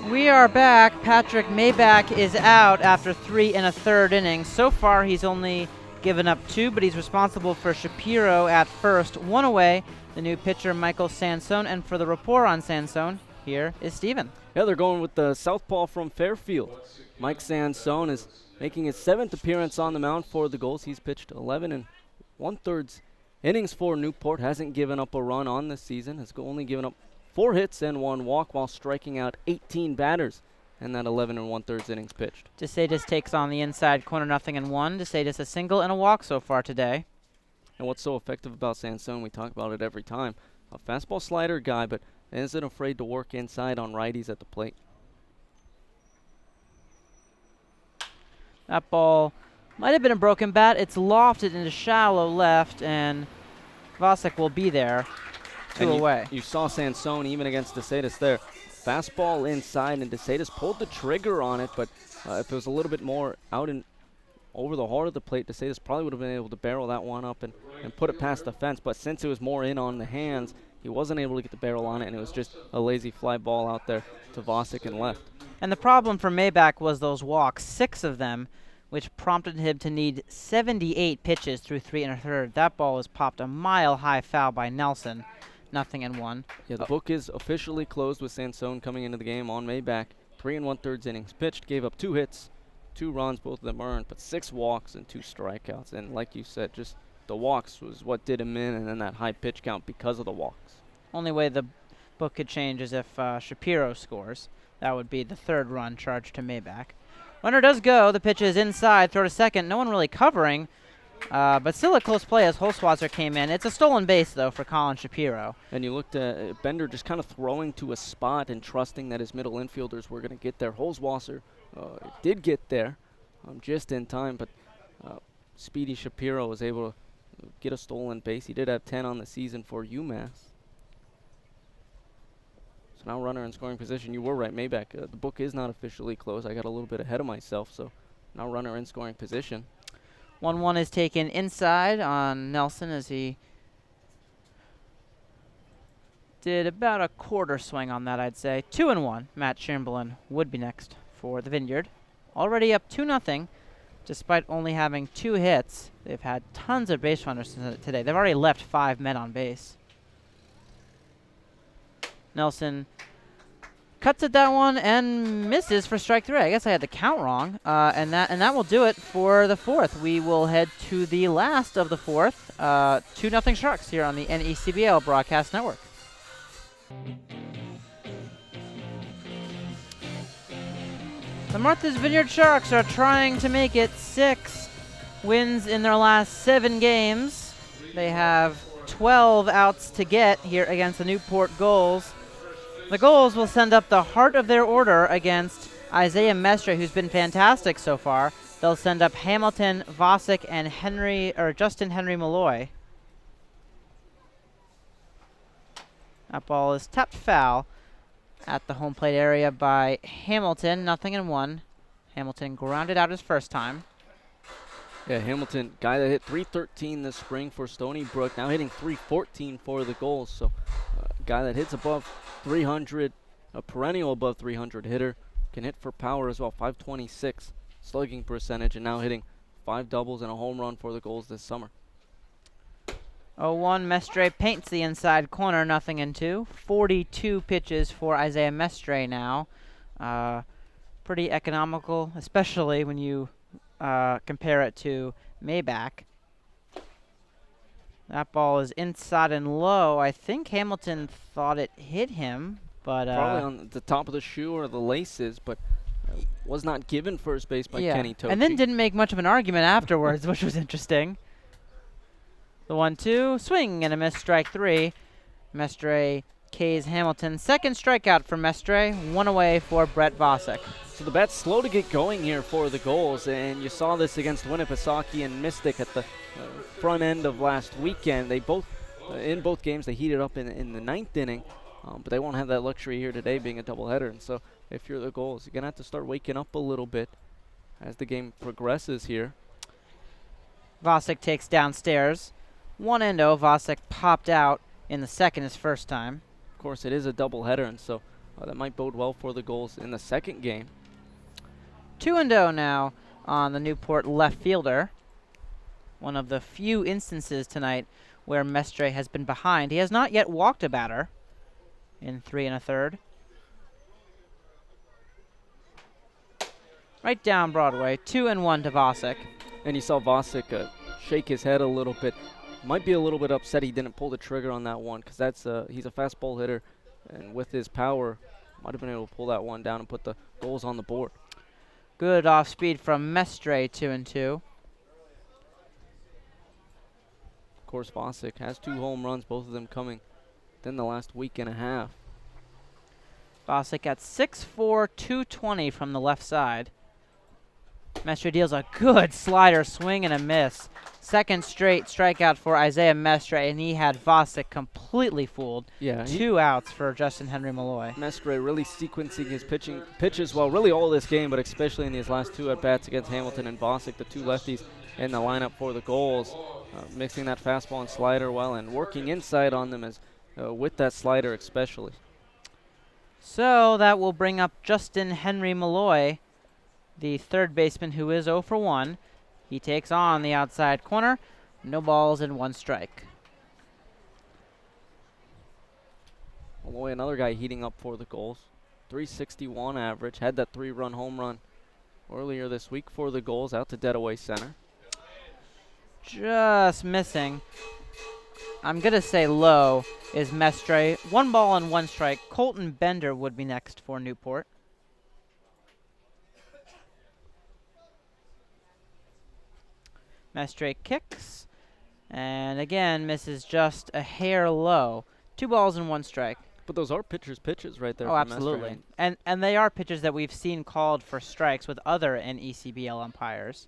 We are back. Patrick Maybach is out after 3 1/3 innings. So far, he's only given up 2, but he's responsible for Shapiro at first. 1 away, the new pitcher, Michael Sansone. And for the report on Sansone, here is Steven. Yeah, they're going with the southpaw from Fairfield. Mike Sansone is making his 7th appearance on the mound for the Gulls. He's pitched 11 1/3 innings for Newport. Hasn't given up a run on this season. Has only given up 4 hits and 1 walk while striking out 18 batters in that 11 1/3 innings pitched. DeSatis takes on the inside corner, 0-1. DeSatis a single and a walk so far today. And what's so effective about Sansone, we talk about it every time. A fastball slider guy, but isn't afraid to work inside on righties at the plate. That ball might have been a broken bat. It's lofted into shallow left, and Vasek will be there. 2 away. You saw Sansone even against DeSatis there. Fastball inside, and DeSatis pulled the trigger on it, but if it was a little bit more out and over the heart of the plate, DeSatis probably would have been able to barrel that one up and put it past the fence. But since it was more in on the hands, he wasn't able to get the barrel on it, and it was just a lazy fly ball out there to Vasek and left. And the problem for Maybach was those walks, 6 of them, which prompted him to need 78 pitches through 3 1/3. That ball was popped a mile-high foul by Nelson. 0-1. Yeah, the book is officially closed with Sansone coming into the game on Maybach. 3 1/3 innings pitched, gave up 2 hits, 2 runs, both of them earned, but 6 walks and 2 strikeouts. And like you said, just the walks was what did him in, and then that high pitch count because of the walks. Only way the book could change is if Shapiro scores. That would be the 3rd run charged to Maybach. Runner does go. The pitch is inside, throw to second. No one really covering. But still a close play as Holzwasser came in. It's a stolen base, though, for Colin Shapiro. And you looked at Bender just kind of throwing to a spot and trusting that his middle infielders were going to get there. Holzwasser did get there just in time, but Speedy Shapiro was able to get a stolen base. He did have 10 on the season for UMass. So now runner in scoring position. You were right, Maybach. The book is not officially closed. I got a little bit ahead of myself, so now runner in scoring position. 1-1 is taken inside on Nelson as he did about a quarter swing on that, I'd say. 2-1. Matt Chamberlain would be next for the Vineyard. Already up 2-0, despite only having 2 hits. They've had tons of base runners today. They've already left 5 men on base. Nelson cuts at that one and misses for strike 3. I guess I had the count wrong, and that will do it for the 4th. We will head to the last of the 4th. 2-0 Sharks here on the NECBL Broadcast Network. The Martha's Vineyard Sharks are trying to make it 6 wins in their last 7 games. They have 12 outs to get here against the Newport Gulls. The Gulls will send up the heart of their order against Isaiah Mestre, who's been fantastic so far. They'll send up Hamilton, Vosick, and Justin Henry Malloy. That ball is tapped foul at the home plate area by Hamilton. 0-1. Hamilton grounded out his first time. Yeah, Hamilton, guy that hit .313 this spring for Stony Brook, now hitting .314 for the Gulls. So, guy that hits above 300, a perennial above 300 hitter, can hit for power as well. .526 slugging percentage, and now hitting 5 doubles and a home run for the Gulls this summer. 0-1, Mestre paints the inside corner, 0-2. 42 pitches for Isaiah Mestre now. Pretty economical, especially when you compare it to Maybach. That ball is inside and low. I think Hamilton thought it hit him, but probably on the top of the shoe or the laces, but was not given first base by Kenny Tochi. And then didn't make much of an argument afterwards, which was interesting. The 1-2, swing and a miss, strike 3. Mestre K's Hamilton. Second strikeout for Mestre, 1 away for Brett Vosick. So the bat's slow to get going here for the Gulls, and you saw this against Winnipesaukee and Mystic at the front end of last weekend. They both, in both games, they heated up in the 9th inning, but they won't have that luxury here today being a doubleheader. And so if you're the Gulls, you're going to have to start waking up a little bit as the game progresses here. Vosick takes downstairs. 1-0, Vosick popped out in the second his first time. Of course, it is a doubleheader, and so that might bode well for the Gulls in the second game. 2-0 now on the Newport left fielder. One of the few instances tonight where Mestre has been behind. He has not yet walked a batter in 3 1/3. Right down Broadway, 2-1 to Vosick. And you saw Vosick shake his head a little bit. Might be a little bit upset he didn't pull the trigger on that one, because he's a fastball hitter, and with his power, might have been able to pull that one down and put the Gulls on the board. Good off speed from Mestre, 2-2. Of course, Vosick has 2 home runs, both of them coming within the last week and a half. Vosick at 6'4", 220 from the left side. Mestre deals a good slider, swing and a miss. Second straight strikeout for Isaiah Mestre, and he had Vosick completely fooled. Yeah, 2 outs for Justin Henry Malloy. Mestre really sequencing his pitches well, really all this game, but especially in these last 2 at-bats against Hamilton and Vosick, the 2 lefties in the lineup for the Gulls, mixing that fastball and slider well and working inside on them as with that slider especially. So that will bring up Justin Henry Malloy, the third baseman who is 0 for 1. He takes on the outside corner. No balls and 1 strike. Malloy, another guy heating up for the Gulls. .361 average. Had that 3-run home run earlier this week for the Gulls out to dead away center. Just missing. I'm going to say low is Mestre. 1 ball and 1 strike. Colton Bender would be next for Newport. Mestre kicks, and again misses just a hair low. 2 balls and 1 strike. But those are pitchers' pitches right there. Oh, absolutely. And they are pitches that we've seen called for strikes with other NECBL umpires.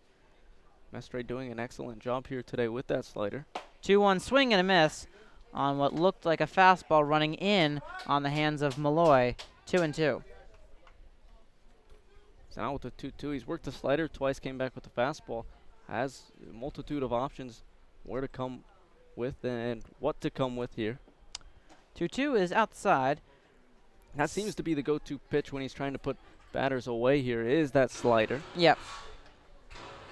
Mestre doing an excellent job here today with that slider. 2-1 swing and a miss on what looked like a fastball running in on the hands of Malloy. 2-2. So now with the 2-2, he's worked the slider twice, came back with the fastball. Has a multitude of options where to come with and what to come with here. 2-2 is outside. That seems to be the go-to pitch when he's trying to put batters away here, is that slider. Yep.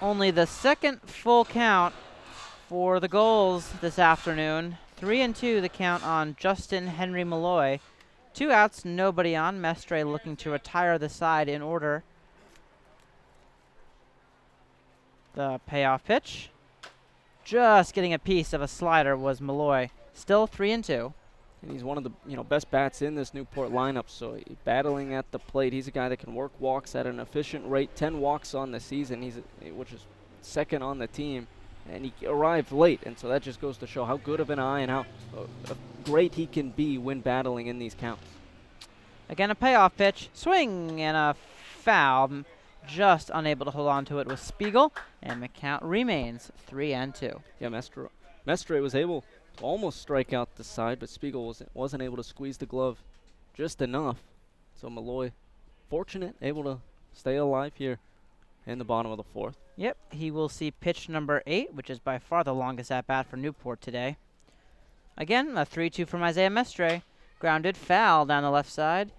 Only the second full count for the Gulls this afternoon. 3-2 the count on Justin Henry Malloy. 2 outs, nobody on. Mestre looking to retire the side in order. The payoff pitch. Just getting a piece of a slider was Malloy. Still 3-2. And he's one of the best bats in this Newport lineup. So battling at the plate, he's a guy that can work walks at an efficient rate. 10 walks on the season, which is second on the team, and he arrived late. And so that just goes to show how good of an eye and how great he can be when battling in these counts. Again, a payoff pitch, swing and a foul. Just unable to hold on to it with Spiegel, and the count remains 3-2. Yeah, Mestre was able to almost strike out the side, but Spiegel wasn't able to squeeze the glove just enough. So Malloy, fortunate, able to stay alive here in the bottom of the fourth. Yep, he will see pitch number 8, which is by far the longest at-bat for Newport today. Again, a 3-2 from Isaiah Mestre. Grounded foul down the left side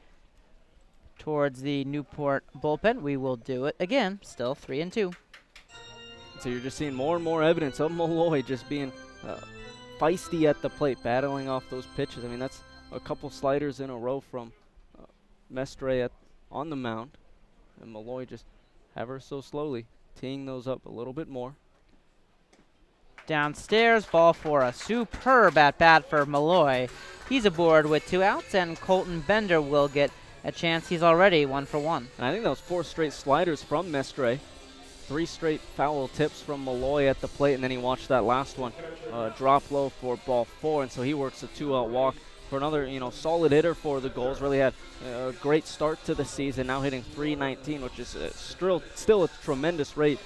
towards the Newport bullpen. We will do it again, still 3-2. So you're just seeing more and more evidence of Malloy just being feisty at the plate, battling off those pitches. I mean, that's a couple sliders in a row from Mestre on the mound. And Malloy just ever so slowly teeing those up a little bit more. Downstairs, ball for a superb at-bat for Malloy. He's aboard with 2 outs, and Colton Bender will get a chance. He's already 1 for 1. And I think that was 4 straight sliders from Mestre. 3 straight foul tips from Malloy at the plate, and then he watched that last one drop low for ball 4, and so he works a 2-out walk for another, solid hitter for the Gulls. Really had a great start to the season, now hitting .319, which is still a tremendous rate,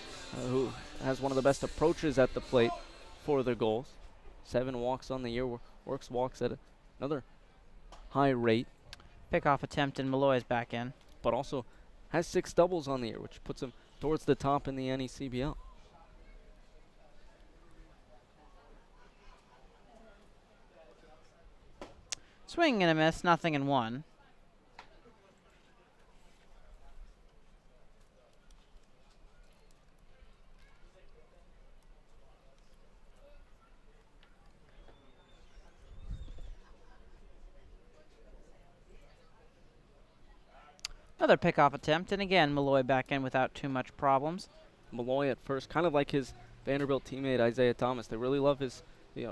who has one of the best approaches at the plate for the Gulls. 7 walks on the year, works walks at another high rate. Pickoff attempt, and Malloy is back in. But also has 6 doubles on the year, which puts him towards the top in the NECBL. Swing and a miss, 0-1. Another pickoff attempt, and again, Malloy back in without too much problems. Malloy at first, kind of like his Vanderbilt teammate Isaiah Thomas. They really love his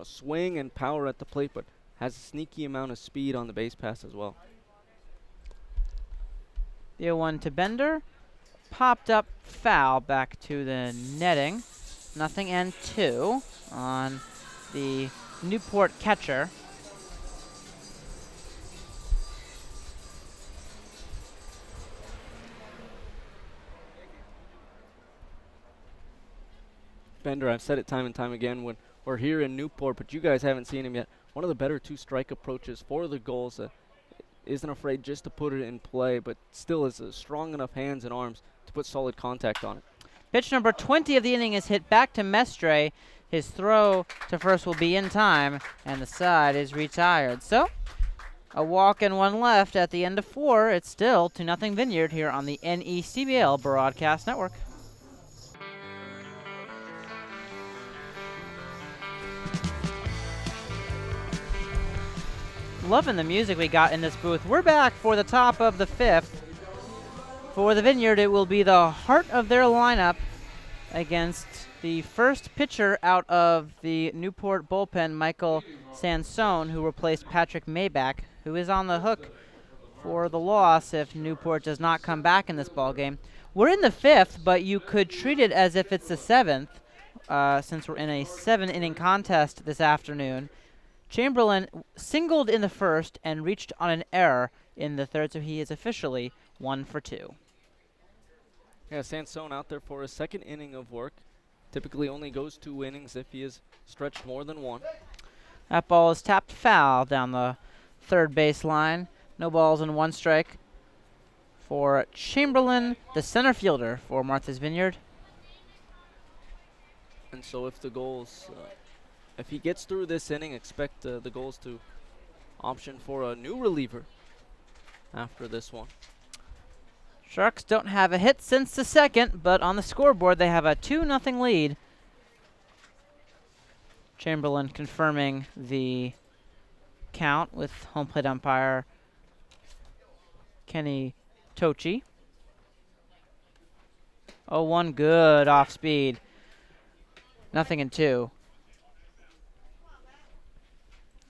swing and power at the plate, but has a sneaky amount of speed on the base pass as well. The 0-1 to Bender. Popped up foul back to the netting. 0-2 on the Newport catcher. Bender, I've said it time and time again when we're here in Newport, but you guys haven't seen him yet. One of the better 2-strike approaches for the Gulls. Isn't afraid just to put it in play, but still has strong enough hands and arms to put solid contact on it. Pitch number 20 of the inning is hit back to Mestre. His throw to first will be in time, and the side is retired. So, a walk and 1 left at the end of 4. It's still 2-0 Vineyard here on the NECBL Broadcast Network. Loving the music we got in this booth. We're back for the top of the 5th. For the Vineyard, it will be the heart of their lineup against the first pitcher out of the Newport bullpen, Michael Sansone, who replaced Patrick Maybach, who is on the hook for the loss if Newport does not come back in this ballgame. We're in the 5th, but you could treat it as if it's the 7th, since we're in a 7-inning contest this afternoon. Chamberlain singled in the first and reached on an error in the third, so he is officially 1 for 2. Yeah, Sansone out there for a 2nd inning of work. Typically only goes 2 innings if he is stretched more than 1. That ball is tapped foul down the third base line. No balls and 1 strike for Chamberlain, the center fielder for Martha's Vineyard. And so if the Gulls, if he gets through this inning, expect the Gulls to option for a new reliever after this one. Sharks don't have a hit since the 2nd, but on the scoreboard they have a 2-0 lead. Chamberlain confirming the count with home plate umpire Kenny Tochi. 0-1, good off speed. 0-2.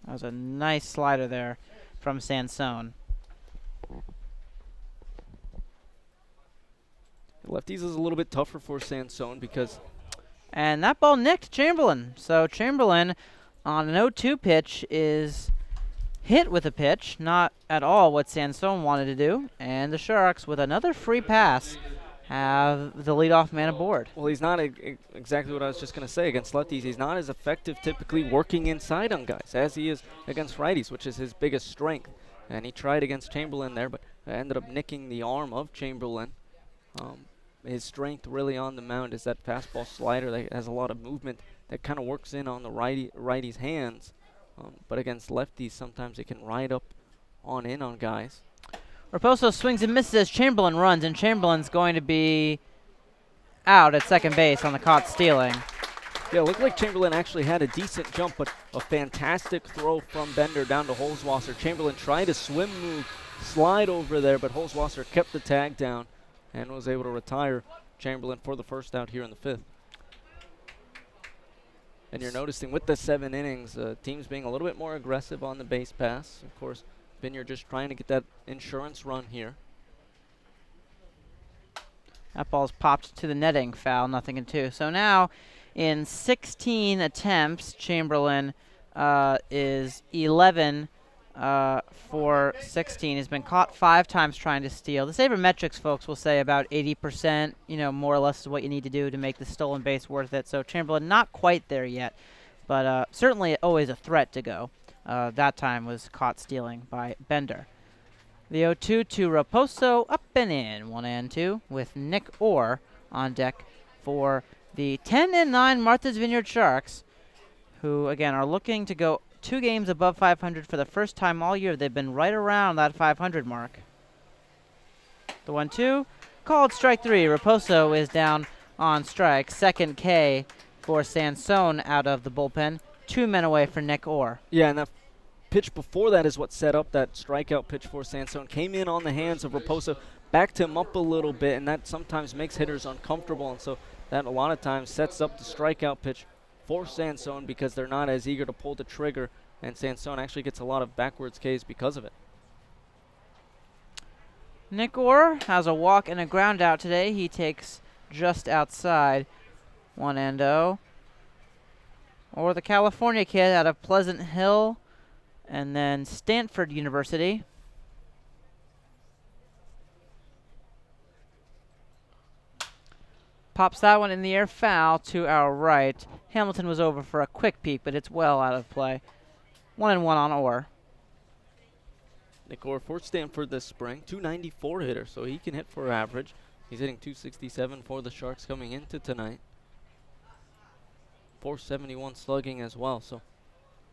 That was a nice slider there from Sansone. Lefties is a little bit tougher for Sansone because... And that ball nicked Chamberlain. So Chamberlain on an 0-2 pitch is hit with a pitch, not at all what Sansone wanted to do. And the Sharks, with another free pass, have the leadoff man aboard. Well, he's not exactly what I was just going to say. Against lefties, he's not as effective typically working inside on guys as he is against righties, which is his biggest strength. And he tried against Chamberlain there, but ended up nicking the arm of Chamberlain. His strength really on the mound is that fastball slider that has a lot of movement that kind of works in on the righty's hands. But against lefties, sometimes it can ride up on in on guys. Raposo swings and misses as Chamberlain runs, and Chamberlain's going to be out at second base on the caught stealing. Yeah, it looked like Chamberlain actually had a decent jump, but a fantastic throw from Bender down to Holzwasser. Chamberlain tried a swim move, slide over there, but Holzwasser kept the tag down and was able to retire Chamberlain for the first out here in the fifth. And you're noticing with the 7 innings, teams being a little bit more aggressive on the base pass. Of course, Vineyard just trying to get that insurance run here. That ball's popped to the netting, foul, 0-2. So now, in 16 attempts, Chamberlain is 11 for 16. He's been caught 5 times trying to steal. The sabermetrics folks will say about 80%, more or less is what you need to do to make the stolen base worth it. So Chamberlain not quite there yet, but certainly always a threat to go. That time was caught stealing by Bender. The 0-2 to Raposo, up and in, 1-2, with Nick Orr on deck for the 10-9 Martha's Vineyard Sharks, who, again, are looking to go 2 games above 500 for the first time all year. They've been right around that 500 mark. The 1-2, called strike 3. Raposo is down on strike. Second K for Sansone out of the bullpen. 2 men away for Nick Orr. Yeah, and that pitch before that is what set up that strikeout pitch for Sansone. Came in on the hands of Raposo, backed him up a little bit, and that sometimes makes hitters uncomfortable, and so that a lot of times sets up the strikeout pitch for Sansone because they're not as eager to pull the trigger, and Sansone actually gets a lot of backwards Ks because of it. Nick Orr has a walk and a ground out today. He takes just outside, 1-0. Or the California kid out of Pleasant Hill and then Stanford University. Pops that one in the air, foul to our right. Hamilton was over for a quick peek, but it's well out of play. 1-1 on Orr. Nick Orr for Stanford this spring, 294 hitter, so he can hit for average. He's hitting 267 for the Sharks coming into tonight. 471 slugging as well, so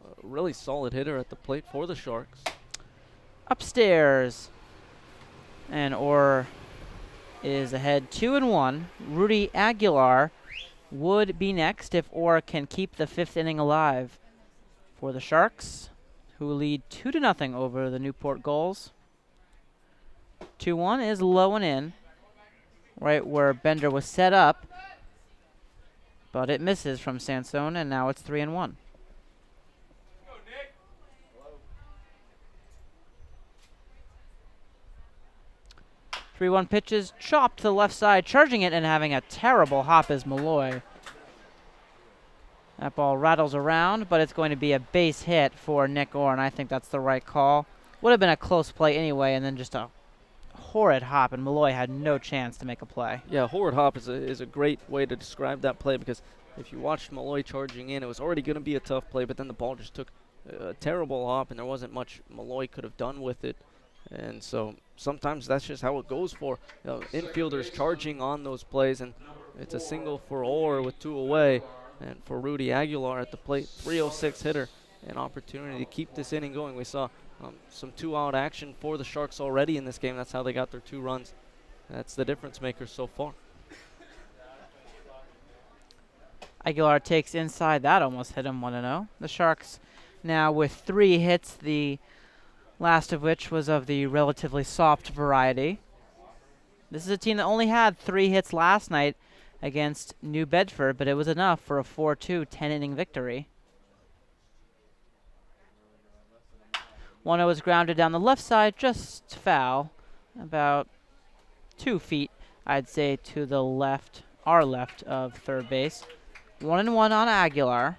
a really solid hitter at the plate for the Sharks. Upstairs, and Orr is ahead 2-1. Rudy Aguilar would be next if Orr can keep the 5th inning alive for the Sharks, who lead 2-0 over the Newport Gulls. 2-1 is low and in, right where Bender was set up, but it misses from Sansone, and now it's 3-1. 3-1 pitches, chopped to the left side, charging it and having a terrible hop is Malloy. That ball rattles around, but it's going to be a base hit for Nick Orr, and I think that's the right call. Would have been a close play anyway, and then just a horrid hop, and Malloy had no chance to make a play. Yeah, horrid hop is a great way to describe that play, because if you watched Malloy charging in, it was already going to be a tough play, but then the ball just took a terrible hop, and there wasn't much Malloy could have done with it. And so sometimes that's just how it goes for infielders charging on those plays, and it's a single for Orr with 2 away. And for Rudy Aguilar at the plate, 306 hitter, an opportunity to keep this inning going. We saw some 2-out action for the Sharks already in this game. That's how they got their 2 runs. That's the difference maker so far. Aguilar takes inside. That almost hit him 1-0. The Sharks now with 3 hits, the last of which was of the relatively soft variety. This is a team that only had 3 hits last night against New Bedford, but it was enough for a 4-2 10-inning victory. 1-0 is grounded down the left side, just foul, about 2 feet, I'd say, to the left, our left of third base. 1-1 on Aguilar.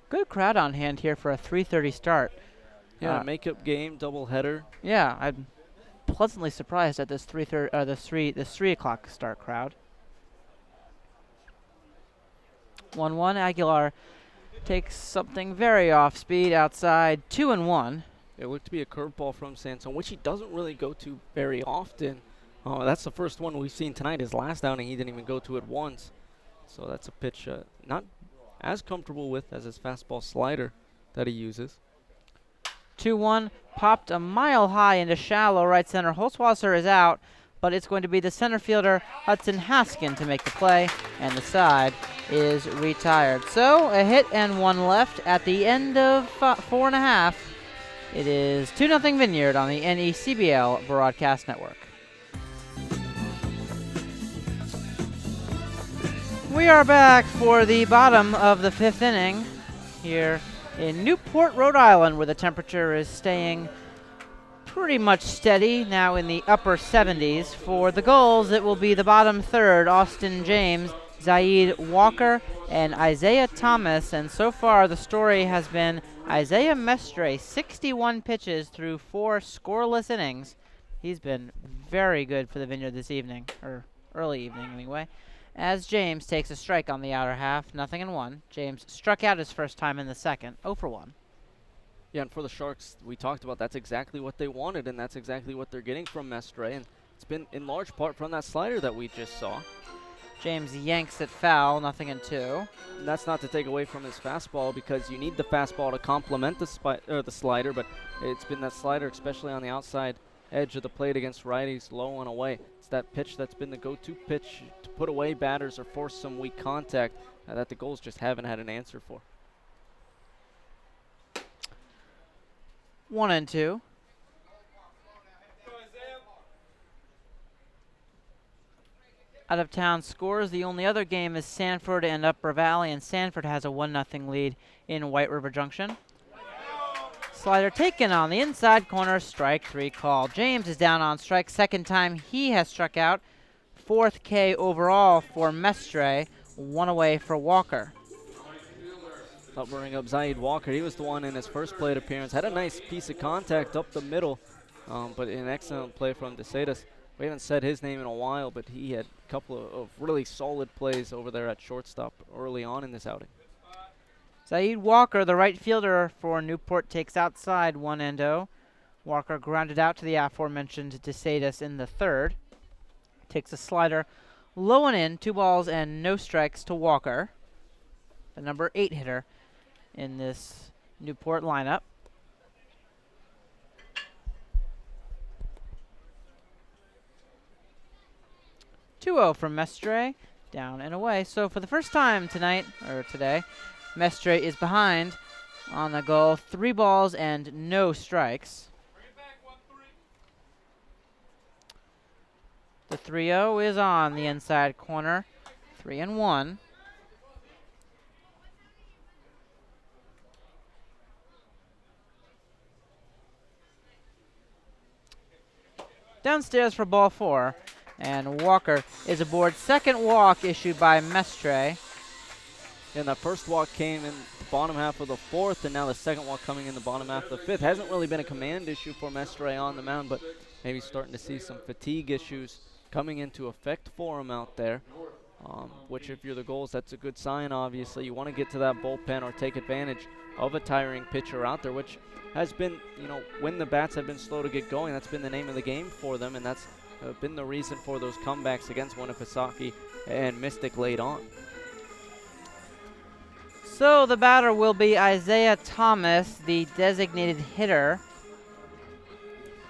Good crowd on hand here for a 3:30 start. Yeah, makeup game, doubleheader. Yeah, I'm pleasantly surprised at this 3 o'clock start crowd. 1-1. Aguilar takes something very off speed outside. 2-1. It looked to be a curveball from Sansone, which he doesn't really go to very often. That's the first one we've seen tonight. His last outing, he didn't even go to it once. So that's a pitch not as comfortable with as his fastball slider that he uses. 2-1, popped a mile high into shallow right center. Holzwasser is out, but it's going to be the center fielder Hudson Haskin to make the play, and the side is retired. So a hit and 1 left at the end of 4.5. It is 2-0 Vineyard on the NECBL Broadcast Network. We are back for the bottom of the 5th inning here in Newport, Rhode Island, where the temperature is staying pretty much steady, now in the upper 70s. For the Gulls, it will be the bottom third, Austin James, Zaid Walker, and Isaiah Thomas. And so far, the story has been Isaiah Mestre, 61 pitches through 4 scoreless innings. He's been very good for the Vineyard this evening, or early evening anyway, as James takes a strike on the outer half, 0-1. James struck out his first time in the second, 0-1. Yeah, and for the Sharks, we talked about that's exactly what they wanted, and that's exactly what they're getting from Mestre, and it's been in large part from that slider that we just saw. James yanks it foul, 0-2. And that's not to take away from his fastball, because you need the fastball to complement the slider, but it's been that slider, especially on the outside edge of the plate against righties, low and away. It's that pitch that's been the go-to pitch to put away batters or force some weak contact that the Gulls just haven't had an answer for. 1-2. Out of town scores. The only other game is Sanford and Upper Valley, and Sanford has a 1-0 lead in White River Junction. Slider taken on the inside corner, strike 3 call. James is down on strike, second time he has struck out. 4th K overall for Mestre, 1 away for Walker. I'll bring up Zaid Walker. He was the one in his first plate appearance. Had a nice piece of contact up the middle, but an excellent play from DeSatis. We haven't said his name in a while, but he had a couple of really solid plays over there at shortstop early on in this outing. Zaid Walker, the right fielder for Newport, takes outside 1-0. Walker grounded out to the aforementioned DeSatis in the third. Takes a slider low and in, 2 balls and no strikes to Walker, the number 8 hitter in this Newport lineup. .2-0 from Mestre, down and away. So for the first time tonight, or today, Mestre is behind on the goal, 3 balls and no strikes. The 3-0 is on the inside corner, 3-1. Downstairs for ball 4, and Walker is aboard. Second walk issued by Mestre. And that first walk came in the bottom half of the 4th, and now the second walk coming in the bottom half of the 5th. Hasn't really been a command issue for Mestre on the mound, but maybe starting to see some fatigue issues coming into effect for him out there, which if you're the Gulls, that's a good sign, obviously. You want to get to that bullpen or take advantage of a tiring pitcher out there, which has been, when the bats have been slow to get going, that's been the name of the game for them, and that's been the reason for those comebacks against Winnipesaukee and Mystic late on. So the batter will be Isaiah Thomas, the designated hitter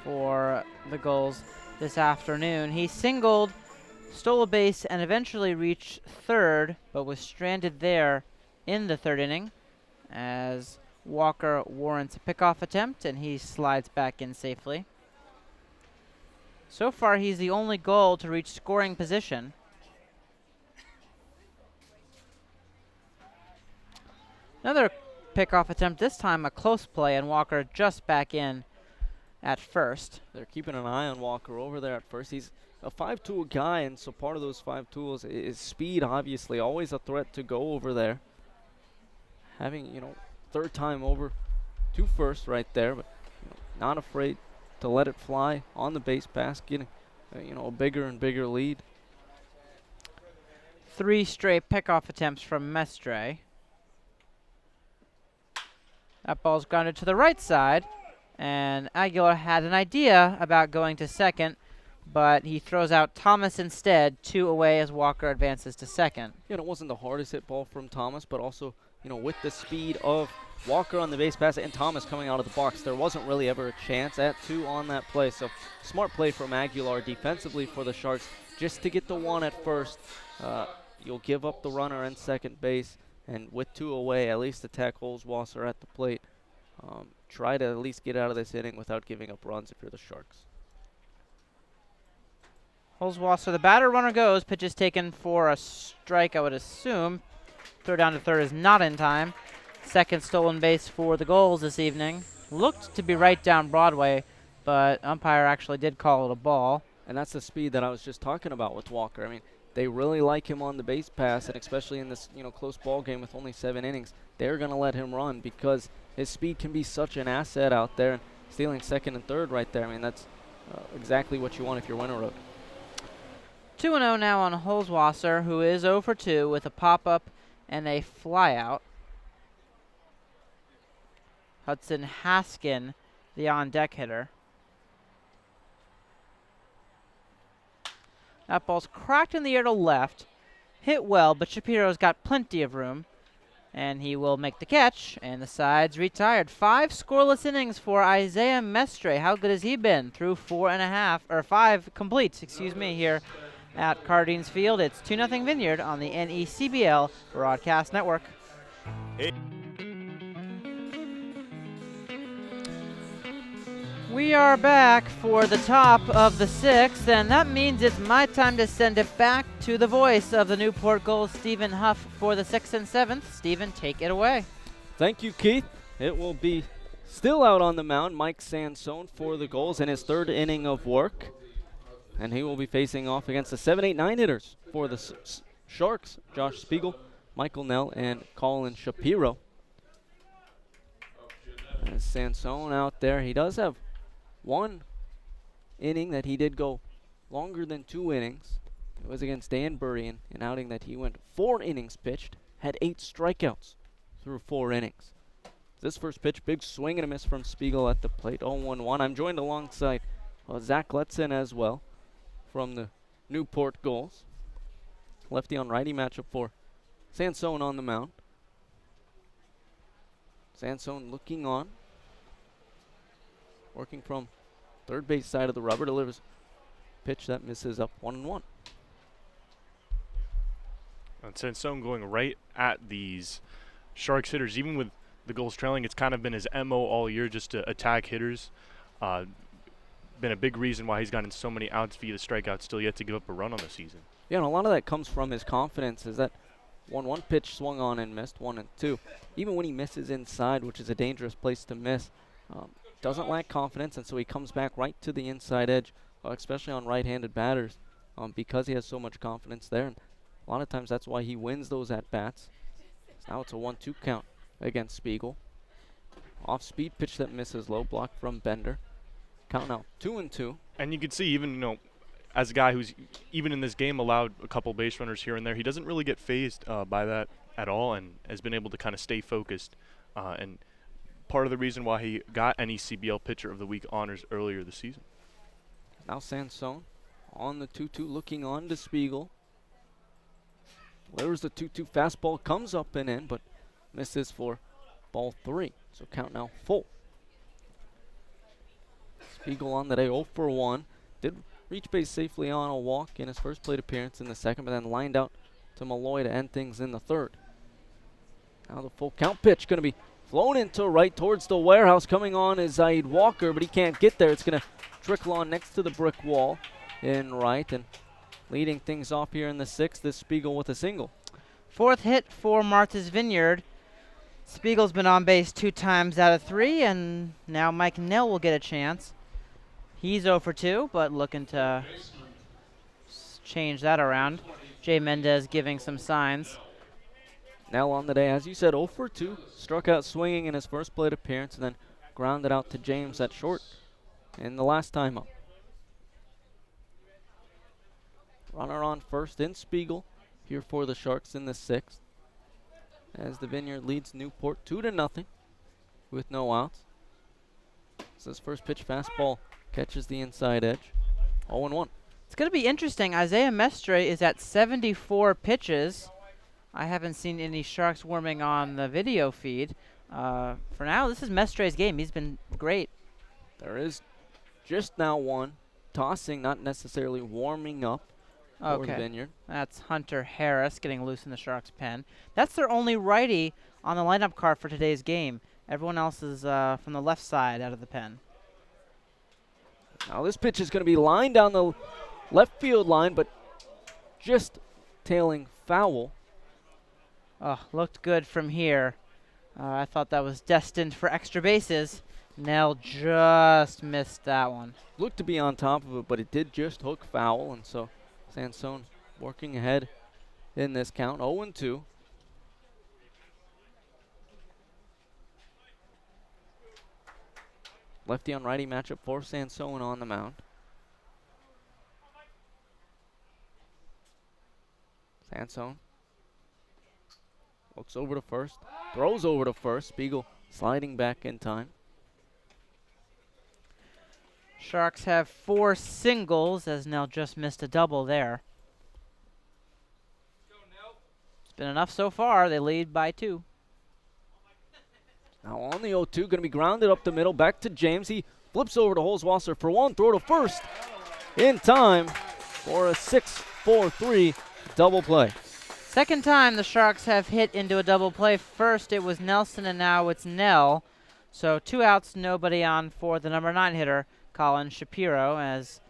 for the Gulls this afternoon. He singled, stole a base, and eventually reached third, but was stranded there in the third inning as Walker warrants a pickoff attempt, and he slides back in safely. So far, he's the only Gull to reach scoring position. Another pickoff attempt, this time a close play, and Walker just back in at first. They're keeping an eye on Walker over there at first. He's a 5-tool guy, and so part of those 5 tools is speed, obviously. Always a threat to go over there. Having, third time over to first right there, but not afraid to let it fly on the base pass, getting, a bigger and bigger lead. 3 straight pickoff attempts from Mestre. That ball's grounded to the right side, and Aguilar had an idea about going to second, but he throws out Thomas instead, 2 away as Walker advances to second. Yeah, it wasn't the hardest hit ball from Thomas, but also, with the speed of Walker on the base pass and Thomas coming out of the box, there wasn't really ever a chance at 2 on that play. So smart play from Aguilar defensively for the Sharks just to get the 1 at first. You'll give up the runner in second base, and with 2 away, at least attack Holzwasser at the plate. Try to at least get out of this inning without giving up runs if you're the Sharks. Holzwasser, the batter, runner goes. Pitch is taken for a strike, I would assume. Throw down to third is not in time. Second stolen base for the Gulls this evening. Looked to be right down Broadway, but umpire actually did call it a ball. And that's the speed that I was just talking about with Walker. I mean, they really like him on the base pass, and especially in this, close ball game with only 7 innings, they're going to let him run because his speed can be such an asset out there. And stealing second and third right there, I mean, that's exactly what you want if you're Winter Road. 2-0 now on Holzwasser, who is 0 for 2 with a pop-up and a flyout. Hudson Haskin, the on-deck hitter. That ball's cracked in the air to left. Hit well, but Shapiro's got plenty of room. And he will make the catch, and the side's retired. 5 scoreless innings for Isaiah Mestre. How good has he been? Through 5 completes, here at Cardines Field. It's 2-0 Vineyard on the NECBL Broadcast Network. We are back for the top of the 6th, and that means it's my time to send it back to the voice of the Newport Gulls, Stephen Huff, for the 6th and 7th. Stephen, take it away. Thank you, Keith. It will be still out on the mound, Mike Sansone for the Gulls in his 3rd inning of work. And he will be facing off against the 7, 8, 9 hitters for the Sharks, Josh Spiegel, Michael Nell, and Colin Shapiro. As Sansone out there, he does have 1 inning that he did go longer than 2 innings. It was against Danbury in an outing that he went 4 innings pitched, had 8 strikeouts through 4 innings. This first pitch, big swing and a miss from Spiegel at the plate, 0-1-1. I'm joined alongside Zach Letson as well from the Newport Gulls. Lefty on righty matchup for Sansone on the mound. Sansone looking on. Working from third base side of the rubber, delivers pitch that misses up 1-1. And Sansone going right at these Sharks hitters, even with the Gulls trailing, it's kind of been his MO all year just to attack hitters. Been a big reason why he's gotten so many outs via the strikeout, still yet to give up a run on the season. Yeah, and a lot of that comes from his confidence. Is that 1 pitch swung on and missed, 1 and 2. Even when he misses inside, which is a dangerous place to miss, doesn't lack confidence, and so he comes back right to the inside edge, especially on right-handed batters, because he has so much confidence there. And a lot of times that's why he wins those at-bats. So now it's a 1-2 count against Spiegel. Off-speed pitch that misses low, block from Bender. Count now 2-2. And you can see even, as a guy who's even in this game allowed a couple base runners here and there, he doesn't really get phased by that at all and has been able to kind of stay focused. And part of the reason why he got NECBL Pitcher of the Week honors earlier this season. Now Sansone on the 2-2 looking on to Spiegel. There's the 2-2 fastball, comes up and in, but misses for ball 3. So count now full. Spiegel on the day 0 for 1. Did reach base safely on a walk in his first plate appearance in the 2nd, but then lined out to Malloy to end things in the 3rd. Now the full count pitch going to be flown into right towards the warehouse. Coming on is Zaid Walker, but he can't get there. It's going to trickle on next to the brick wall in right. And leading things off here in the 6th is Spiegel with a single. 4th hit for Martha's Vineyard. Spiegel's been on base 2 times out of 3, and now Mike Nell will get a chance. He's 0 for 2, but looking to change that around. Jay Mendez giving some signs. Nell on the day, as you said, 0 for 2. Struck out swinging in his first plate appearance and then grounded out to James at short in the last time up. Runner on first in Spiegel here for the Sharks in the 6th. As the Vineyard leads Newport 2-0 with no outs. So his first pitch fastball catches the inside edge. 0-1. It's going to be interesting. Isaiah Mestre is at 74 pitches. I haven't seen any Sharks warming on the video feed. For now, this is Mestre's game. He's been great. There is just now one tossing, not necessarily warming up for the Vineyard. That's Hunter Harris getting loose in the Sharks' pen. That's their only righty on the lineup card for today's game. Everyone else is from the left side out of the pen. Now this pitch is going to be lined down the left field line, but just tailing foul. Oh, looked good from here. I thought that was destined for extra bases. Nell just missed that one. Looked to be on top of it, but it did just hook foul, and so Sansone working ahead in this count, 0-2. Lefty on righty matchup for Sansone on the mound. Sansone looks over to first, throws over to first. Spiegel sliding back in time. Sharks have 4 singles, as Nell just missed a double there. It's been enough so far. They lead by 2. Now on the 0-2, going to be grounded up the middle, back to James. He flips over to Holzwasser for 1, throw to first in time for a 6-4-3 double play. Second time the Sharks have hit into a double play. First it was Nelson, and now it's Nell. So 2 outs, nobody on for the number 9 hitter, Colin Shapiro, as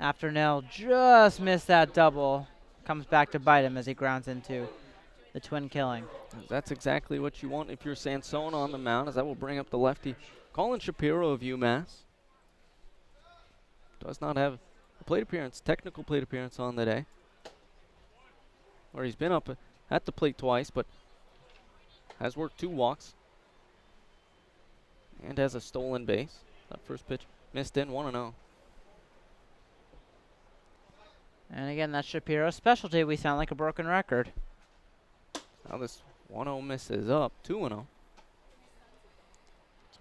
after Nell just missed that double, comes back to bite him as he grounds into the twin killing. That's exactly what you want if you're Sansone on the mound, as that will bring up the lefty Colin Shapiro of UMass. Does not have a plate appearance, technical plate appearance on the day. Or he's been up at the plate twice, but has worked 2 walks and has a stolen base. That first pitch missed in, 1-0. And again, that's Shapiro's specialty. We sound like a broken record. Now this 1-0 misses up, 2-0. So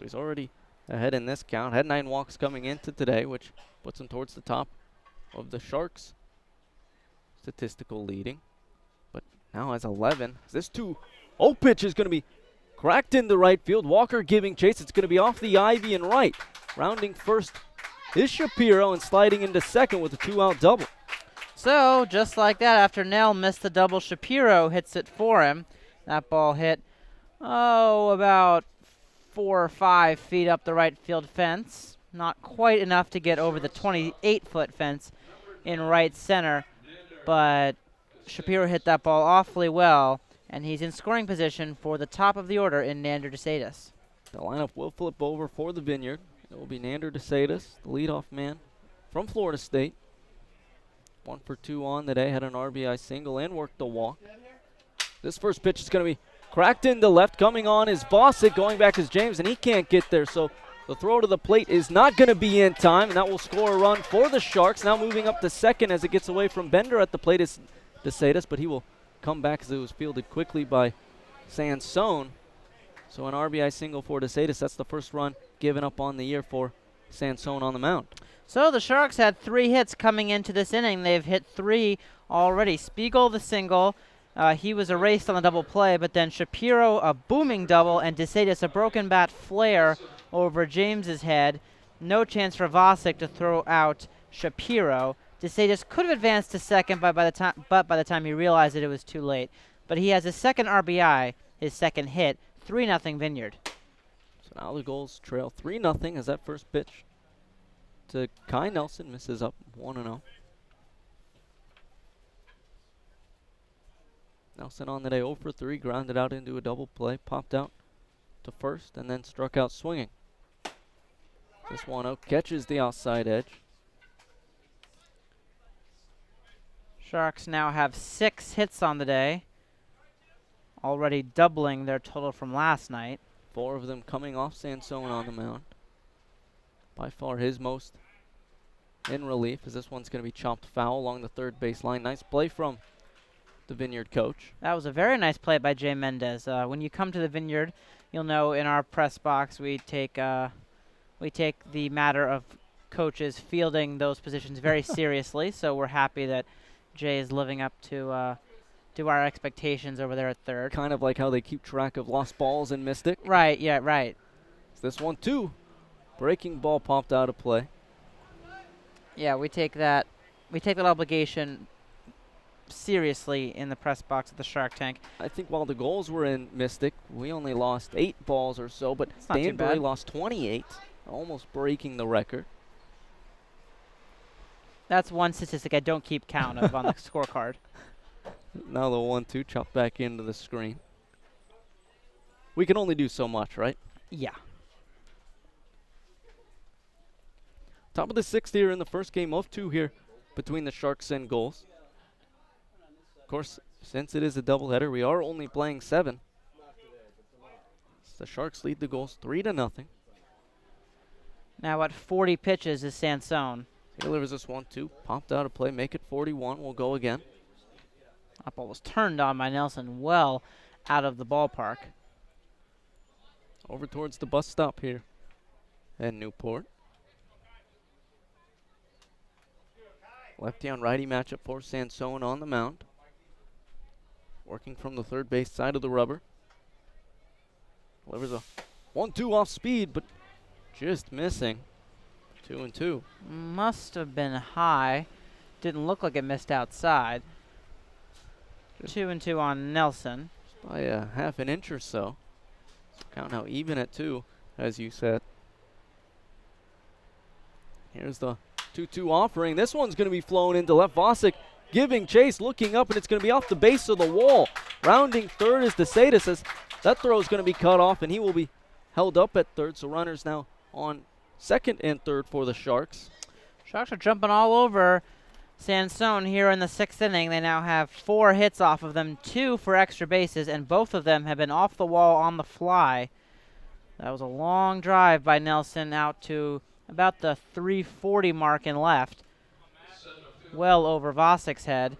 he's already ahead in this count. Had 9 walks coming into today, which puts him towards the top of the Sharks' statistical leading. But now has 11. This 2-0 pitch is going to be cracked into right field. Walker giving chase. It's going to be off the ivy and right. Rounding first is Shapiro and sliding into second with a 2-out double. So, just like that, after Nell missed the double, Shapiro hits it for him. That ball hit, about 4 or 5 feet up the right field fence. Not quite enough to get over the 28-foot fence in right center, but Shapiro hit that ball awfully well, and he's in scoring position for the top of the order in Nander DeSatis. The lineup will flip over for the Vineyard. It will be Nander DeSatis, the leadoff man from Florida State. 1 for 2 on the day, had an RBI single and worked a walk. This first pitch is going to be cracked into left. Coming on is Vossick, going back is James, and he can't get there. So the throw to the plate is not going to be in time, and that will score a run for the Sharks. Now moving up to second as it gets away from Bender at the plate is DeSatis, but he will come back as it was fielded quickly by Sansone. So an RBI single for DeSatis. That's the first run given up on the year for Sansone on the mound. So the Sharks had 3 hits coming into this inning. They've hit 3 already. Spiegel the single. He was erased on the double play, but then Shapiro a booming double, and DeSatis a broken bat flare over James's head. No chance for Vossick to throw out Shapiro. DeSatis could have advanced to second, but by the time he realized it was too late. But he has his second RBI, his second hit, 3-0 Vineyard. So now the Gulls trail 3-0 as that first pitch to Kai Nelson misses up, 1-0. Nelson on the day 0 for 3, grounded out into a double play, popped out to first and then struck out swinging. This one out, catches the outside edge. Sharks now have 6 hits on the day, already doubling their total from last night. 4 of them coming off Sansone on the mound. By far his most in relief, as this one's going to be chopped foul along the third baseline. Nice play from the Vineyard coach. That was a very nice play by Jay Mendez. When you come to the Vineyard, you'll know in our press box we take the matter of coaches fielding those positions very seriously. So we're happy that Jay is living up to our expectations over there at third. Kind of like how they keep track of lost balls in Mystic. Right, yeah, right. This one too. Breaking ball popped out of play. Yeah, we take that obligation seriously in the press box at the Shark Tank. I think while the goals were in Mystic, we only lost 8 balls or so, but Danbury lost 28, almost breaking the record. That's one statistic I don't keep count of on the scorecard. Now the 1-2 chopped back into the screen. We can only do so much, right? Yeah. Top of the 6th here in the first game of 2 here between the Sharks and Gulls. Of course, since it is a doubleheader, we are only playing 7. The Sharks lead the Gulls 3-0. Now at 40 pitches is Sansone. He delivers this 1-2, popped out of play, make it 41. We'll go again. That ball was turned on by Nelson well out of the ballpark. Over towards the bus stop here at Newport. Lefty on righty matchup for Sansone on the mound. Working from the third base side of the rubber. Delivers a 1-2 off speed, but just missing. 2-2. Must have been high. Didn't look like it missed outside. 2-2 on Nelson. Just by a half an inch or so. Count now even at 2, as you said. Here's the 2-2 offering. This one's going to be flown into left. Vosick giving chase, looking up, and it's going to be off the base of the wall. Rounding third is DeSatis, as that throw is going to be cut off, and he will be held up at third. So runners now on second and third for the Sharks. Sharks are jumping all over Sansone here in the 6th inning. They now have 4 hits off of them, 2 for extra bases, and both of them have been off the wall on the fly. That was a long drive by Nelson out to about the 340 mark in left. Well over Vosick's head.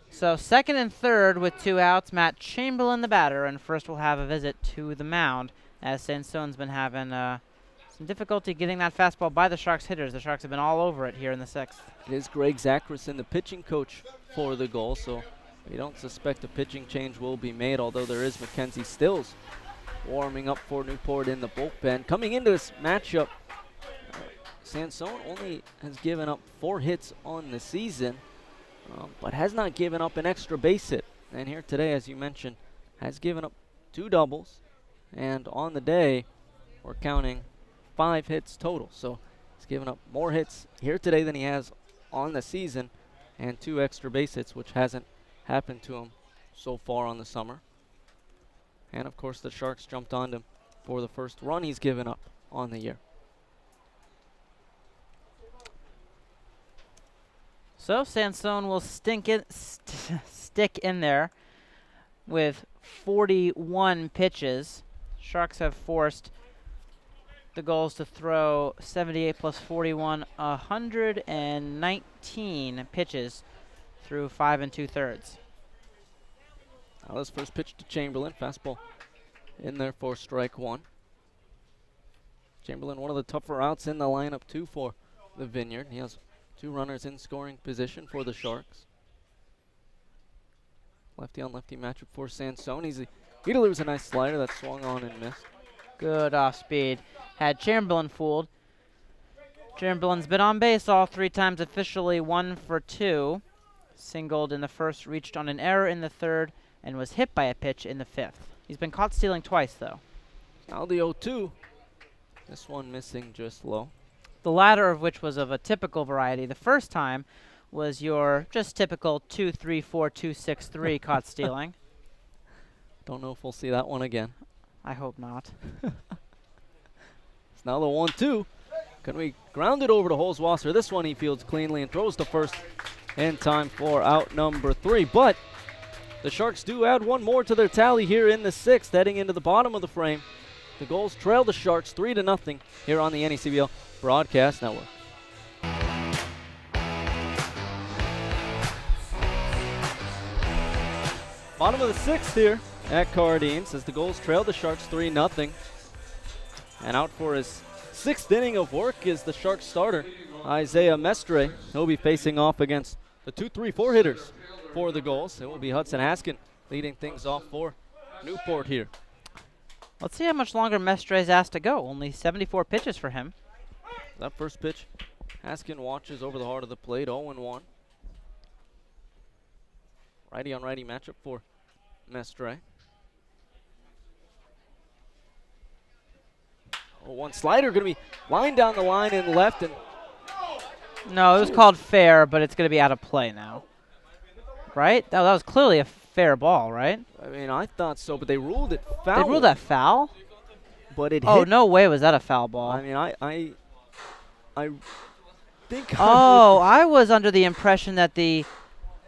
So second and third with 2 outs. Matt Chamberlain the batter, and first we'll have a visit to the mound as Sansone's been having some difficulty getting that fastball by the Sharks hitters. The Sharks have been all over it here in the 6th. It is Greg Zachrison, the pitching coach for the Gulls, so we don't suspect a pitching change will be made, although there is Mackenzie Stills warming up for Newport in the bullpen. Coming into this matchup, Sansone only has given up 4 hits on the season, but has not given up an extra base hit. And here today, as you mentioned, has given up 2 doubles, and on the day, we're counting 5 hits total. So he's given up more hits here today than he has on the season, and 2 extra base hits, which hasn't happened to him so far on the summer. And of course, the Sharks jumped on him for the first run he's given up on the year. So Sansone will stick in there with 41 pitches. Sharks have forced the Gulls to throw 78 plus 41, 119 pitches through 5 2/3. Now this first pitch to Chamberlain, fastball in there for strike 1. Chamberlain, one of the tougher outs in the lineup too for the Vineyard. He has 2 runners in scoring position for the Sharks. Lefty on lefty matchup for Sansone. He delivers a nice slider that swung on and missed. Good off speed. Had Chamberlain fooled. Chamberlain's been on base all 3 times officially, 1 for 2. Singled in the first, reached on an error in the third, and was hit by a pitch in the 5th. He's been caught stealing twice, though. Now the 0-2. This one missing just low. The latter of which was of a typical variety. The first time was your just typical 2-3-4-2-6-3 caught stealing. Don't know if we'll see that one again. I hope not. It's now the 1-2. Can we ground it over to Holzwasser? This one he fields cleanly and throws the first in time for out number 3. But the Sharks do add one more to their tally here in the 6th, heading into the bottom of the frame. The Gulls trail the Sharks 3-0 here on the NECBL Broadcast Network. Bottom of the 6th here at Cardines as the Gulls trail the Sharks 3-0. And out for his 6th inning of work is the Sharks starter, Isaiah Mestre. He'll be facing off against the 2-3-4 hitters for the Gulls. It will be Hudson Haskin leading things off for Newport here. Let's see how much longer Mestre's asked to go. Only 74 pitches for him. That first pitch, Haskin watches over the heart of the plate, 0-1. Righty on righty matchup for Mestre. 0-1 slider going to be lined down the line and left. And no, it was called fair, but it's going to be out of play now. Right? That was clearly a fair ball, right? I mean, I thought so, but they ruled it foul. They ruled that foul? But it Oh, hit. no way was that a foul ball. I mean, I think I was under the impression that the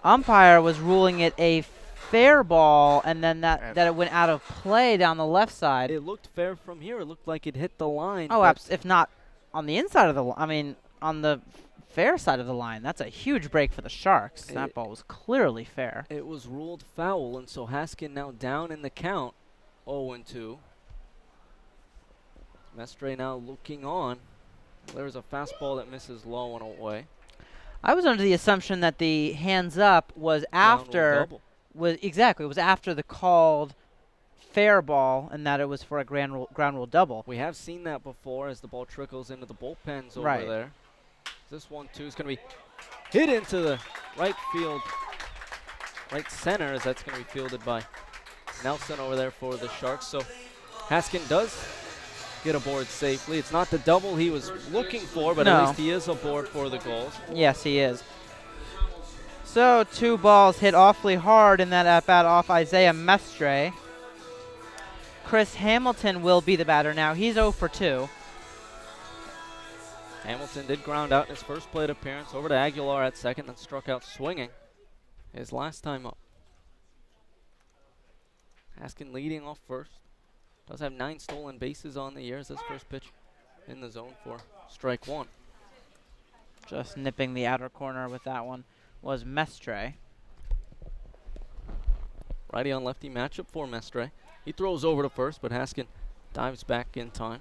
umpire was ruling it a fair ball, and then that it went out of play down the left side. It looked fair from here. It looked like it hit the line. Oh, if not on the inside of the line, I mean, on the fair side of the line. That's a huge break for the Sharks. That ball was clearly fair. It was ruled foul, and so Haskin now down in the count, 0-2. Mestre now looking on. There's a fastball that misses low and away. I was under the assumption that the hands up was after it was after the called fair ball, and that it was for a ground rule double. We have seen that before as the ball trickles into the bullpens over Right. there. This 1-2 is going to be hit into the right center, as that's going to be fielded by Nelson over there for the Sharks. So Haskin does get aboard safely. It's not the double he was looking for, but at least he is aboard for the Gulls. Yes, he is. So 2 balls hit awfully hard in that at-bat off Isaiah Mestre. Chris Hamilton will be the batter now. He's 0 for 2. Hamilton did ground out in his first plate appearance over to Aguilar at second, then struck out swinging his last time up. Haskin leading off first. Does have 9 stolen bases on the year as this first pitch in the zone for strike 1. Just nipping the outer corner with that one was Mestre. Righty on lefty matchup for Mestre. He throws over to first, but Haskin dives back in time.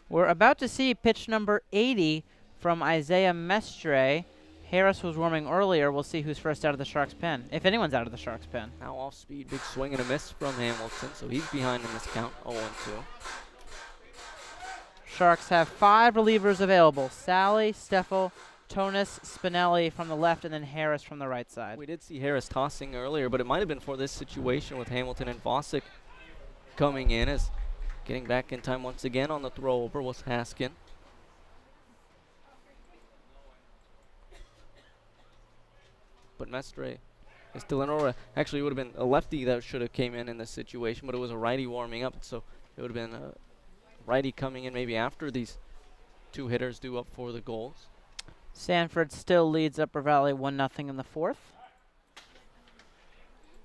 We're about to see pitch number 80 from Isaiah Mestre. Harris was warming earlier. We'll see who's first out of the Sharks' pen, if anyone's out of the Sharks' pen. Now off speed, big swing and a miss from Hamilton, so he's behind in this count, 0-2. Sharks have 5 relievers available. Sally, Steffel, Tonis, Spinelli from the left, and then Harris from the right side. We did see Harris tossing earlier, but it might have been for this situation with Hamilton and Vosick coming in, as getting back in time once again on the throw over was Haskin. But Mestre is still in order. Actually, it would have been a lefty that should have came in this situation, but it was a righty warming up, so it would have been a righty coming in maybe after these 2 hitters due up for the Gulls. Sanford still leads Upper Valley 1-0 in the 4th.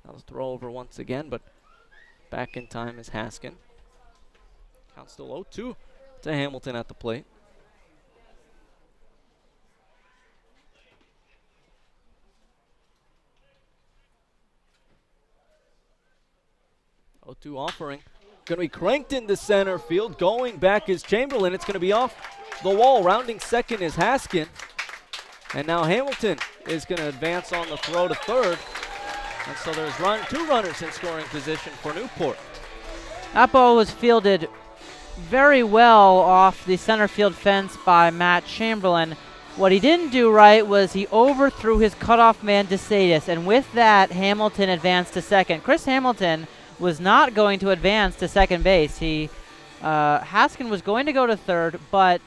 Now the throw over once again, but back in time is Haskin. Count still 0-2 to Hamilton at the plate. O2 offering. Going to be cranked into center field. Going back is Chamberlain. It's going to be off the wall. Rounding second is Haskin. And now Hamilton is going to advance on the throw to third. And so there's 2 runners in scoring position for Newport. That ball was fielded very well off the center field fence by Matt Chamberlain. What he didn't do right was he overthrew his cutoff man DeSatis, and with that, Hamilton advanced to second. Chris Hamilton was not going to advance to second base. Haskin was going to go to third, but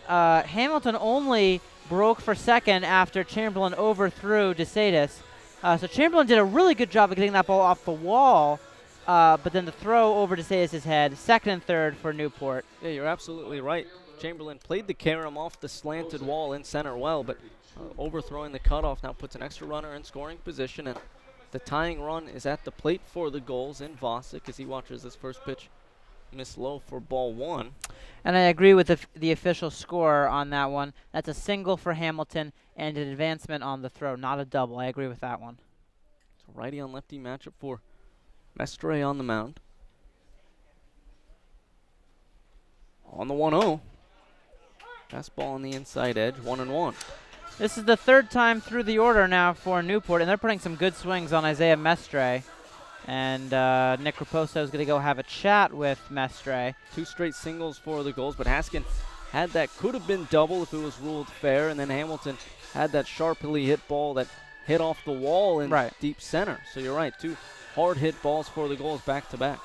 Hamilton only broke for second after Chamberlain overthrew DeSatis. So Chamberlain did a really good job of getting that ball off the wall, but then the throw over to Sayas' head, second and third for Newport. Yeah, you're absolutely right. Chamberlain played the carom off the slanted wall in center well, but overthrowing the cutoff now puts an extra runner in scoring position, and the tying run is at the plate for the Gulls in Vosick as he watches this first pitch miss low for ball 1. And I agree with the official score on that one. That's a single for Hamilton and an advancement on the throw, not a double. I agree with that one. It's a righty on lefty matchup for Mestre on the mound. On the 1-0. Fastball on the inside edge, 1-1. This is the third time through the order now for Newport, and they're putting some good swings on Isaiah Mestre. And Nick Raposo is going to go have a chat with Mestre. 2 straight singles for the Gulls, but Haskin had that, could have been double if it was ruled fair, and then Hamilton had that sharply hit ball that hit off the wall in deep center. So you're right, 2 hard hit balls for the Gulls back to back.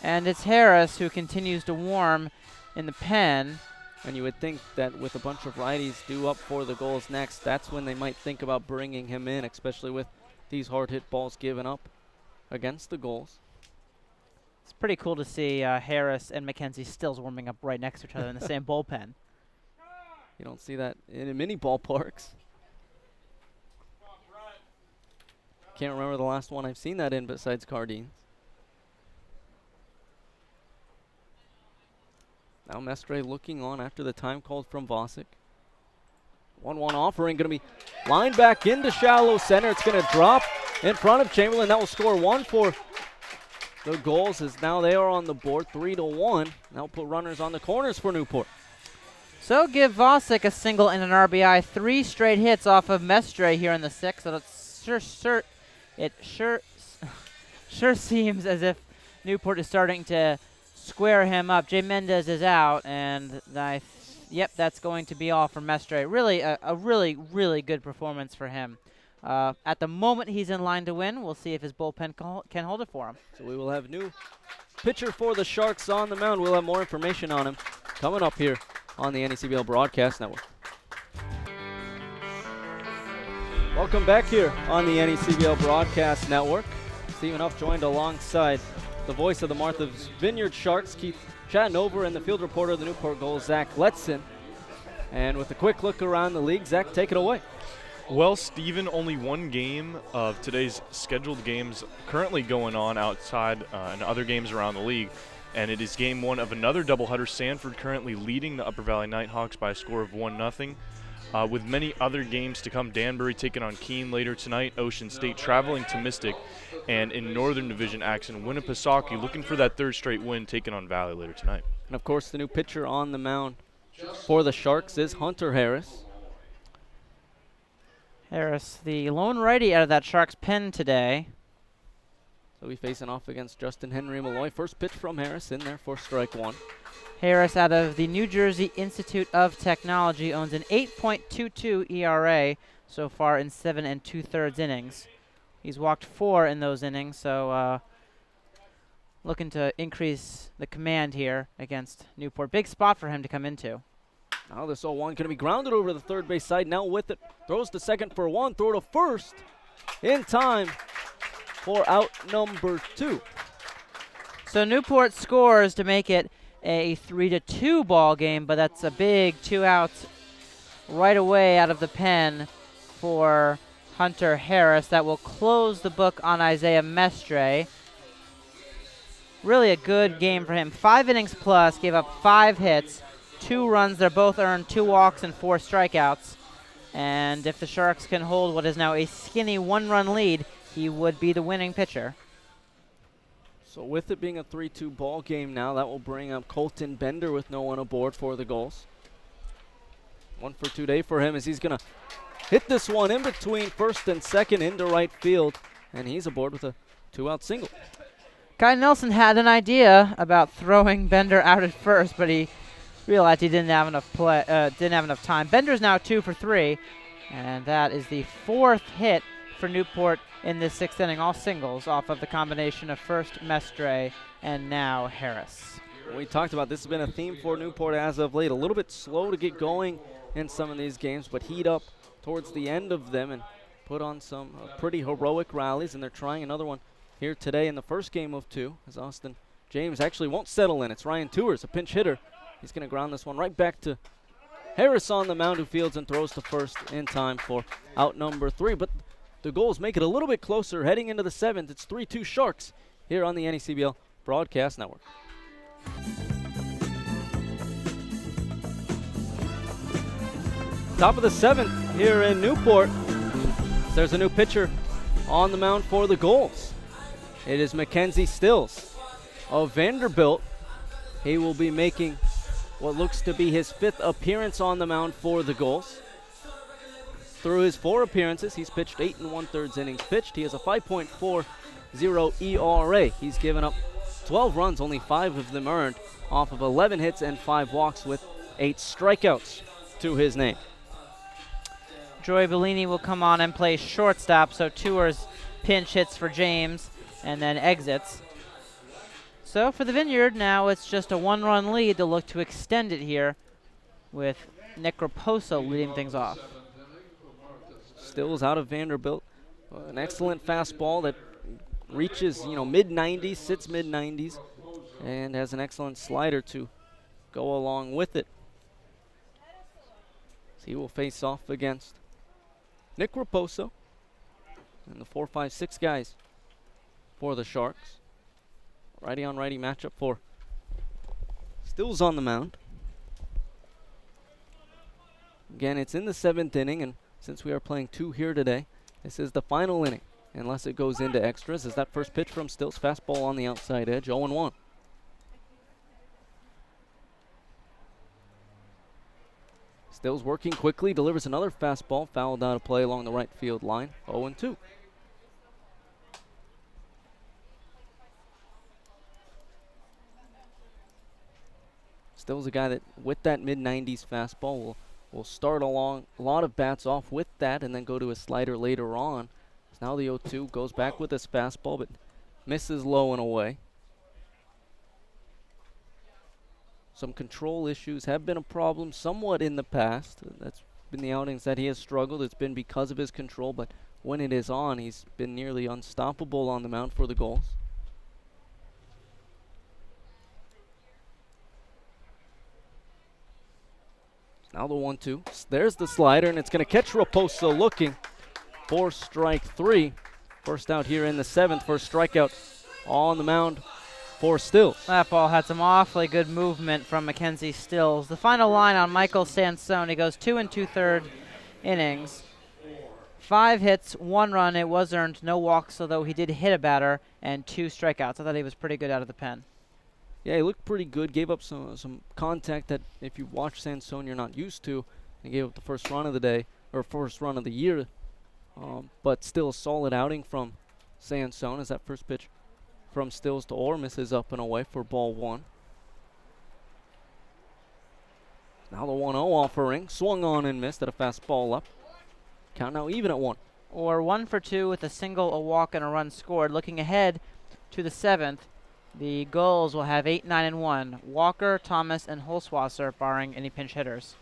And it's Harris who continues to warm in the pen. And you would think that with a bunch of righties due up for the Gulls next, that's when they might think about bringing him in, especially with these hard hit balls given up against the Gulls. It's pretty cool to see Harris and Mackenzie Stills warming up right next to each other in the same bullpen. You don't see that in many ballparks. Can't remember the last one I've seen that in besides Cardines. Now Mestre looking on after the time called from Vosick. 1-1 offering, going to be lined back into shallow center. It's going to drop in front of Chamberlain. That will score 1 for the Gulls as now they are on the board, 3-1. Now put runners on the corners for Newport. So give Vosick a single and an RBI, 3 straight hits off of Mestre here in the 6th. It sure seems as if Newport is starting to square him up. Jay Mendez is out, and yep, that's going to be all for Mestre. Really, a really good performance for him. At the moment, he's in line to win. We'll see if his bullpen can hold it for him. So we will have new pitcher for the Sharks on the mound. We'll have more information on him coming up here on the NECBL Broadcast Network. Welcome back here on the NECBL Broadcast Network. Stephen Huff joined alongside the voice of the Martha's Vineyard Sharks, Keith Chattonover, and the field reporter of the Newport Gulls, Zach Letson. And with a quick look around the league, Zach, take it away. Well, Stephen, only one game of today's scheduled games currently going on outside and other games around the league, and it is game 1 of another doubleheader. Sanford currently leading the Upper Valley Nighthawks by a score of 1-0. With many other games to come, Danbury taking on Keene later tonight, Ocean State traveling to Mystic, and in Northern Division action, Winnipesaukee looking for that 3rd straight win, taking on Valley later tonight. And of course, the new pitcher on the mound for the Sharks is Hunter Harris. Harris, the lone righty out of that Sharks pen today. So he's facing off against Justin Henry Malloy. First pitch from Harris in there for strike 1. Harris out of the New Jersey Institute of Technology owns an 8.22 ERA so far in 7 2/3 innings. He's walked 4 in those innings, so looking to increase the command here against Newport. Big spot for him to come into. Now this 0-1 going to be grounded over the third base side. Now with it, throws to second for 1, throw to first in time for out number 2. So Newport scores to make it a 3-2 ball game, but that's a big 2 outs right away out of the pen for Hunter Harris. That will close the book on Isaiah Mestre. Really a good game for him. 5 innings plus, gave up 5 hits, 2 runs. They're both earned 2 walks and 4 strikeouts. And if the Sharks can hold what is now a skinny 1-run lead, he would be the winning pitcher. So with it being a 3-2 ball game now, that will bring up Colton Bender with no one aboard for the Gulls. 1 for 2 day for him as he's going to hit this one in between first and second into right field, and he's aboard with a 2-out single. Kai Nelson had an idea about throwing Bender out at first, but he realized he didn't have enough time. Bender's now 2 for 3, and that is the 4th hit for Newport in this 6th inning, all singles off of the combination of first Mestre and now Harris. We talked about this has been a theme for Newport as of late. A little bit slow to get going in some of these games, but heat up towards the end of them and put on some pretty heroic rallies, and they're trying another one here today in the first game of 2, as Austin James actually won't settle in. It's Ryan Tours, a pinch hitter. He's going to ground this one right back to Harris on the mound, who fields and throws to first in time for out number 3. But the Gulls make it a little bit closer heading into the 7th. It's 3-2 Sharks here on the NECBL Broadcast Network. Top of the 7th here in Newport. There's a new pitcher on the mound for the Gulls. It is Mackenzie Stills of Vanderbilt. He will be making what looks to be his 5th appearance on the mound for the Gulls. Through his 4 appearances, he's pitched 8 1/3 innings pitched. He has a 5.40 ERA. He's given up 12 runs, only 5 of them earned, off of 11 hits and 5 walks with 8 strikeouts to his name. Joey Bellini will come on and play shortstop, so Tours pinch hits for James and then exits. So for the Vineyard now, it's just a 1-run lead to look to extend it here with Nick Raposo leading things off. Stills out of Vanderbilt. An excellent fastball that reaches, mid-90s, sits mid-90s, and has an excellent slider to go along with it. So he will face off against Nick Raposo and the 4, 5, 6 guys for the Sharks. Righty-on-righty matchup for Stills on the mound. Again, it's in the 7th inning, and since we are playing 2 here today, this is the final inning, unless it goes into extras, as that first pitch from Stills, fastball on the outside edge, 0-1. Stills working quickly, delivers another fastball, fouled out of play along the right field line, 0-2. Stills a guy that, with that mid-90s fastball, will start along a lot of bats off with that and then go to his slider later on. So now the 0-2 goes back with his fastball, but misses low and away. Some control issues have been a problem somewhat in the past. That's been the outings that he has struggled. It's been because of his control, but when it is on, he's been nearly unstoppable on the mound for the Gulls. Now the 1-2. There's the slider, and it's going to catch Raposo looking for strike 3. First out here in the 7th, first strikeout on the mound for Stills. That ball had some awfully good movement from Mackenzie Stills. The final line on Michael Sansone, he goes 2 2/3 innings. 5 hits, 1 run. It was earned, no walks, although he did hit a batter, and 2 strikeouts. I thought he was pretty good out of the pen. Yeah, he looked pretty good. Gave up some contact that if you watch Sansone, you're not used to. He gave up the first run of the day, or first run of the year. But still a solid outing from Sansone as that first pitch from Stills to Orr misses up and away for ball 1. Now the 1-0 offering. Swung on and missed at a fastball up. Count now even at 1. Or 1 for 2 with a single, a walk, and a run scored. Looking ahead to the 7th, the Gulls will have 8, 9, and 1. Walker, Thomas, and Holzwasser, barring any pinch hitters.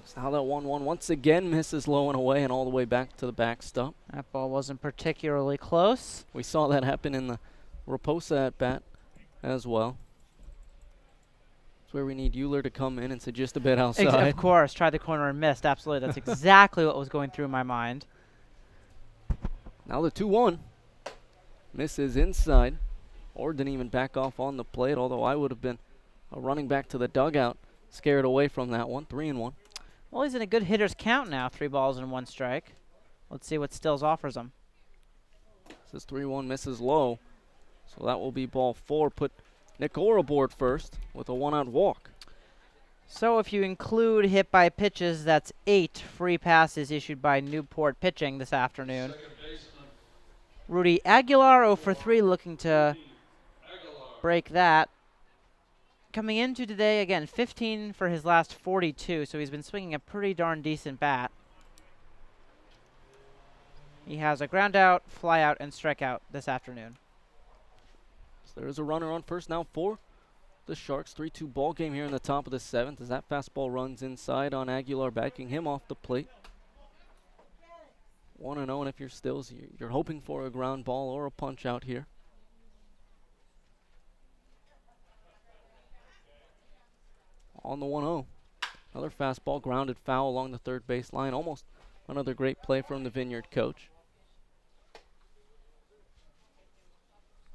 So now that 1-1 once again misses low and away and all the way back to the backstop. That ball wasn't particularly close. We saw that happen in the Raposa at bat as well. It's where we need Euler to come in and sit just a bit outside. Of course, tried the corner and missed. Absolutely, that's exactly what was going through my mind. Now the 2-1 misses inside. Or didn't even back off on the plate, although I would have been running back to the dugout, scared away from that one. 3-1. Well, he's in a good hitter's count now, 3 balls and 1 strike. Let's see what Stills offers him. This is 3-1, misses low. So that will be ball 4. Put Nick Orr aboard first with a 1-out walk. So if you include hit by pitches, that's 8 free passes issued by Newport pitching this afternoon. Rudy Aguilar 0 for 3, looking to break that. Coming into today, again, 15 for his last 42, so he's been swinging a pretty darn decent bat. He has a ground out, fly out, and strikeout this afternoon. So there's a runner on first now for the Sharks. 3-2 ball game here in the top of the 7th as that fastball runs inside on Aguilar, backing him off the plate. 1-0, and if you're Stills, you're hoping for a ground ball or a punch out here. On the 1-0. Another fastball, grounded foul along the third base line. Almost another great play from the Vineyard coach.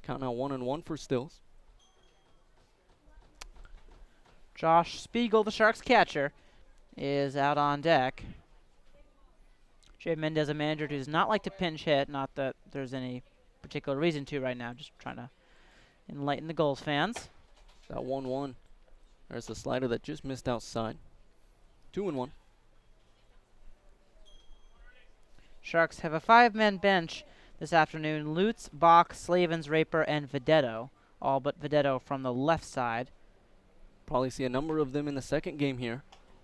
Count now 1-1 for Stills. Josh Spiegel, the Sharks catcher, is out on deck. Jay Mendez, a manager who does not like to pinch hit. Not that there's any particular reason to right now. Just trying to enlighten the Gulls fans. That 1-1. There's the slider that just missed outside. 2-1. Sharks have a 5-man bench this afternoon. Lutz, Bach, Slavens, Raper, and Vedetto. All but Vedetto from the left side. Probably see a number of them in the second game here.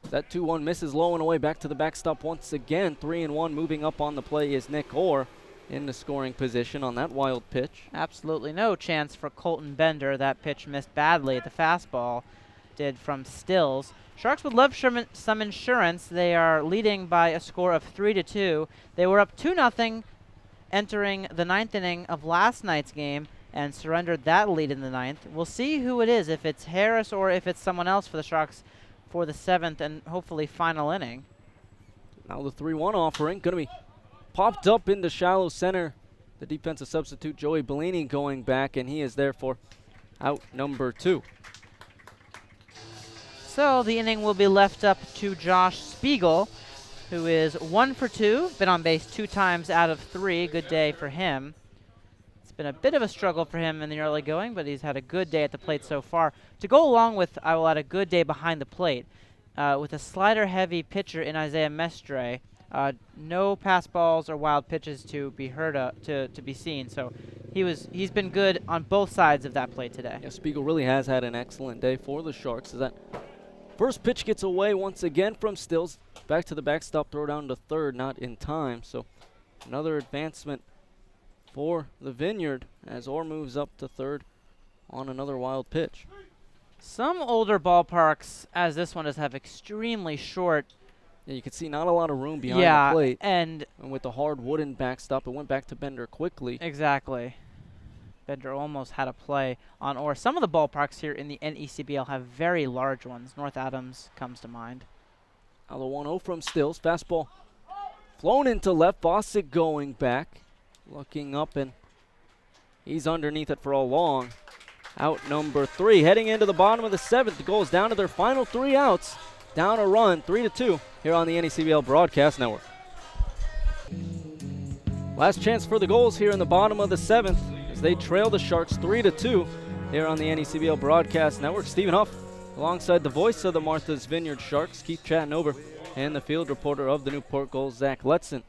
That 2-1 misses low and away. Back to the backstop once again. 3-1. Moving up on the play is Nick Orr in the scoring position on that wild pitch. Absolutely no chance for Colton Bender. That pitch missed badly. The fastball did from Stills. Sharks would love some insurance. They are leading by a score of 3-2. They were up 2-0 entering the 9th inning of last night's game and surrendered that lead in the 9th. We'll see who it is, if it's Harris or if it's someone else for the Sharks for the 7th and hopefully final inning. Now the 3-1 offering going to be popped up into shallow center. The defensive substitute Joey Bellini going back, and he is there for out number 2. So the inning will be left up to Josh Spiegel, who is 1 for 2, been on base 2 times out of 3. Good day for him. It's been a bit of a struggle for him in the early going, but he's had a good day at the plate so far. To go along with, I will add a good day behind the plate. With a slider-heavy pitcher in Isaiah Mestre, no pass balls or wild pitches to be heard to be seen. So he's been good on both sides of that plate today. Yeah, Spiegel really has had an excellent day for the Sharks. As that first pitch gets away once again from Stills. Back to the backstop, throw down to third, not in time. So another advancement for the Vineyard as Orr moves up to third on another wild pitch. Some older ballparks, as this one does, have extremely short. Yeah, you can see not a lot of room behind the plate. And with the hard wooden backstop, it went back to Bender quickly. Exactly. Bender almost had a play on Orr. Some of the ballparks here in the NECBL have very large ones. North Adams comes to mind. Now the 1-0 from Stills. Fastball flown into left. Bosick going back. Looking up, and he's underneath it for a long. Out number 3. Heading into the bottom of the 7th. The Gulls down to their final 3 outs. Down a run, 3-2 here on the NECBL Broadcast Network. Last chance for the Gulls here in the bottom of the 7th as they trail the Sharks 3-2 here on the NECBL Broadcast Network. Stephen Huff alongside the voice of the Martha's Vineyard Sharks, Keith Chattonover, and the field reporter of the Newport Gulls, Zach Letson.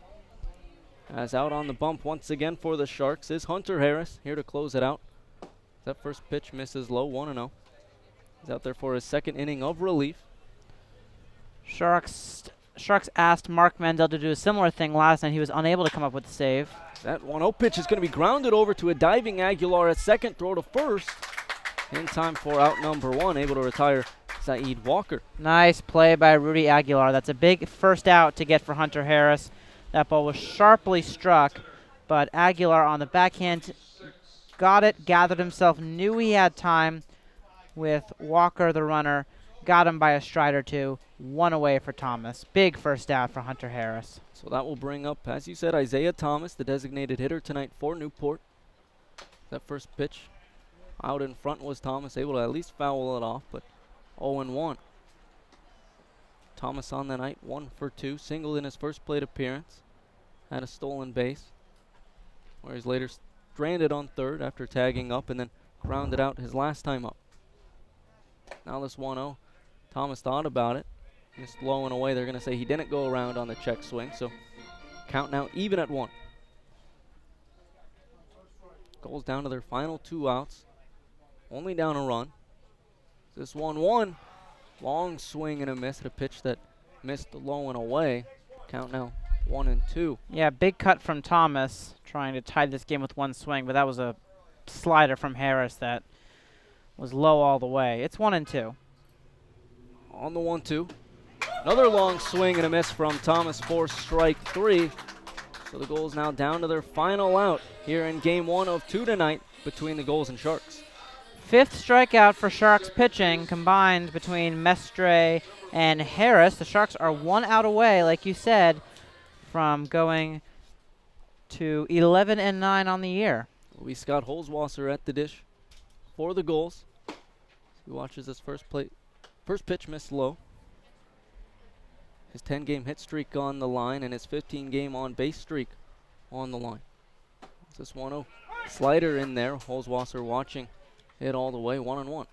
As out on the bump once again for the Sharks is Hunter Harris, here to close it out. That first pitch misses low, 1-0. He's out there for his second inning of relief. Sharks asked Mark Mandel to do a similar thing last night. He was unable to come up with the save. That 1-0 pitch is going to be grounded over to a diving Aguilar at second, throw to first. In time for out number 1, able to retire Saeed Walker. Nice play by Rudy Aguilar. That's a big first out to get for Hunter Harris. That ball was sharply struck, but Aguilar on the backhand got it, gathered himself, knew he had time with Walker, the runner, got him by a stride or 2, 1 away for Thomas. Big first out for Hunter Harris. So that will bring up, as you said, Isaiah Thomas, the designated hitter tonight for Newport. That first pitch out in front was Thomas, able to at least foul it off, but 0-1. Thomas on the night, 1 for 2, singled in his first plate appearance. Had a stolen base, where he's later stranded on third after tagging up and then grounded out his last time up. Now this 1-0, Thomas thought about it, just low and away. They're going to say he didn't go around on the check swing, so count now even at 1. Gulls down to their final 2 outs, only down a run. This 1-1, long swing and a miss at a pitch that missed low and away. Count now 1-2. Yeah, big cut from Thomas, trying to tie this game with 1 swing, but that was a slider from Harris that was low all the way. It's 1-2. On the 1-2. Another long swing and a miss from Thomas for strike 3. So the Gulls now down to their final out here in game 1 of 2 tonight between the Gulls and Sharks. Fifth strikeout for Sharks pitching combined between Mestre and Harris. The Sharks are 1 out away, like you said, from going to 11-9 on the year. We Scott Holzwasser at the dish for the Gulls. He watches his first pitch miss low. His 10-game hit streak on the line and his 15-game on-base streak on the line. This 1-0 slider in there. Holzwasser watching it all the way, 1-1.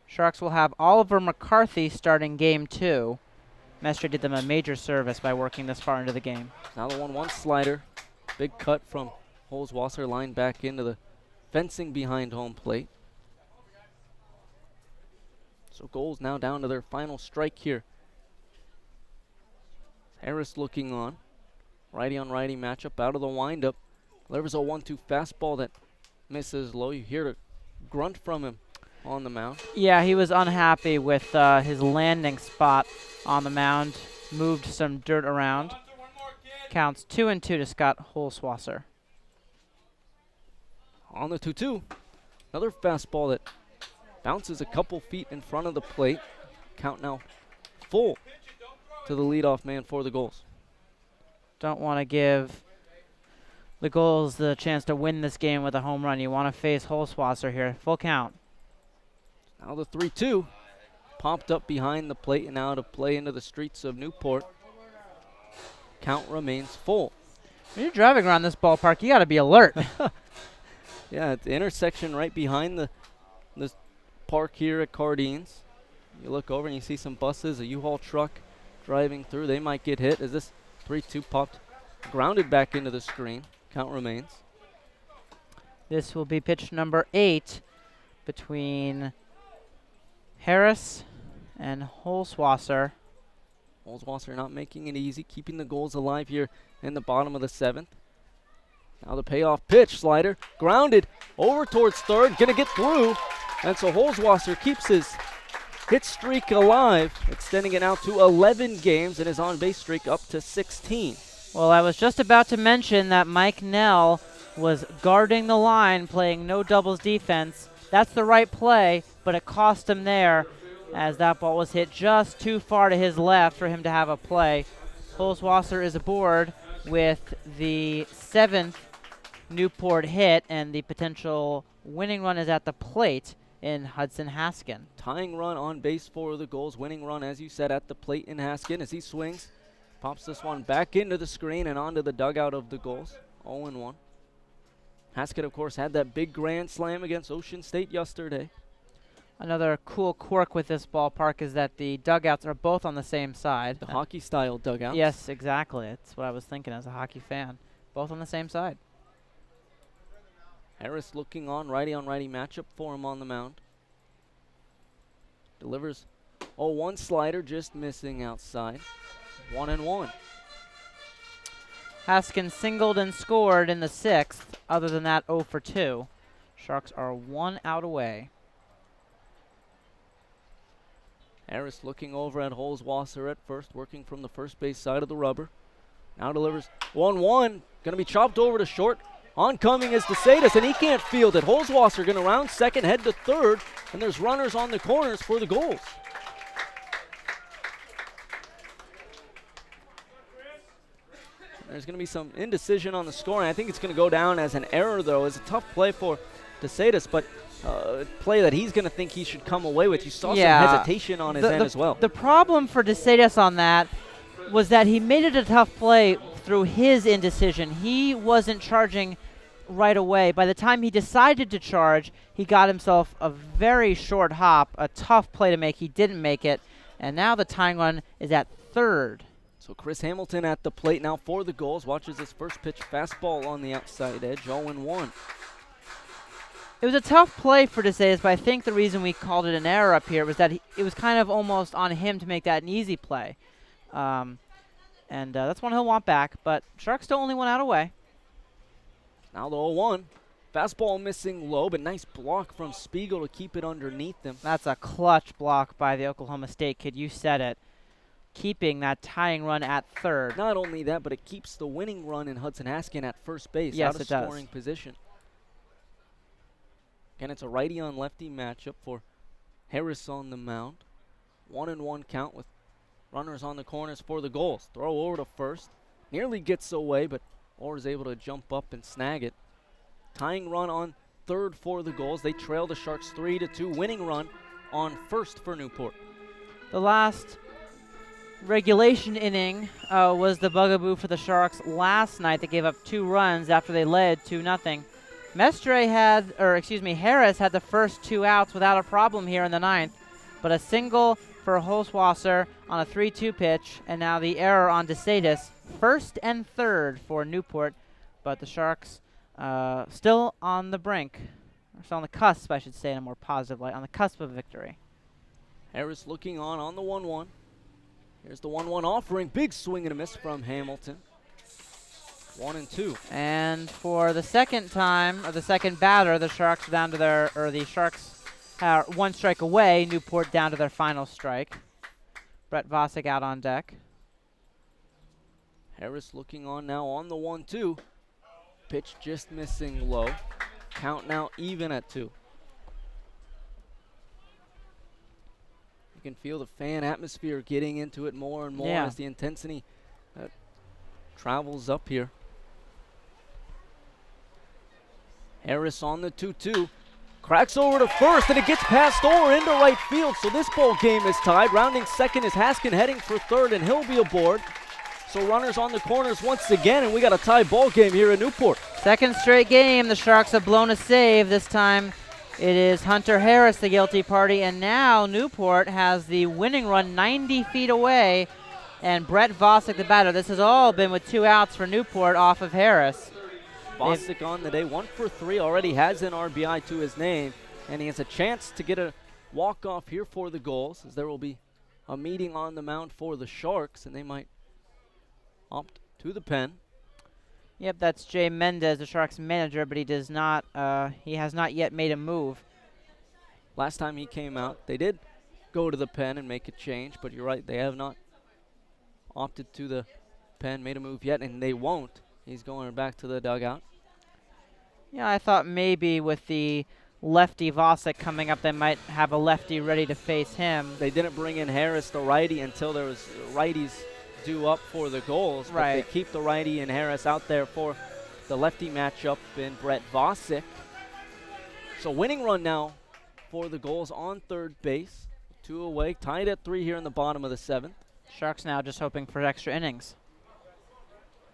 Sharks will have Oliver McCarthy starting game 2. Mestre did them a major service by working this far into the game. Now the 1-1 slider. Big cut from Holzwasser, line back into the fencing behind home plate. So Gulls now down to their final strike here. Harris looking on. Righty on righty matchup out of the windup. Delivers a 1-2 fastball that misses low. You hear a grunt from him on the mound. Yeah, he was unhappy with his landing spot on the mound. Moved some dirt around. Counts 2-2 to Scott Holzwasser. On the 2-2. Another fastball that bounces a couple feet in front of the plate. Count now full to the leadoff man for the Gulls. Don't want to give the Gulls the chance to win this game with a home run. You want to face Holzwasser here. Full count. Now the 3-2. Popped up behind the plate and out of play into the streets of Newport. Count remains full. When you're driving around this ballpark, you got to be alert. Yeah, at the intersection right behind the park here at Cardines. You look over and you see some buses, a U-Haul truck driving through. They might get hit as this 3-2 popped, grounded back into the screen. Count remains. This will be pitch number 8 between Harris and Holzwasser. Holzwasser not making it easy, keeping the Gulls alive here in the bottom of the 7th. Now the payoff pitch, slider, grounded over towards third, gonna get through. And so Holzwasser keeps his hit streak alive, extending it out to 11 games and his on-base streak up to 16. Well, I was just about to mention that Mike Nell was guarding the line, playing no doubles defense. That's the right play, but it cost him there as that ball was hit just too far to his left for him to have a play. Holzwasser is aboard with the 7th Newport hit, and the potential winning run is at the plate in Hudson Haskin. Tying run on base for the Gulls. Winning run, as you said, at the plate in Haskin as he swings. Pops this one back into the screen and onto the dugout of the Gulls. 0-1. Haskin, of course, had that big grand slam against Ocean State yesterday. Another cool quirk with this ballpark is that the dugouts are both on the same side. The hockey-style dugouts. Yes, exactly. That's what I was thinking as a hockey fan. Both on the same side. Harris looking on righty matchup for him on the mound. Delivers 0-1 slider, just missing outside. 1-1. Haskin singled and scored in the 6th. Other than that, 0 for 2. Sharks are 1 out away. Harris looking over at Holzwasser at first, working from the first base side of the rubber. Now delivers 1-1. Going to be chopped over to short. Oncoming is DeSatis, and he can't field it. Holzwasser going to round second, head to third, and there's runners on the corners for the Gulls. There's going to be some indecision on the score, and I think it's going to go down as an error, though. It's a tough play for DeSatis, but play that he's going to think he should come away with. You saw some hesitation on his end as well. The problem for DeSatis on that was that he made it a tough play through his indecision. He wasn't charging right away. By the time he decided to charge, he got himself a very short hop, a tough play to make. He didn't make it, and now the tying run is at third. So Chris Hamilton at the plate now for the Gulls. Watches his first pitch fastball on the outside edge, 0-1. It was a tough play for DeSatis, but I think the reason we called it an error up here was that it was kind of almost on him to make that an easy play. And that's one he'll want back, but Sharks still only 1 out away. Now the 0-1. Fastball missing low, but nice block from Spiegel to keep it underneath him. That's a clutch block by the Oklahoma State kid. You said it. Keeping that tying run at third. Not only that, but it keeps the winning run in Hudson Haskin at first base, out of scoring position. Again, it's a righty on lefty matchup for Harris on the mound. 1-1 count with runners on the corners for the Gulls. Throw over to first. Nearly gets away, but Orr is able to jump up and snag it. Tying run on third for the Gulls. They trail the Sharks 3-2. Winning run on first for Newport. The last regulation inning was the bugaboo for the Sharks last night. They gave up 2 runs after they led 2-0. Harris had the first 2 outs without a problem here in the 9th, but a single for Holzwasser on a 3-2 pitch, and now the error on DeSatis. First and third for Newport, but the Sharks still on the brink, or still on the cusp, I should say, in a more positive light, on the cusp of victory. Harris looking on the 1-1. Here's the 1-1 offering. Big swing and a miss from Hamilton. 1-2. And for the second time, or the second batter, the Sharks down to their, or the Sharks are 1 strike away. Newport down to their final strike. Brett Vosick out on deck. Harris looking on now on the 1-2. Pitch just missing low. Count now even at 2. You can feel the fan atmosphere getting into it more and more as the intensity travels up here. Harris on the 2-2. Cracks over to first, and it gets past Orr into right field, so this ball game is tied. Rounding second is Haskin, heading for third, and he'll be aboard. So runners on the corners once again, and we got a tie ball game here in Newport. Second straight game, the Sharks have blown a save. This time it is Hunter Harris, the guilty party, and now Newport has the winning run 90 feet away, and Brett Vosick, the batter. This has all been with 2 outs for Newport off of Harris. Vosick on the day, 1 for 3, already has an RBI to his name, and he has a chance to get a walk-off here for the Gulls, as there will be a meeting on the mound for the Sharks, and they might opt to the pen. Yep, that's Jay Mendez, the Sharks manager, but he has not yet made a move. Last time he came out, they did go to the pen and make a change, but you're right, they have not opted to the pen, made a move yet, and they won't. He's going back to the dugout. Yeah, I thought maybe with the lefty Vosick coming up, they might have a lefty ready to face him. They didn't bring in Harris, the righty, until there was righties due up for the Gulls. Right. But they keep the righty and Harris out there for the lefty matchup in Brett Vosick. So winning run now for the Gulls on third base. 2 away, tied at 3 here in the bottom of the 7th. Sharks now just hoping for extra innings.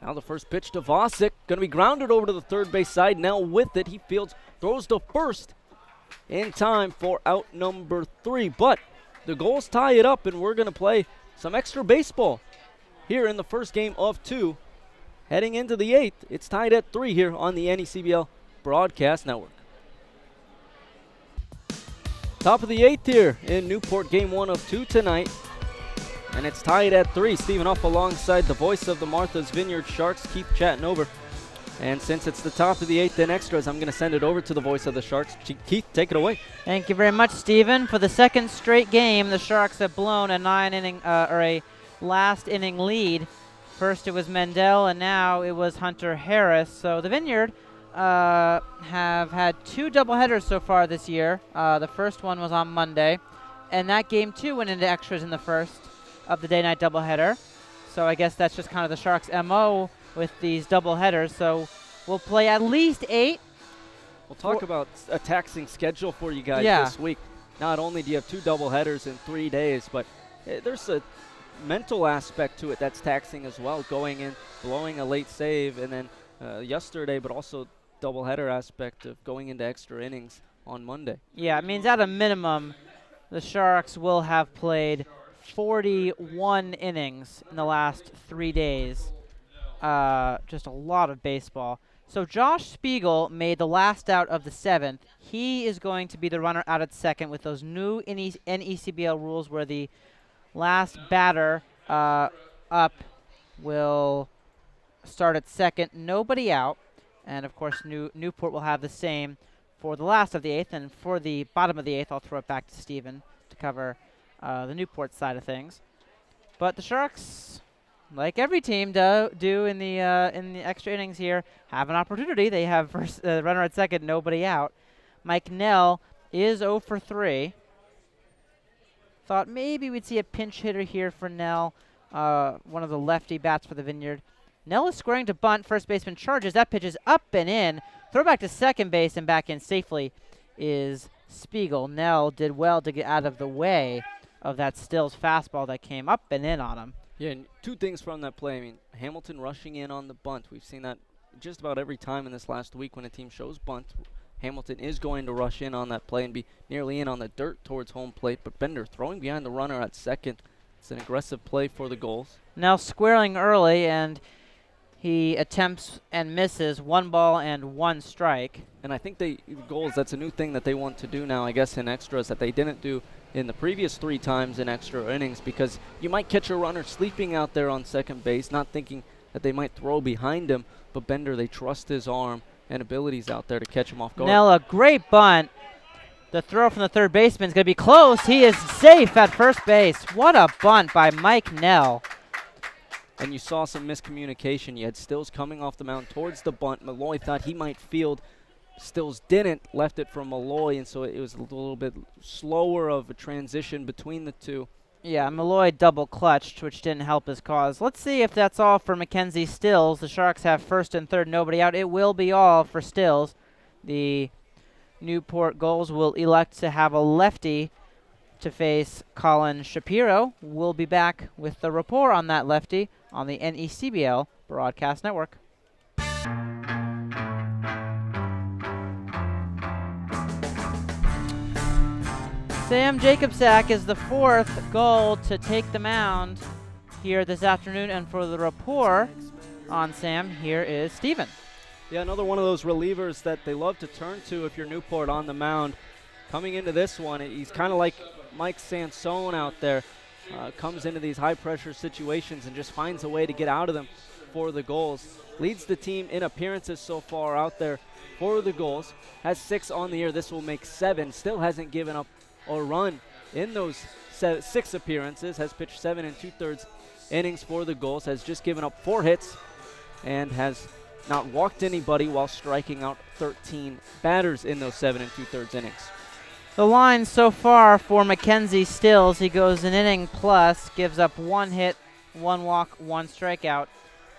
Now the first pitch to Vosick, going to be grounded over to the third base side. Now with it, he fields, throws to first in time for out number 3. But the Gulls tie it up, and we're going to play some extra baseball here in the first game of 2. Heading into the 8th, it's tied at 3 here on the NECBL Broadcast Network. Top of the 8th here in Newport, game 1 of 2 tonight. And it's tied at 3. Stephen Huff alongside the voice of the Martha's Vineyard Sharks, Keith chatting over. And since it's the top of the 8th in extras, I'm going to send it over to the voice of the Sharks. Keith, take it away. Thank you very much, Stephen. For the second straight game, the Sharks have blown a a last inning lead. First it was Mendel, and now it was Hunter Harris. So the Vineyard have had 2 doubleheaders so far this year. The first one was on Monday, and that game too went into extras in the first of the day-night doubleheader. So I guess that's just kind of the Sharks' MO with these doubleheaders. So we'll play at least 8. We'll talk about a taxing schedule for you guys this week. Not only do you have 2 doubleheaders in 3 days, but there's a mental aspect to it that's taxing as well, going in, blowing a late save, and then yesterday, but also doubleheader aspect of going into extra innings on Monday. Yeah, it means at a minimum, the Sharks will have played 41 innings in the last 3 days. Just a lot of baseball. So Josh Spiegel made the last out of the 7th. He is going to be the runner out at second with those new NECBL rules where the last batter up will start at second, nobody out. And, of course, Newport will have the same for the last of the 8th. And for the bottom of the 8th, I'll throw it back to Stephen to cover the Newport side of things. But the Sharks, like every team do in the extra innings here, have an opportunity. They have first runner at second, nobody out. Mike Nell is 0 for 3. Thought maybe we'd see a pinch hitter here for Nell, one of the lefty bats for the Vineyard. Nell is squaring to bunt. First baseman charges. That pitch is up and in. Throw back to second base and back in safely is Spiegel. Nell did well to get out of the way of that Stills fastball that came up and in on him. Yeah, and two things from that play. I mean, Hamilton rushing in on the bunt. We've seen that just about every time in this last week when a team shows bunt. Hamilton is going to rush in on that play and be nearly in on the dirt towards home plate. But Bender throwing behind the runner at second. It's an aggressive play for the Gulls. Now squaring early, and he attempts and misses. 1 ball and 1 strike. And I think the Gulls, that's a new thing that they want to do now, I guess, in extras that they didn't do in the previous 3 times in extra innings, because you might catch a runner sleeping out there on second base, not thinking that they might throw behind him. But Bender, they trust his arm and abilities out there to catch him off guard. Now a great bunt. The throw from the third baseman is going to be close. He is safe at first base. What a bunt by Mike Nell. And you saw some miscommunication. You had Stills coming off the mound towards the bunt. Malloy thought he might field. Stills didn't, left it for Malloy, and so it was a little bit slower of a transition between the two. Yeah, Malloy double clutched, which didn't help his cause. Let's see if that's all for Mackenzie Stills. The Sharks have first and third, nobody out. It will be all for Stills. The Newport Gulls will elect to have a lefty to face Colin Shapiro. We'll be back with the report on that lefty on the NECBL Broadcast Network. Sam Jacobsack is the 4th Gull to take the mound here this afternoon, and for the report on Sam, here is Steven. Yeah, another one of those relievers that they love to turn to if you're Newport on the mound. Coming into this one, he's kind of like Mike Sansone out there. Comes into these high-pressure situations and just finds a way to get out of them for the Gulls. Leads the team in appearances so far out there for the Gulls. Has 6 on the year. This will make 7. Still hasn't given up a run in those 6 appearances. Has pitched 7 2/3 innings for the Gulls. Has just given up 4 hits and has not walked anybody while striking out 13 batters in those 7 2/3 innings. The line so far for Mackenzie Stills, he goes an inning plus, gives up 1 hit, 1 walk, 1 strikeout.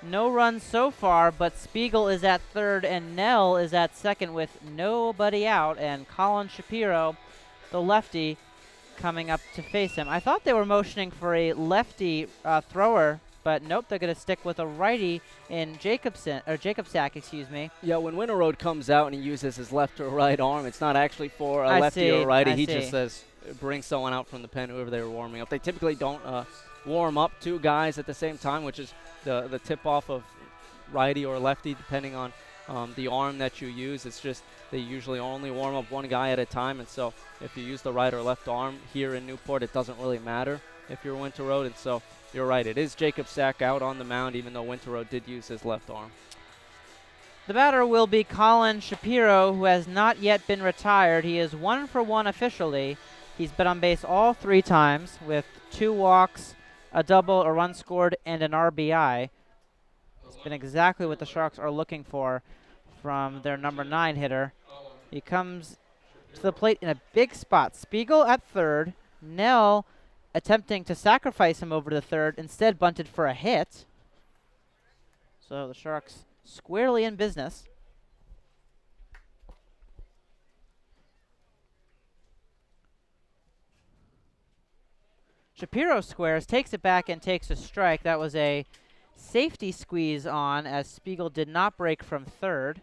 No runs so far, but Spiegel is at third and Nell is at second with nobody out, and Colin Shapiro, the lefty, coming up to face him. I thought they were motioning for a lefty thrower, but nope, they're going to stick with a righty in Jacobsack, excuse me. Yeah, when Winterroad comes out and he uses his left or right arm, it's not actually for a lefty or righty. He just says, bring someone out from the pen, whoever they were warming up. They typically don't warm up 2 guys at the same time, which is the tip-off of righty or lefty, depending on the arm that you use. It's just they usually only warm up 1 guy at a time, and so if you use the right or left arm here in Newport, it doesn't really matter if you're Winterroad, and so you're right. It is Jacobsack out on the mound, even though Winterroad did use his left arm. The batter will be Colin Shapiro, who has not yet been retired. He is 1 for 1 officially. He's been on base all 3 times with 2 walks, a double, a run scored, and an RBI. It's been exactly what the Sharks are looking for from their number 9 hitter. He comes to the plate in a big spot. Spiegel at third. Nell attempting to sacrifice him over to third, instead bunted for a hit. So the Sharks squarely in business. Shapiro squares, takes it back and takes a strike. That was a safety squeeze on, as Spiegel did not break from third.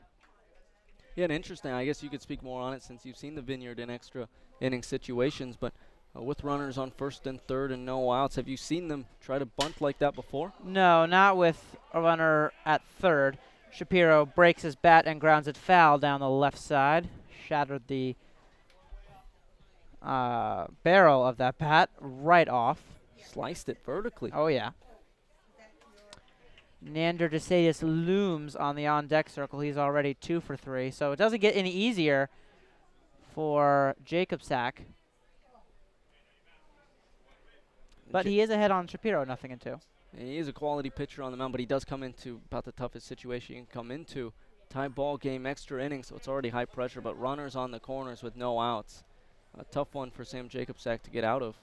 Yeah, and interesting. I guess you could speak more on it since you've seen the Vineyard in extra inning situations, but with runners on first and third and no outs, have you seen them try to bunt like that before? No, not with a runner at third. Shapiro breaks his bat and grounds it foul down the left side. Shattered the barrel of that bat right off. Sliced it vertically. Oh, yeah. Nander DeSadis looms on the on-deck circle. He's already 2 for 3, so it doesn't get any easier for Jacobsack. But he is ahead on Shapiro, 0-2. And he is a quality pitcher on the mound, but he does come into about the toughest situation you can come into Tie ball game, extra inning, so it's already high pressure, but runners on the corners with no outs. A tough one for Sam Jacobsack to get out of.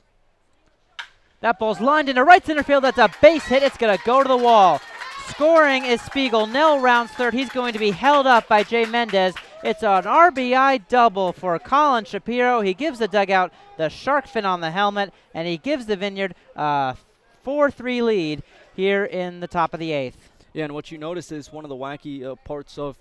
That ball's lined into right center field. That's a base hit. It's going to go to the wall. Scoring is Spiegel. Nell rounds third. He's going to be held up by Jay Mendez. It's an RBI double for Colin Shapiro. He gives the dugout the shark fin on the helmet, and he gives the Vineyard a 4-3 lead here in the top of the 8th. Yeah, and what you notice is one of the wacky parts of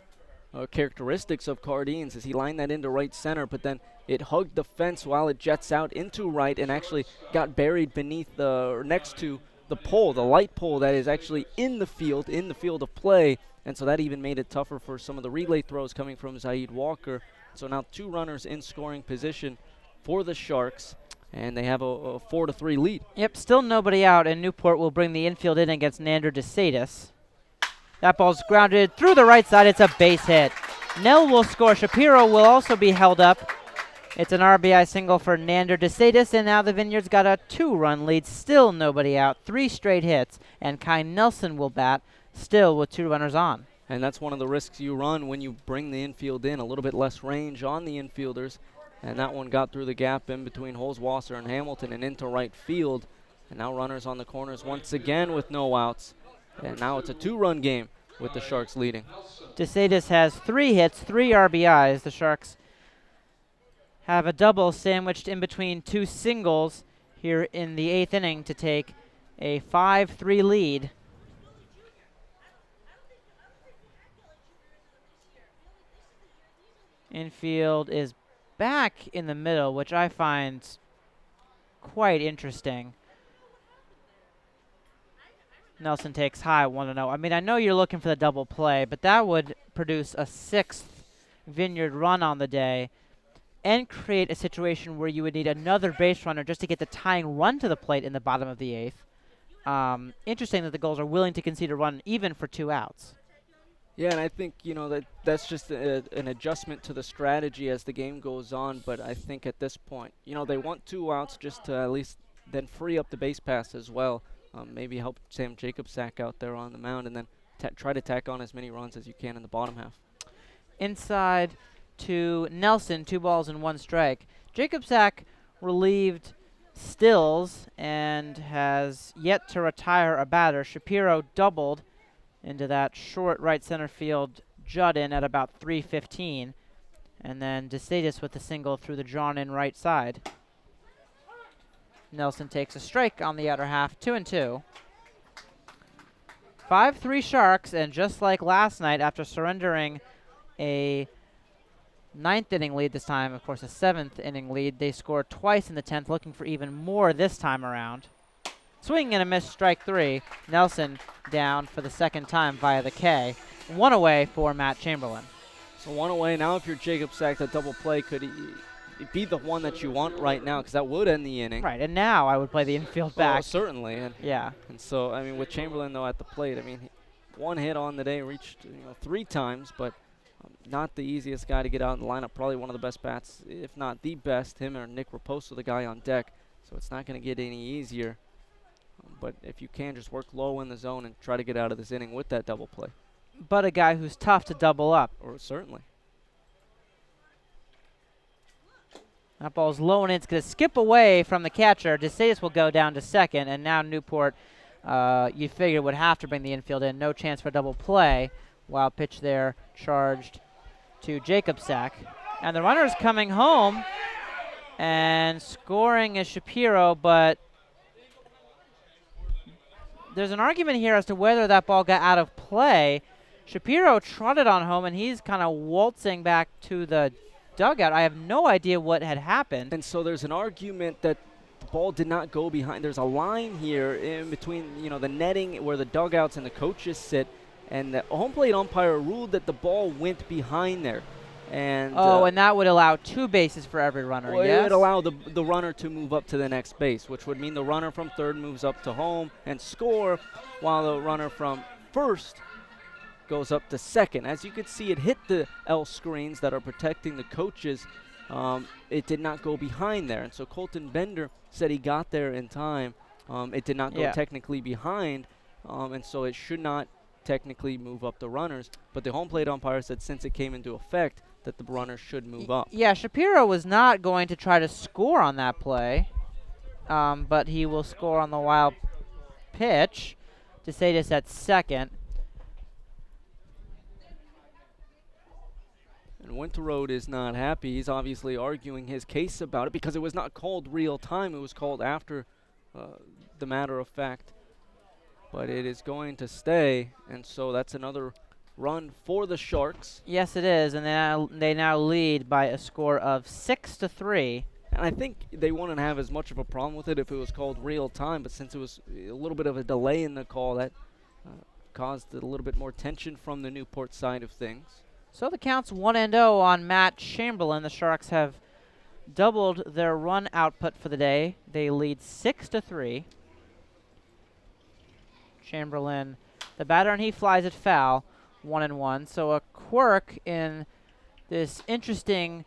characteristics of Cardines is he lined that into right center, but then it hugged the fence while it jets out into right and actually got buried beneath or next to the pole, the light pole that is actually in the field of play. And so that even made it tougher for some of the relay throws coming from Zaid Walker. So now 2 runners in scoring position for the Sharks, and they have a 4-3 lead. Yep, still nobody out, and Newport will bring the infield in against Nander DeSatis. That ball's grounded through the right side. It's a base hit. Nell will score. Shapiro will also be held up. It's an RBI single for Nander DeSatis, and now the Vineyard's got a 2-run lead. Still nobody out. 3 straight hits, and Kai Nelson will bat, still with 2 runners on. And that's one of the risks you run when you bring the infield in, a little bit less range on the infielders. And that one got through the gap in between Holzwasser and Hamilton and into right field. And now runners on the corners once again with no outs. And now it's a 2-run game with the Sharks leading. DeSatis has 3 hits, 3 RBIs. The Sharks have a double sandwiched in between 2 singles here in the 8th inning to take a 5-3 lead. Infield is back in the middle, which I find quite interesting. Nelson takes high, 1-0. I mean, I know you're looking for the double play, but that would produce a 6th Vineyard run on the day and create a situation where you would need another base runner just to get the tying run to the plate in the bottom of the 8th. Interesting that the Gulls are willing to concede a run even for 2 outs. Yeah, and I think, that's just an adjustment to the strategy as the game goes on, but I think at this point, they want 2 outs just to at least then free up the base pass as well. Maybe help Sam Jacobsack out there on the mound, and then try to tack on as many runs as you can in the bottom half. Inside to Nelson, 2 balls and 1 strike. Jacobsack relieved Stills and has yet to retire a batter. Shapiro doubled into that short right center field jut in at about 3:15, and then DeSatis with a single through the drawn-in right side. Nelson takes a strike on the outer half, 2-2. 5-3 Sharks, and just like last night, after surrendering a 9th inning lead this time, of course a 7th inning lead, they scored twice in the 10th, looking for even more this time around. Swing and a miss, strike 3. Nelson down for the 2nd time via the K. 1 away for Matt Chamberlain. So 1 away. Now if you're Jacobsack, that double play could be the one that you want right now, because that would end the inning. Right, and now I would play the infield back. Oh, certainly. And yeah. And so, I mean, with Chamberlain, though, at the plate, 1 hit on the day, reached 3 times, but not the easiest guy to get out in the lineup. Probably one of the best bats, if not the best. Him or Nick Raposo, the guy on deck. So it's not going to get any easier. But if you can, just work low in the zone and try to get out of this inning with that double play. But a guy who's tough to double up. Or certainly. That ball's low and it's going to skip away from the catcher. DeSatis will go down to 2nd, and now Newport, you figure, would have to bring the infield in. No chance for double play. Wild pitch there, charged to Jacobsack. And the runner's coming home, and scoring is Shapiro, but there's an argument here as to whether that ball got out of play. Shapiro trotted on home, and he's kind of waltzing back to the dugout. I have no idea what had happened. And so there's an argument that the ball did not go behind. There's a line here in between, the netting where the dugouts and the coaches sit, and the home plate umpire ruled that the ball went behind there. And and that would allow 2 bases for every runner, well, yes? It would allow the runner to move up to the next base, which would mean the runner from 3rd moves up to home and score, while the runner from 1st goes up to 2nd. As you could see, it hit the L screens that are protecting the coaches. It did not go behind there. And so Colton Bender said he got there in time. It did not go technically behind, and so it should not technically move up the runners, but the home plate umpire said since it came into effect that the runners should move up. Yeah, Shapiro was not going to try to score on that play, but he will score on the wild pitch. DeSatis at second. And Winterroad is not happy. He's obviously arguing his case about it because it was not called real time. It was called after the matter of fact. But it is going to stay, and so that's another run for the Sharks. Yes, it is, and they now lead by a score of 6-3. And I think they wouldn't have as much of a problem with it if it was called real time, but since it was a little bit of a delay in the call, that caused a little bit more tension from the Newport side of things. So the count's 1-0 on Matt Chamberlain. The Sharks have doubled their run output for the day. They lead 6-3. Chamberlain, the batter, and he flies it foul, 1-1. So a quirk in this interesting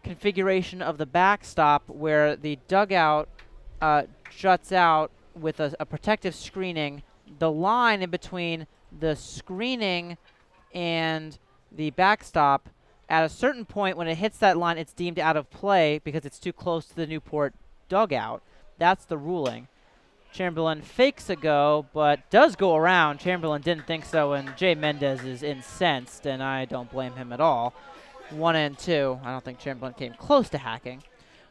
configuration of the backstop where the dugout juts out with a protective screening. The line in between the screening and the backstop, at a certain point when it hits that line, it's deemed out of play because it's too close to the Newport dugout. That's the ruling. Chamberlain fakes a go, but does go around. Chamberlain didn't think so, and Jay Mendez is incensed, and I don't blame him at all. 1-2. I don't think Chamberlain came close to hacking.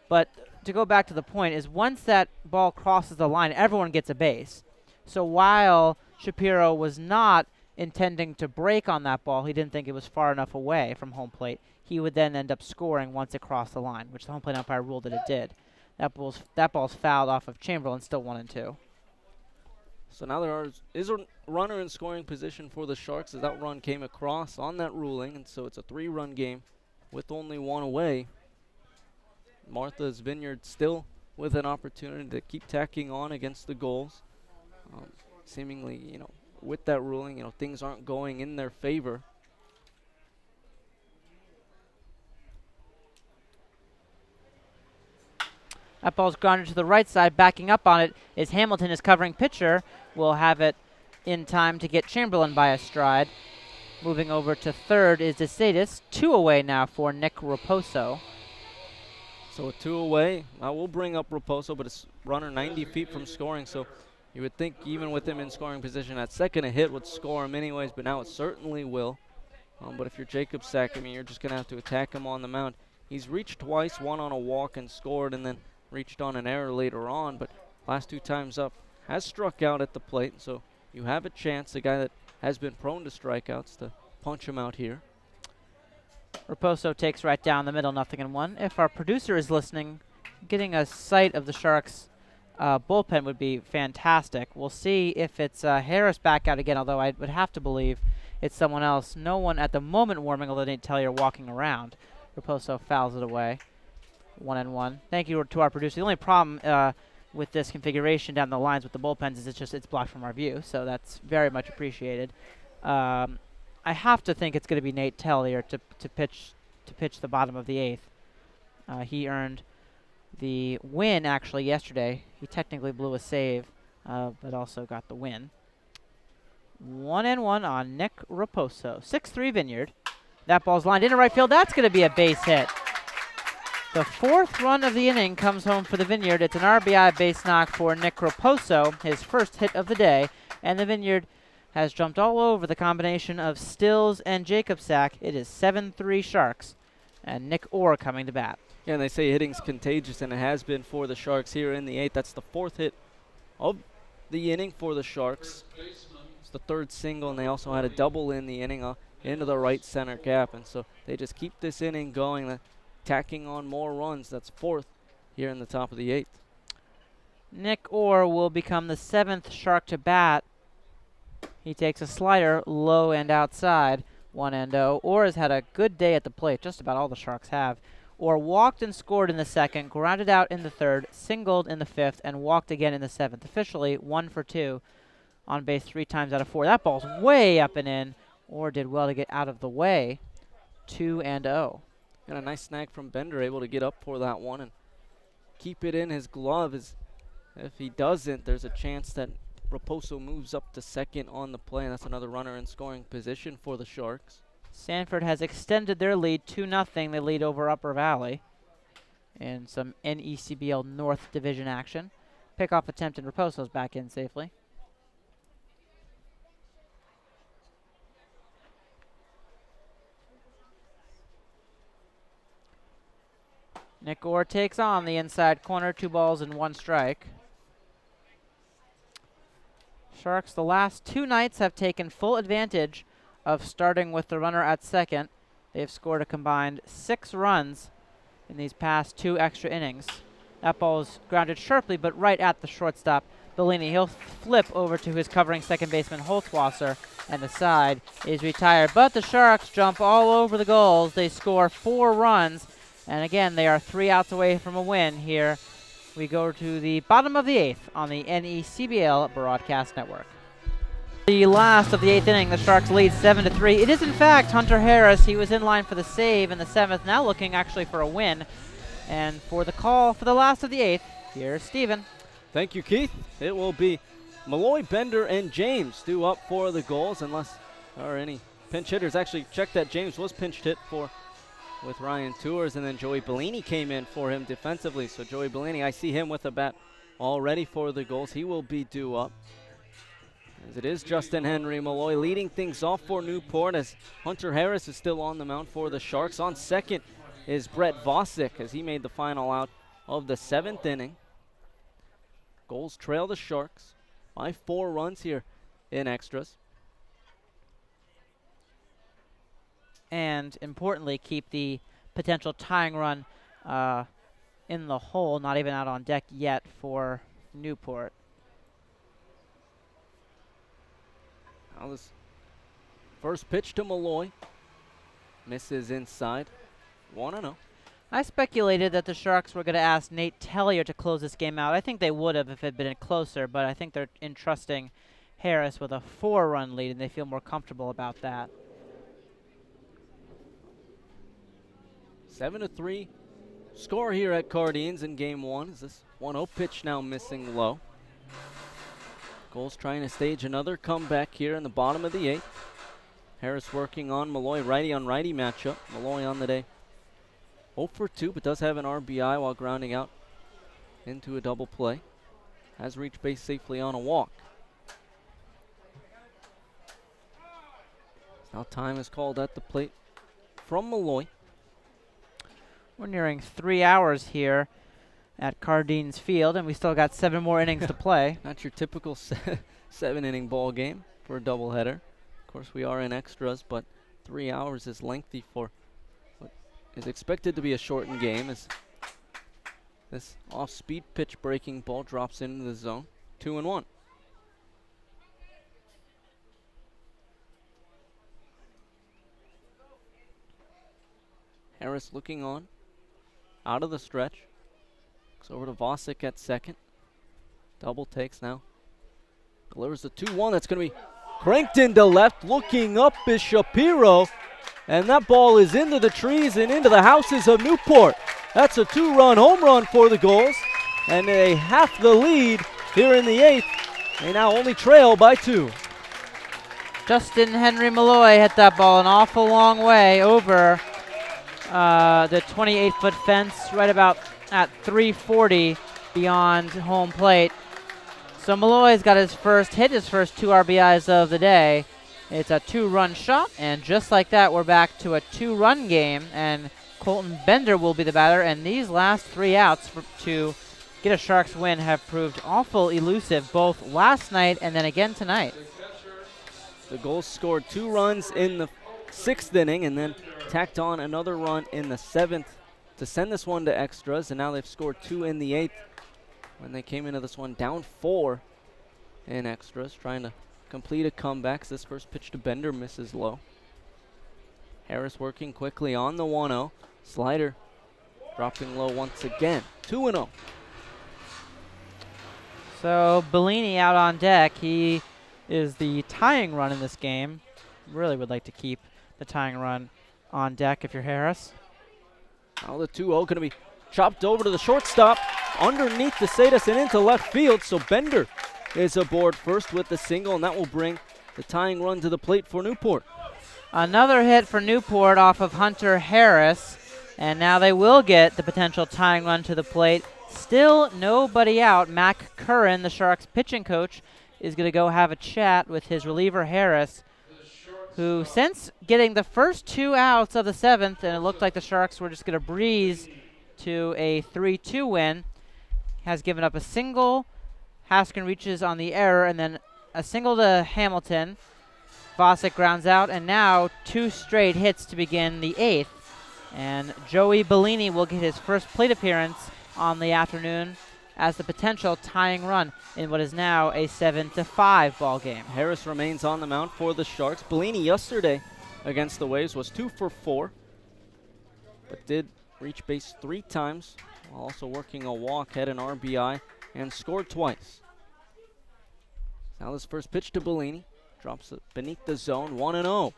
But to go back to the point is once that ball crosses the line, everyone gets a base. So while Shapiro was not intending to break on that ball, he didn't think it was far enough away from home plate, he would then end up scoring once it crossed the line, which the home plate umpire ruled that it did. That ball's fouled off of Chamberlain, still 1-2. So now is a runner in scoring position for the Sharks as that run came across on that ruling, and so it's a 3-run game with only one away. Martha's Vineyard still with an opportunity to keep tacking on against the Gulls. Seemingly, with that ruling, things aren't going in their favor. That ball's grounded to the right side. Backing up on it is Hamilton, his covering pitcher. Will have it in time to get Chamberlain by a stride. Moving over to third is DeSatis. 2 away now for Nick Raposo. So a 2 away. We'll bring up Raposo, but it's runner 90 feet from scoring, so you would think even with him in scoring position at second, a hit would score him anyways, but now it certainly will. But if you're Jacob Sack, you're just going to have to attack him on the mound. He's reached twice, one on a walk and scored, and then reached on an error later on, but last 2 times up has struck out at the plate, so you have a chance, a guy that has been prone to strikeouts, to punch him out here. Raposo takes right down the middle, 0-1. If our producer is listening, getting a sight of the Sharks' bullpen would be fantastic. We'll see if it's Harris back out again, although I would have to believe it's someone else. No one at the moment warming, although they tell you walking around. Raposo fouls it away. 1-1. Thank you to our producer. The only problem with this configuration down the lines with the bullpens is it's blocked from our view, so that's very much appreciated. I have to think it's going to be Nate Tellier to pitch the bottom of the 8th. He earned the win actually yesterday. He technically blew a save, but also got the win. 1-1 on Nick Raposo. 6-3 Vineyard. That ball's lined into right field. That's going to be a base hit. The 4th run of the inning comes home for the Vineyard. It's an RBI base knock for Nick Raposo, his first hit of the day, and the Vineyard has jumped all over the combination of Stills and Jacobsack. It is 7-3 Sharks, and Nick Orr coming to bat. Yeah, and they say hitting's contagious, and it has been for the Sharks here in the 8th. That's the 4th hit of the inning for the Sharks. It's the 3rd single, and they also had a double in the inning into the right center gap, and so they just keep this inning going. Tacking on more runs. That's 4th here in the top of the 8th. Nick Orr will become the 7th Shark to bat. He takes a slider low and outside. 1-0. Orr has had a good day at the plate. Just about all the Sharks have. Orr walked and scored in the 2nd, grounded out in the 3rd, singled in the 5th, and walked again in the 7th. Officially 1 for 2 on base 3 times out of 4. That ball's way up and in. Orr did well to get out of the way. 2-0. And a nice snag from Bender, able to get up for that one and keep it in his glove. If he doesn't, there's a chance that Raposo moves up to second on the play, and that's another runner in scoring position for the Sharks. Sanford has extended their lead 2-0. They lead over Upper Valley in some NECBL North Division action. Pickoff attempt, and Raposo's back in safely. Nick Orr takes on the inside corner, 2 balls and 1 strike. Sharks the last 2 nights have taken full advantage of starting with the runner at second. They've scored a combined 6 runs in these past 2 extra innings. That ball is grounded sharply, but right at the shortstop, Bellini. He'll flip over to his covering second baseman, Holtzwasser, and the side is retired. But the Sharks jump all over the Gulls. They score 4 runs, and again, they are 3 outs away from a win here. We go to the bottom of the 8th on the NECBL Broadcast Network. The last of the 8th inning, the Sharks lead 7-3. It is in fact Hunter Harris. He was in line for the save in the 7th, now looking actually for a win. And for the call for the last of the 8th, here's Steven. Thank you, Keith. It will be Malloy, Bender, and James due up for the Gulls, unless there are any pinch hitters. Actually, check that James was pinch hit with Ryan Tours, and then Joey Bellini came in for him defensively. So Joey Bellini, I see him with a bat already for the Gulls. He will be due up. As it is Justin Henry Malloy leading things off for Newport, as Hunter Harris is still on the mound for the Sharks. On second is Brett Vosick, as he made the final out of the 7th inning. Gulls trail the Sharks by 4 runs here in extras. And importantly, keep the potential tying run in the hole, not even out on deck yet for Newport. Now this first pitch to Malloy. Misses inside. 1-0. I speculated that the Sharks were going to ask Nate Tellier to close this game out. I think they would have if it had been closer, but I think they're entrusting Harris with a 4-run lead, and they feel more comfortable about that. 7-3 score here at Cardines in game 1. Is this 1-0 pitch now missing low? Gulls trying to stage another comeback here in the bottom of the 8th. Harris working on Malloy, righty on righty matchup. Malloy on the day 0 for 2, but does have an RBI while grounding out into a double play. Has reached base safely on a walk. Now time is called at the plate from Malloy. We're nearing 3 hours here at Cardines Field, and we still got 7 more innings to play. Not your typical 7-inning ball game for a doubleheader. Of course, we are in extras, but 3 hours is lengthy for what is expected to be a shortened game, as this off-speed pitch breaking ball drops into the zone. 2-1. Harris looking on, out of the stretch. Looks over to Vosick at second. Double takes now. Delivers the 2-1. That's going to be cranked into left. Looking up is Shapiro. And that ball is into the trees and into the houses of Newport. That's a 2-run home run for the Gulls. And they half the lead here in the 8th. They now only trail by 2. Justin Henry Malloy hit that ball an awful long way over the 28-foot fence, right about at 340 beyond home plate. So Malloy's got his first hit, his first 2 RBIs of the day. It's a 2-run shot, and just like that, we're back to a 2-run game, and Colton Bender will be the batter, and these last 3 outs to get a Sharks win have proved awful elusive, both last night and then again tonight. The Gulls scored 2 runs in the 6th inning and then tacked on another run in the 7th to send this one to extras, and now they've scored 2 in the 8th when they came into this one down 4 in extras, trying to complete a comeback. So this first pitch to Bender misses low. Harris working quickly on the 1-0. Slider dropping low once again. 2-0. So Bellini out on deck. He is the tying run in this game. Really would like to keep the tying run on deck if you're Harris. Now the 2-0 going to be chopped over to the shortstop, underneath the Sadus and into left field. So Bender is aboard first with the single, and that will bring the tying run to the plate for Newport. Another hit for Newport off of Hunter Harris, and now they will get the potential tying run to the plate. Still nobody out. Mac Curran, the Sharks pitching coach, is going to go have a chat with his reliever Harris, who since getting the first 2 outs of the 7th, and it looked like the Sharks were just going to breeze to a 3-2 win, has given up a single. Haskin reaches on the error, and then a single to Hamilton. Vosick grounds out, and now 2 straight hits to begin the 8th. And Joey Bellini will get his first plate appearance on the afternoon as the potential tying run in what is now a 7-5 ball game. Harris remains on the mound for the Sharks. Bellini yesterday against the Waves was 2 for 4, but did reach base 3 times, while also working a walk, had an RBI, and scored twice. Now this first pitch to Bellini, drops it beneath the zone, 1-0.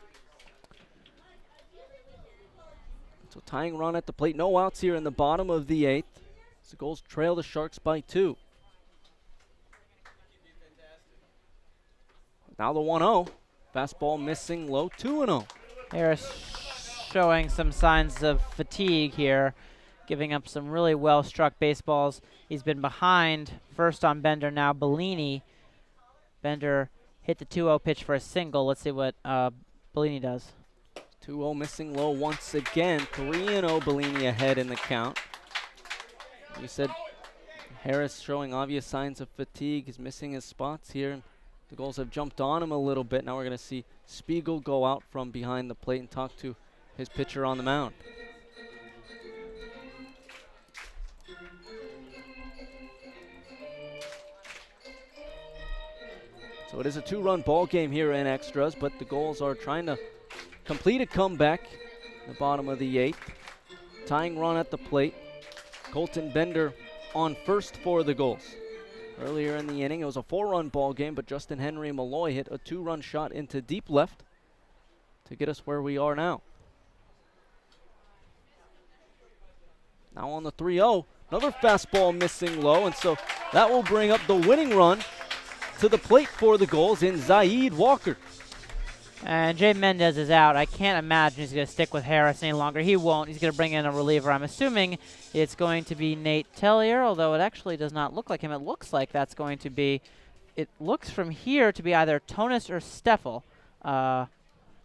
So tying run at the plate, no outs here in the bottom of the 8th. The Gulls trail the Sharks by 2. Now the 1-0. Fastball missing low, 2-0. Harris showing some signs of fatigue here, giving up some really well-struck baseballs. He's been behind first on Bender, now Bellini. Bender hit the 2-0 pitch for a single. Let's see what Bellini does. 2-0 missing low once again. 3-0 Bellini ahead in the count. You said Harris showing obvious signs of fatigue. He's missing his spots here. The Gulls have jumped on him a little bit. Now we're going to see Spiegel go out from behind the plate and talk to his pitcher on the mound. So it is a 2-run ball game here in extras, but the Gulls are trying to complete a comeback in the bottom of the 8th. Tying run at the plate. Colton Bender on first for the Gulls. Earlier in the inning, it was a 4-run ball game, but Justin Henry Malloy hit a 2-run shot into deep left to get us where we are now. Now on the 3-0, another fastball missing low, and so that will bring up the winning run to the plate for the Gulls in Zaid Walker. And Jay Mendez is out. I can't imagine he's going to stick with Harris any longer. He won't. He's going to bring in a reliever. I'm assuming it's going to be Nate Tellier, although it actually does not look like him. It looks like that's going to be, it looks from here to be either Tonis or Steffel. I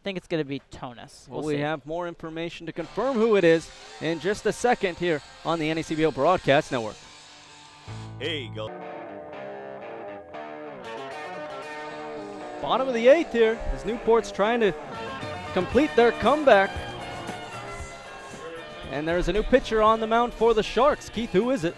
think it's going to be Tonis. Well, we have more information to confirm who it is in just a second here on the NECBO Broadcast Network. Hey, go. Bottom of the 8th here as Newport's trying to complete their comeback. And there's a new pitcher on the mound for the Sharks. Keith, who is it?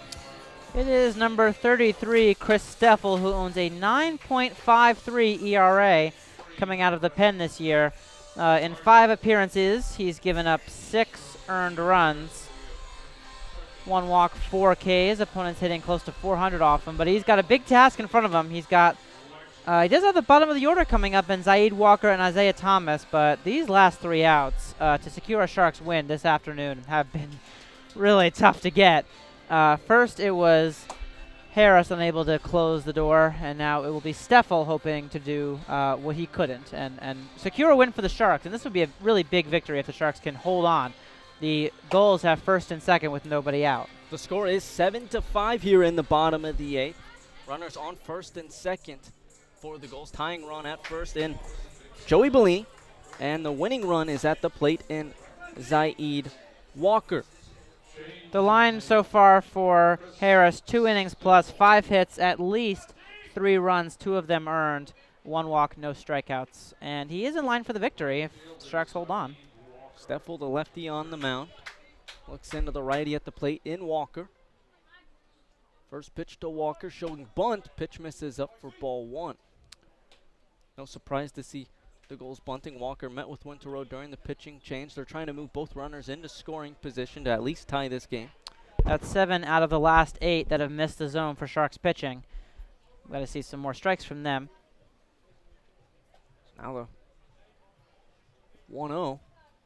It is number 33, Chris Steffel, who owns a 9.53 ERA coming out of the pen this year. In 5 appearances, he's given up 6 earned runs. 1 walk, 4 Ks. Opponents hitting close to 400 off him, but he's got a big task in front of him. He's got he does have the bottom of the order coming up in Zaid Walker and Isaiah Thomas, but these last 3 outs to secure a Sharks win this afternoon have been really tough to get. First it was Harris unable to close the door, and now it will be Steffel hoping to do what he couldn't and secure a win for the Sharks. And this would be a really big victory if the Sharks can hold on. The Gulls have first and second with nobody out. The score is 7-5 here in the bottom of the 8th. Runners on first and second for the Gulls. Tying run at first in Joey Bellini, and the winning run is at the plate in Zaid Walker. The line so far for Harris, 2 innings plus, 5 hits, at least 3 runs, 2 of them earned, 1 walk, no strikeouts. And he is in line for the victory if the Sharks hold on. Steffel, the lefty on the mound, looks into the righty at the plate in Walker. First pitch to Walker, showing bunt. Pitch misses up for ball 1. No surprise to see the Gulls bunting. Walker met with Winterow during the pitching change. They're trying to move both runners into scoring position to at least tie this game. That's 7 out of the last 8 that have missed the zone for Sharks pitching. Got to see some more strikes from them. Now the 1-0.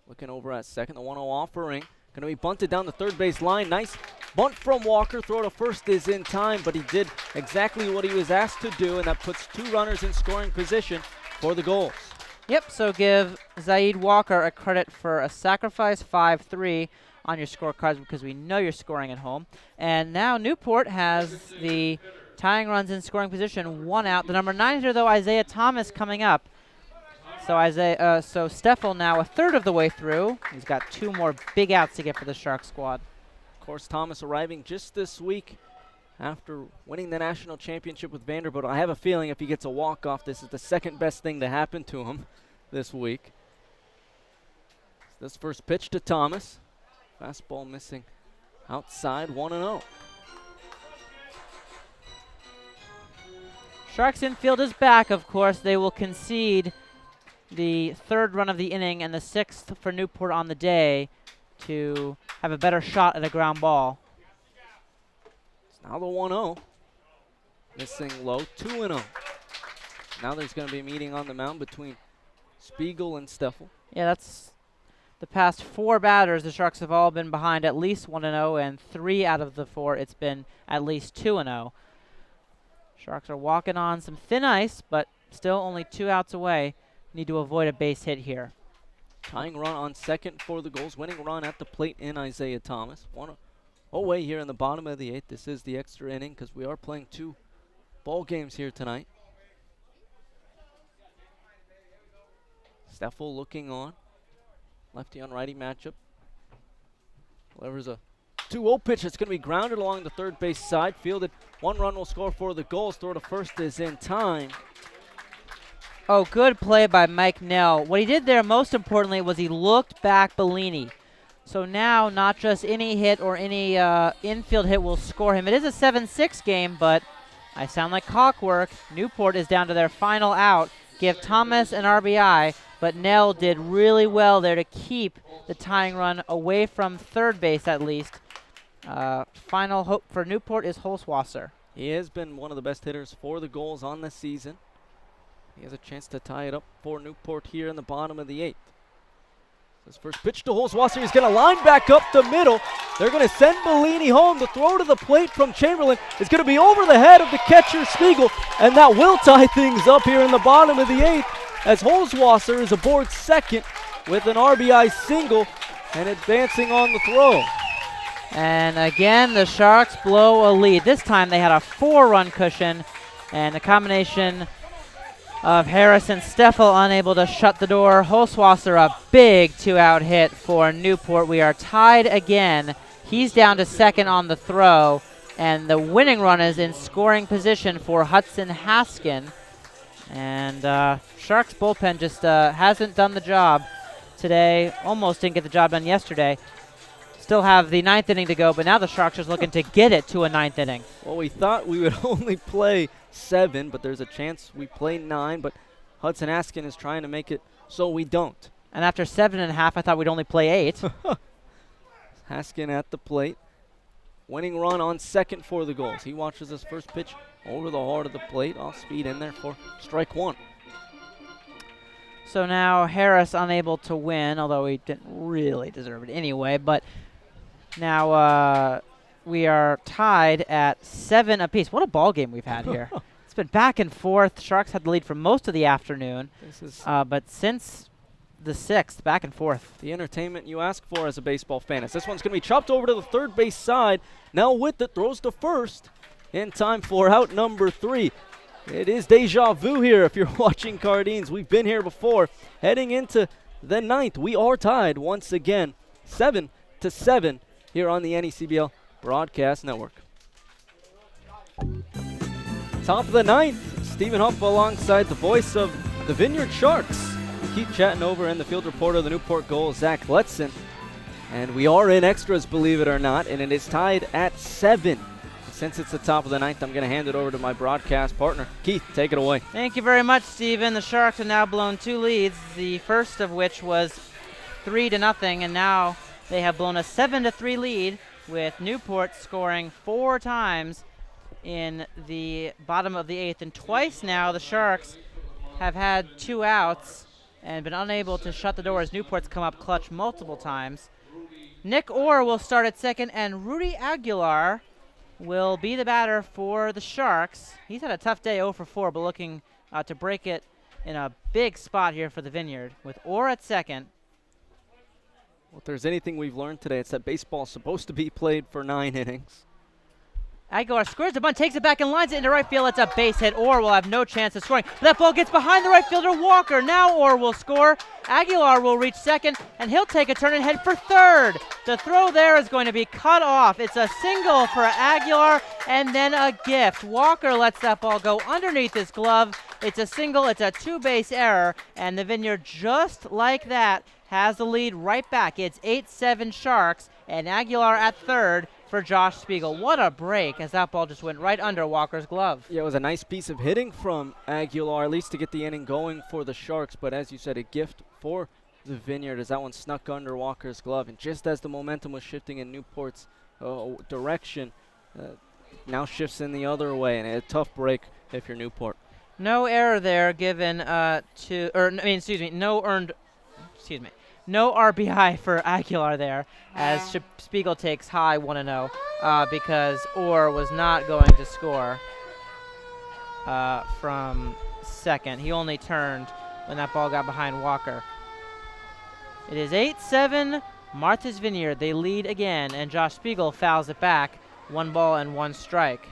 Looking over at second. The 1-0 offering. Going to be bunted down the third base line. Nice bunt from Walker, throw to first is in time, but he did exactly what he was asked to do, and that puts 2 runners in scoring position for the Gulls. Yep, so give Zaid Walker a credit for a sacrifice 5-3 on your scorecards because we know you're scoring at home. And now Newport has the tying runs in scoring position, 1 out. The number 9 hitter, though, Isaiah Thomas, coming up. So Steffel now a third of the way through. He's got 2 more big outs to get for the Shark squad. Of course, Thomas arriving just this week after winning the national championship with Vanderbilt. I have a feeling if he gets a walk-off, this is the second best thing to happen to him this week. This first pitch to Thomas. Fastball missing outside, 1-0. Sharks infield is back, of course. They will concede the 3rd run of the inning and the 6th for Newport on the day to have a better shot at a ground ball. It's now the 1-0. Missing low, 2-0. Now there's going to be a meeting on the mound between Spiegel and Steffel. Yeah, that's the past 4 batters. The Sharks have all been behind at least 1-0, and 3 out of the 4 it's been at least 2-0. Sharks are walking on some thin ice, but still only 2 outs away. Need to avoid a base hit here. Tying run on second for the Gulls. Winning run at the plate in Isaiah Thomas. 1 away here in the bottom of the 8th. This is the extra inning because we are playing 2 ball games here tonight. Steffel looking on. Lefty on righty matchup. Delivers a 2-0 pitch. It's going to be grounded along the third base side. Fielded. 1 run will score for the Gulls. Throw to first is in time. Oh, good play by Mike Nell. What he did there, most importantly, was he looked back Bellini. So now, not just any hit or any infield hit will score him. It is a 7-6 game, but I sound like clockwork. Newport is down to their final out. Give Thomas an RBI, but Nell did really well there to keep the tying run away from third base at least. Final hope for Newport is Holzwasser. He has been one of the best hitters for the Gulls on this season. He has a chance to tie it up for Newport here in the bottom of the 8th. His first pitch to Holzwasser. He's going to line back up the middle. They're going to send Bellini home. The throw to the plate from Chamberlain is going to be over the head of the catcher, Spiegel, and that will tie things up here in the bottom of the 8th as Holzwasser is aboard second with an RBI single and advancing on the throw. And again, the Sharks blow a lead. This time they had a 4-run cushion, and the combination of Harris and Steffel unable to shut the door. Holzwasser, a big 2-out hit for Newport. We are tied again. He's down to second on the throw, and the winning run is in scoring position for Hudson Haskin. And Sharks bullpen just hasn't done the job today. Almost didn't get the job done yesterday. Still have the 9th inning to go, but now the Sharks are looking to get it to a 9th inning. Well, we thought we would only play 7, but there's a chance we play 9, but Hudson Haskin is trying to make it so we don't. And after 7.5, I thought we'd only play 8. Haskin at the plate. Winning run on second for the Gulls. He watches his first pitch over the heart of the plate. Off speed in there for strike 1. So now Harris unable to win, although he didn't really deserve it anyway. But now we are tied at 7 apiece. What a ball game we've had here. It's been back and forth. Sharks had the lead for most of the afternoon. But since the 6th, back and forth. The entertainment you ask for as a baseball fan. As this one's going to be chopped over to the third base side. Now with it, throws to first in time for out number 3. It is deja vu here if you're watching Cardines. We've been here before. Heading into the 9th, we are tied once again, 7-7 here on the NECBL Broadcast Network. Top of the 9th, Stephen Huff alongside the voice of the Vineyard Sharks. We keep chatting over in the field reporter of the Newport Gulls, Zach Letson. And we are in extras, believe it or not, and it is tied at 7. Since it's the top of the 9th, I'm going to hand it over to my broadcast partner. Keith, take it away. Thank you very much, Stephen. The Sharks have now blown 2 leads, the first of which was 3-0, and now they have blown a 7-3 lead with Newport scoring 4 times in the bottom of the 8th. And twice now the Sharks have had 2 outs and been unable to shut the door as Newport's come up clutch multiple times. Nick Orr will start at second, and Rudy Aguilar will be the batter for the Sharks. He's had a tough day, 0 for 4, but looking to break it in a big spot here for the Vineyard with Orr at second. Well, if there's anything we've learned today, it's that baseball's supposed to be played for 9 innings. Aguilar squares the bunt, takes it back and lines it into right field. It's a base hit. Orr will have no chance of scoring. That ball gets behind the right fielder, Walker. Now Orr will score. Aguilar will reach second, and he'll take a turn and head for third. The throw there is going to be cut off. It's a single for Aguilar, and then a gift. Walker lets that ball go underneath his glove. It's a single. It's a 2-base error, and the Vineyard, just like that, has the lead right back. It's 8-7 Sharks, and Aguilar at third for Josh Spiegel. What a break, as that ball just went right under Walker's glove. Yeah, it was a nice piece of hitting from Aguilar, at least to get the inning going for the Sharks. But as you said, a gift for the Vineyard as that one snuck under Walker's glove. And just as the momentum was shifting in Newport's direction, now shifts in the other way. And a tough break if you're Newport. No error there given no RBI for Aguilar there, as Spiegel takes high 1-0 because Orr was not going to score from second. He only turned when that ball got behind Walker. It is 8-7 Martha's Vineyard. They lead again, and Josh Spiegel fouls it back. 1 ball and 1 strike.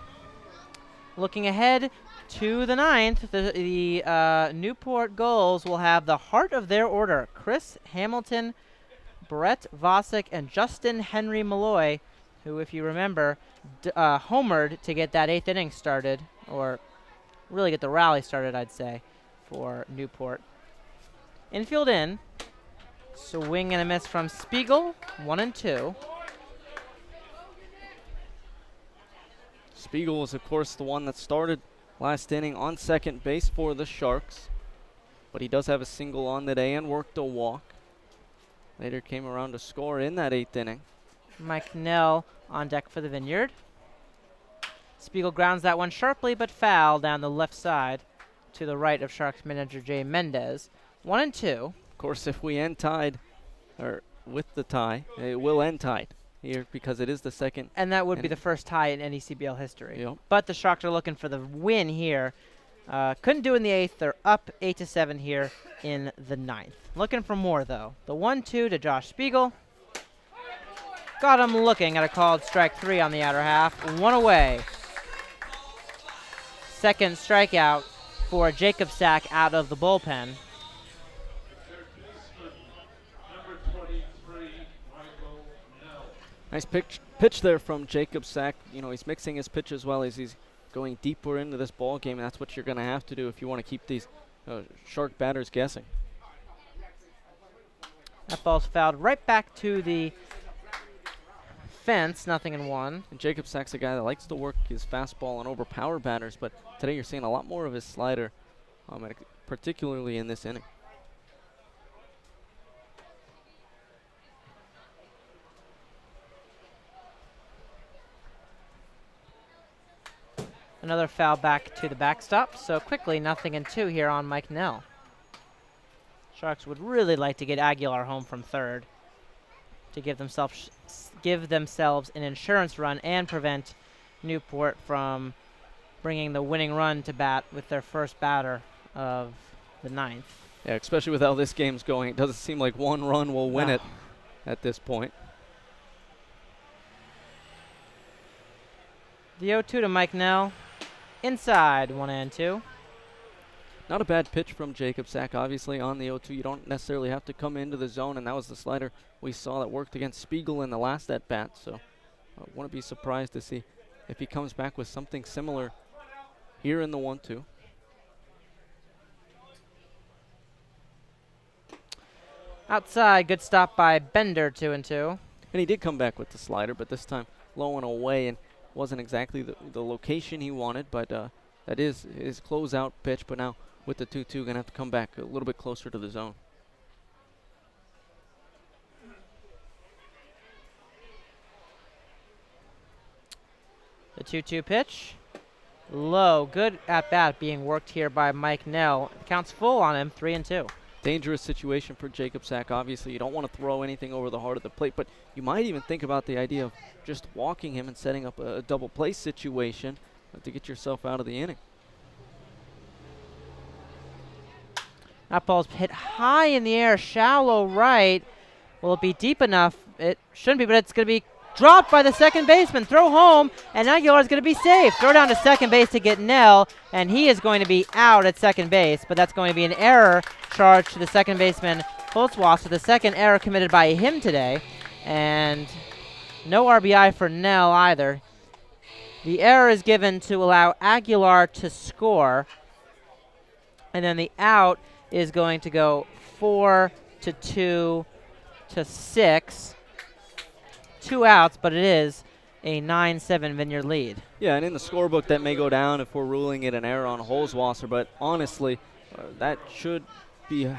Looking ahead to the 9th, the Newport Gulls will have the heart of their order: Chris Hamilton, Brett Vosick, and Justin Henry Malloy, who, if you remember, homered to get that 8th inning started, or really get the rally started, I'd say, for Newport. Infield in. Swing and a miss from Spiegel, 1-2. Spiegel was, of course, the one that started last inning on second base for the Sharks, but he does have a single on the day and worked a walk. Later came around to score in that 8th inning. Mike Nell on deck for the Vineyard. Spiegel grounds that one sharply but foul down the left side to the right of Sharks manager Jay Mendez. 1-2. Of course, if we end tied, or with the tie, it will end tied here because it is the second. And that would be the first tie in NECBL history. Yep. But the Sharks are looking for the win here. Couldn't do in the 8th. They're up 8-7 here in the 9th. Looking for more, though. The 1-2 to Josh Spiegel. Got him looking at a called strike 3 on the outer half. 1 away. Second strikeout for Jacob Sack out of the bullpen. Nice pitch there from Jacob Sack. You know, he's mixing his pitch as well as he's going deeper into this ball game, and that's what you're going to have to do if you want to keep these Shark batters guessing. That ball's fouled right back to the fence, 0-1. And Jacob Sack's a guy that likes to work his fastball and overpower batters, but today you're seeing a lot more of his slider, particularly in this inning. Another foul back to the backstop, so quickly 0-2 here on Mike Nell. Sharks would really like to get Aguilar home from third to give themselves an insurance run and prevent Newport from bringing the winning run to bat with their first batter of the 9th. Yeah, especially with how this game's going. It doesn't seem like one run will win it at this point. The 0-2 to Mike Nell. Inside, 1-2. Not a bad pitch from Jacob Sack. Obviously, on the 0-2, you don't necessarily have to come into the zone, and that was the slider we saw that worked against Spiegel in the last at-bat. So I wouldn't be surprised to see if he comes back with something similar here in the 1-2. Outside, good stop by Bender, 2-2. And he did come back with the slider, but this time low and away, and wasn't exactly the location he wanted, but that is his closeout pitch. But now with the 2-2, going to have to come back a little bit closer to the zone. The 2-2 pitch. Low. Good at-bat being worked here by Mike Nell. Counts full on him, 3-2. dangerous situation for Jacob Sack. Obviously, you don't want to throw anything over the heart of the plate, but you might even think about the idea of just walking him and setting up a double play situation to get yourself out of the inning. That ball's hit high in the air, shallow right. Will it be deep enough? It shouldn't be, but it's going to be dropped by the second baseman. Throw home, and Aguilar's going to be safe. Throw down to second base to get Nell, and he is going to be out at second base, but that's going to be an error charged to the second baseman, Holtzwasser. The second error committed by him today, and no RBI for Nell either. The error is given to allow Aguilar to score, and then the out is going to go 4-2 to 6. 2 outs, but it is a 9-7 Vineyard lead. Yeah, and in the scorebook that may go down if we're ruling it an error on Holzwasser, but honestly, that should be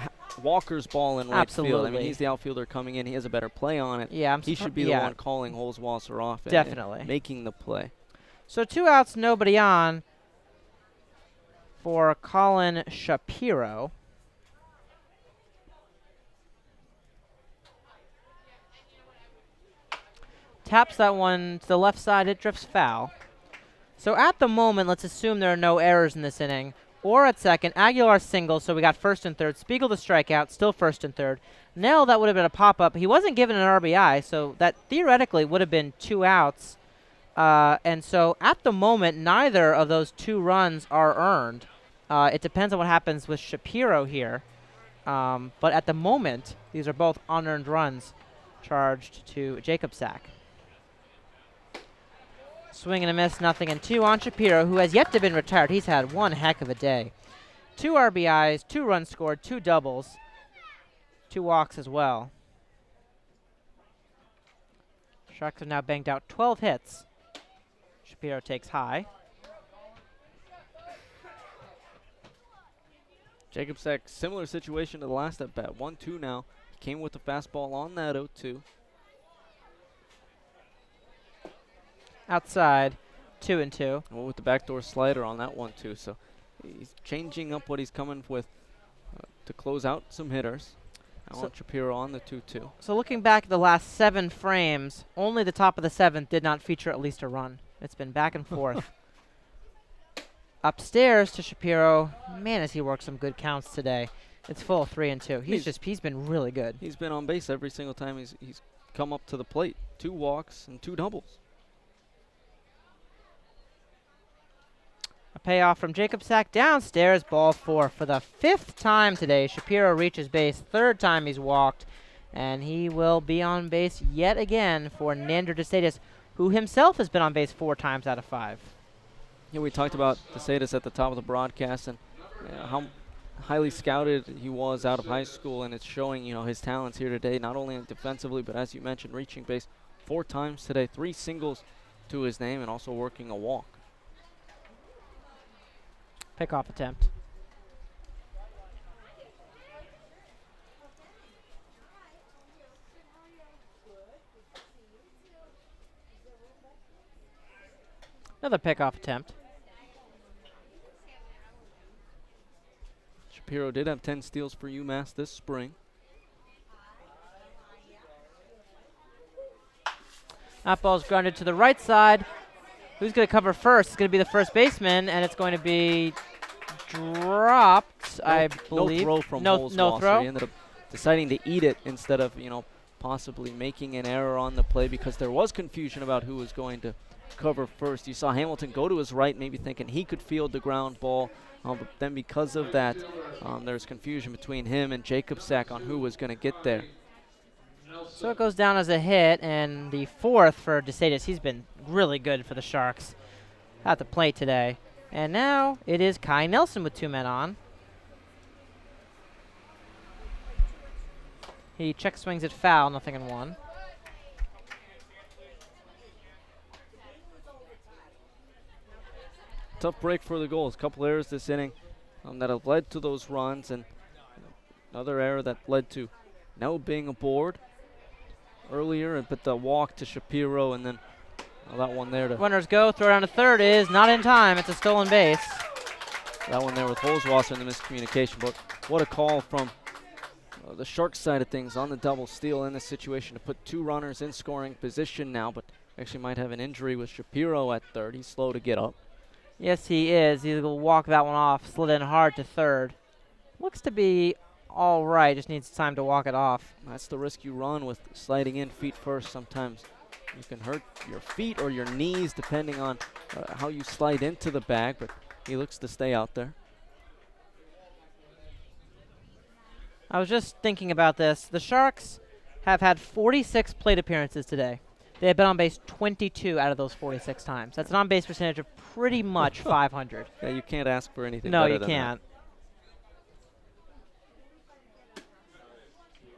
Walker's ball in right field. I mean, he's the outfielder coming in. He has a better play on it. Yeah, he should be the one calling Holzwasser off and making the play. So 2 outs, nobody on for Colin Shapiro. Taps that one to the left side. It drifts foul. So at the moment, let's assume there are no errors in this inning. Or at second, Aguilar single, so we got first and third. Spiegel the strikeout, still first and third. Nell, that would have been a pop-up. He wasn't given an RBI, so that theoretically would have been 2 outs. And so at the moment, neither of those 2 runs are earned. It depends on what happens with Shapiro here. But at the moment, these are both unearned runs charged to Jacob Sack. Swing and a miss, 0-2 on Shapiro, who has yet to have been retired. He's had one heck of a day. 2 RBIs, 2 runs scored, 2 doubles, 2 walks as well. Sharks have now banged out 12 hits. Shapiro takes high. Jacob Sack, similar situation to the last at bat. 1-2 now. Came with the fastball on that 0-2. Outside, 2-2. Well, with the backdoor slider on that 1-2, so he's changing up what he's coming with to close out some hitters. I want Shapiro on the 2-2. So looking back at the last 7 frames, only the top of the 7th did not feature at least a run. It's been back and forth. Upstairs to Shapiro. Man, has he worked some good counts today. It's full 3-2. He's been really good. He's been on base every single time he's come up to the plate. 2 walks and 2 doubles. A payoff from Jacob Sack downstairs, ball 4. For the 5th time today, Shapiro reaches base, 3rd time he's walked, and he will be on base yet again for Nander DeSatis, who himself has been on base 4 times out of 5. Yeah, we talked about DeSatis at the top of the broadcast and how highly scouted he was out of high school, and it's showing, his talents here today, not only defensively, but as you mentioned, reaching base 4 times today, 3 singles to his name, and also working a walk. Pickoff attempt. Another pickoff attempt. Shapiro did have 10 steals for UMass this spring. That ball's grounded to the right side. Who's going to cover first? It's going to be the first baseman, and it's going to be dropped, I believe. No throw from Holzwasser. No throw? He ended up deciding to eat it instead of, possibly making an error on the play because there was confusion about who was going to cover first. You saw Hamilton go to his right, maybe thinking he could field the ground ball. But then because of that, there's confusion between him and Jacob Sack on who was going to get there. So it goes down as a hit, and the 4th for DeSatis. He's been really good for the Sharks at the plate today. And now it is Kai Nelson with 2 men on. He check swings it foul, 0-1. Tough break for the Gulls. Couple errors this inning that have led to those runs, and another error that led to Nell being aboard earlier, but the walk to Shapiro, and then that one there to runners go. Throw down to third is not in time. It's a stolen base. That one there with Holzwasser and the miscommunication. But what a call from the Sharks side of things on the double steal in this situation to put 2 runners in scoring position now, but actually might have an injury with Shapiro at third. He's slow to get up. Yes, he is. He's going to walk that one off, slid in hard to third. Looks to be all right, just needs time to walk it off. That's the risk you run with sliding in feet first. Sometimes you can hurt your feet or your knees depending on how you slide into the bag, but he looks to stay out there. I was just thinking about this. The Sharks have had 46 plate appearances today. They have been on base 22 out of those 46 times. That's an on-base percentage of pretty much 500. Yeah, you can't ask for anything no, better you than can't.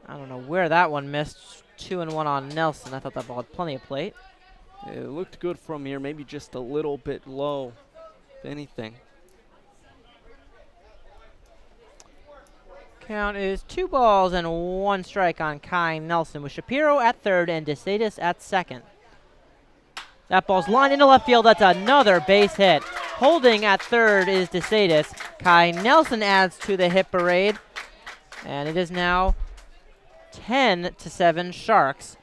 I don't know where that one missed. 2-1 on Nelson. I thought that ball had plenty of plate. It looked good from here, maybe just a little bit low, if anything. Count is 2 balls and 1 strike on Kai Nelson with Shapiro at third and DeSatis at second. That ball's lined into left field. That's another base hit. Holding at third is DeSatis. Kai Nelson adds to the hit parade. And it is now 10-7 Sharks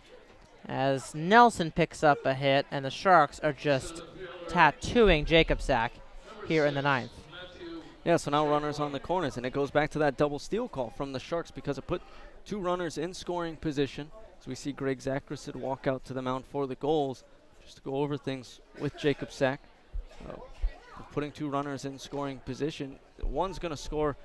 as Nelson picks up a hit and the Sharks are just tattooing Jacobsack here in the 9th. Yeah, so now runners on the corners, and it goes back to that double steal call from the Sharks because it put 2 runners in scoring position. So we see Greg Zakrasid walk out to the mound for the goals just to go over things with Jacobsack. Putting 2 runners in scoring position, one's going to score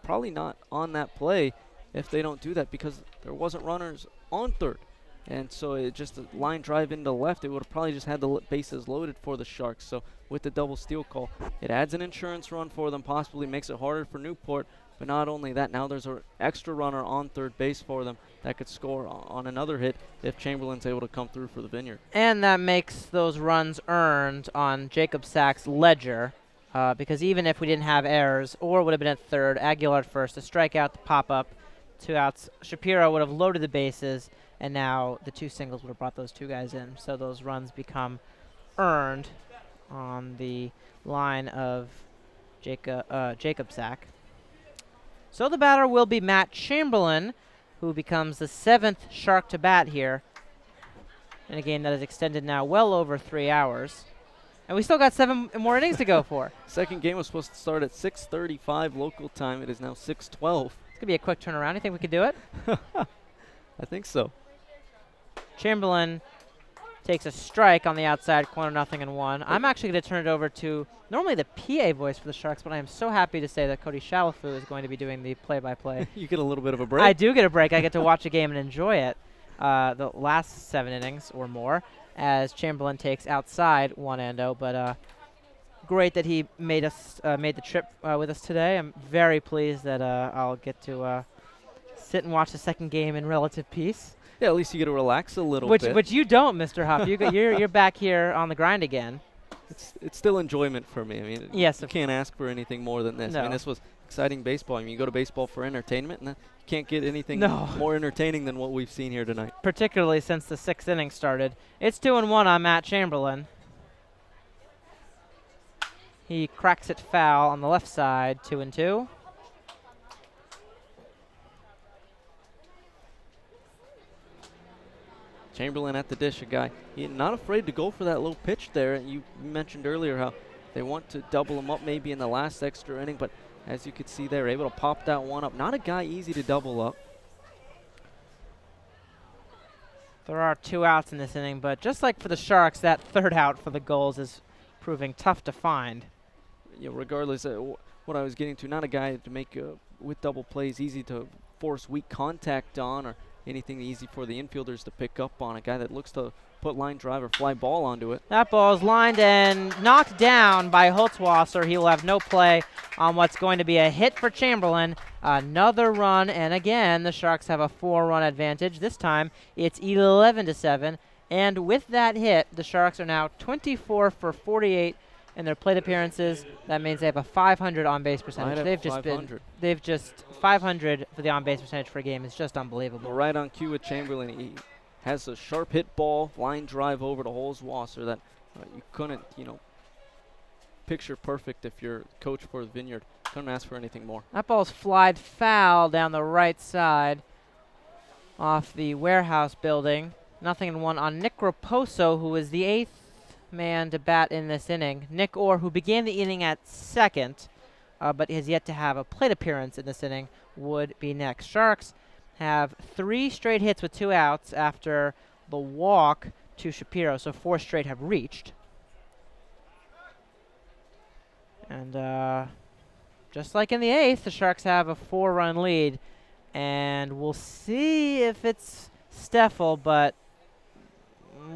probably not on that play if they don't do that because there wasn't runners on third. And so it just a line drive into left, it would have probably just had the bases loaded for the Sharks. So with the double steal call, it adds an insurance run for them, possibly makes it harder for Newport. But not only that, now there's an extra runner on third base for them that could score on another hit if Chamberlain's able to come through for the Vineyard. And that makes those runs earned on Jacobsack's ledger because even if we didn't have errors or would have been at third, Aguilar at first, a strikeout, the pop-up, 2 outs, Shapiro would have loaded the bases, and now the 2 singles would have brought those 2 guys in. So those runs become earned on the line of Jacobsack. So the batter will be Matt Chamberlain, who becomes the 7th Shark to bat here in a game that is extended now well over 3 hours. And we still got 7 more innings to go for. Second game was supposed to start at 6:35 local time. It is now 6:12. It's going to be a quick turnaround. You think we could do it? I think so. Chamberlain takes a strike on the outside corner, 0-1. I'm actually going to turn it over to normally the PA voice for the Sharks, but I am so happy to say that Cody Shalafu is going to be doing the play-by-play. You get a little bit of a break. I do get a break. I get to watch a game and enjoy it. The last 7 innings or more as Chamberlain takes outside 1-0, but great that he made the trip with us today. I'm very pleased that I'll get to sit and watch the second game in relative peace. Yeah, at least you get to relax a little bit. Which you don't, Mr. Huff. You're back here on the grind again. It's still enjoyment for me. I mean, yes, you can't ask for anything more than this. No. I mean, this was exciting baseball. I mean, you go to baseball for entertainment, and you can't get anything No. more entertaining than what we've seen here tonight. Particularly since the 6th inning started. It's 2-1 on Matt Chamberlain. He cracks it foul on the left side, 2-2. Chamberlain at the dish, a guy not afraid to go for that low pitch there. You mentioned earlier how they want to double him up maybe in the last extra inning, but as you could see, they're able to pop that one up. Not a guy easy to double up. There are 2 outs in this inning, but just like for the Sharks, that 3rd out for the Gulls is proving tough to find. Yeah, regardless of what I was getting to, not a guy to make with double plays easy to force weak contact on or anything easy for the infielders to pick up on. A guy that looks to put line drive or fly ball onto it. That ball is lined and knocked down by Holtzwasser. He will have no play on what's going to be a hit for Chamberlain. Another run, and again, the Sharks have a 4-run advantage. This time, it's 11-7. And with that hit, the Sharks are now 24 for 48 in their plate appearances. That means they have a 500 on-base percentage. They've just 500 for the on-base percentage for a game is just unbelievable. Well, right on cue with Chamberlain. He has a sharp hit ball, line drive over to Holzwasser that you couldn't, picture perfect if you're coach for the Vineyard. Couldn't ask for anything more. That ball's flied foul down the right side off the warehouse building. 0-1 on Nick Raposo, who is the 8th man to bat in this inning. Nick Orr, who began the inning at second, but has yet to have a plate appearance in this inning, would be next. Sharks have 3 straight hits with 2 outs after the walk to Shapiro, so 4 straight have reached. And just like in the 8th, the Sharks have a 4-run lead, and we'll see if it's Steffel, but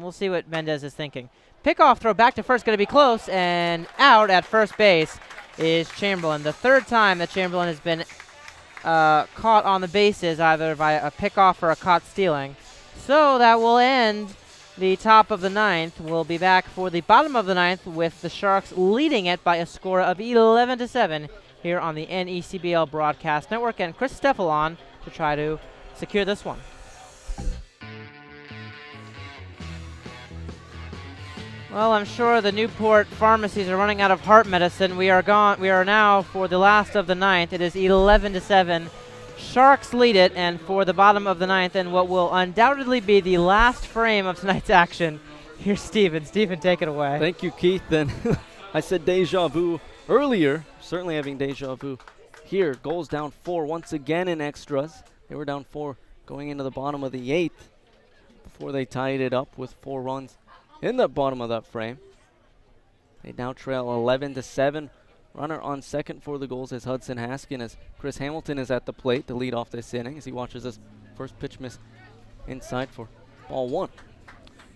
we'll see what Mendez is thinking. Pickoff throw back to first, going to be close, and out at first base is Chamberlain. The 3rd time that Chamberlain has been caught on the bases, either by a pickoff or a caught stealing. So that will end the top of the 9th. We'll be back for the bottom of the 9th with the Sharks leading it by a score of 11-7 here on the NECBL Broadcast Network, and Chris Steffel on to try to secure this one. Well, I'm sure the Newport pharmacies are running out of heart medicine. We are now for the last of the 9th. It is 11-7. Sharks lead it, and for the bottom of the 9th, and what will undoubtedly be the last frame of tonight's action, here's Steven. Steven, take it away. Thank you, Keith. And I said deja vu earlier, certainly having deja vu here. Goals down 4 once again in extras. They were down 4 going into the bottom of the 8th before they tied it up with 4 runs in the bottom of that frame. They now trail 11-7. Runner on second for the Gulls is Hudson Haskin, as Chris Hamilton is at the plate to lead off this inning as he watches his first pitch miss inside for ball 1.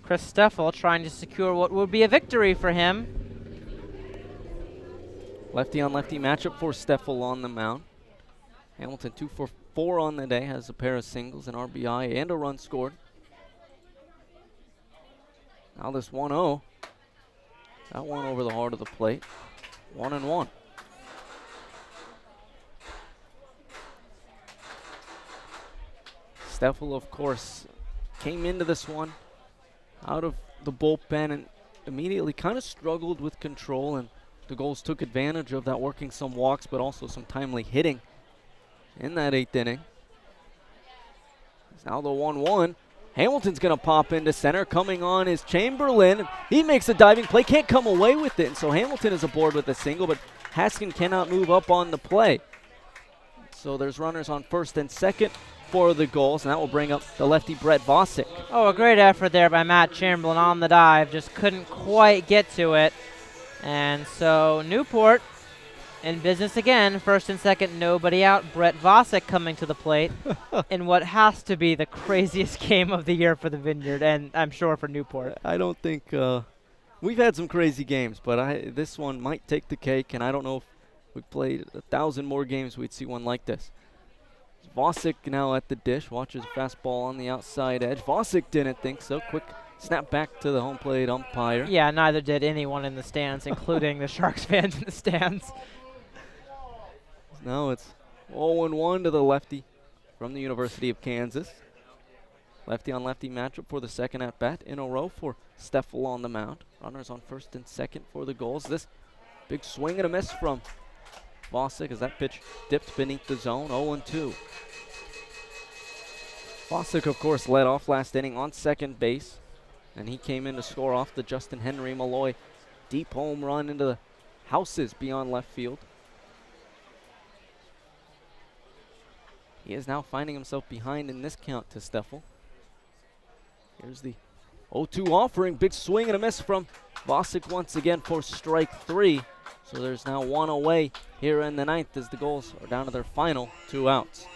Chris Steffel trying to secure what would be a victory for him. Lefty on lefty matchup for Steffel on the mound. Hamilton 2 for 4 on the day, has a pair of singles, an RBI, and a run scored. Now this 1-0. That one over the heart of the plate. 1-1. Steffel, of course, came into this one out of the bullpen and immediately kind of struggled with control, and the Gulls took advantage of that, working some walks but also some timely hitting in that 8th inning. It's now the 1-1. Hamilton's going to pop into center. Coming on is Chamberlain. He makes a diving play, can't come away with it, and so Hamilton is aboard with a single, but Haskin cannot move up on the play. So there's runners on first and second for the Gulls, and that will bring up the lefty Brett Vosick. Oh, a great effort there by Matt Chamberlain on the dive. Just couldn't quite get to it. And so Newport in business again. First and second, nobody out. Brett Vosick coming to the plate in what has to be the craziest game of the year for the Vineyard, and I'm sure for Newport. I don't think we've had some crazy games, but this one might take the cake, and I don't know if we played 1,000 more games we'd see one like this. Vosick now at the dish, watches a fastball on the outside edge. Vosick didn't think so. Quick snap back to the home plate umpire. Yeah, neither did anyone in the stands, including the Sharks fans in the stands. Now it's 0-1 to the lefty from the University of Kansas. Lefty on lefty matchup for the second at bat in a row for Steffel on the mound. Runners on first and second for the Gulls. This big swing and a miss from Vosick as that pitch dipped beneath the zone. 0-2. Vosick, of course, led off last inning on second base, and he came in to score off the Justin Henry Malloy deep home run into the houses beyond left field. He is now finding himself behind in this count to Steffel. Here's the 0-2 offering. Big swing and a miss from Vosick once again for strike 3. So there's now 1 away here in the 9th as the Gulls are down to their final 2 outs.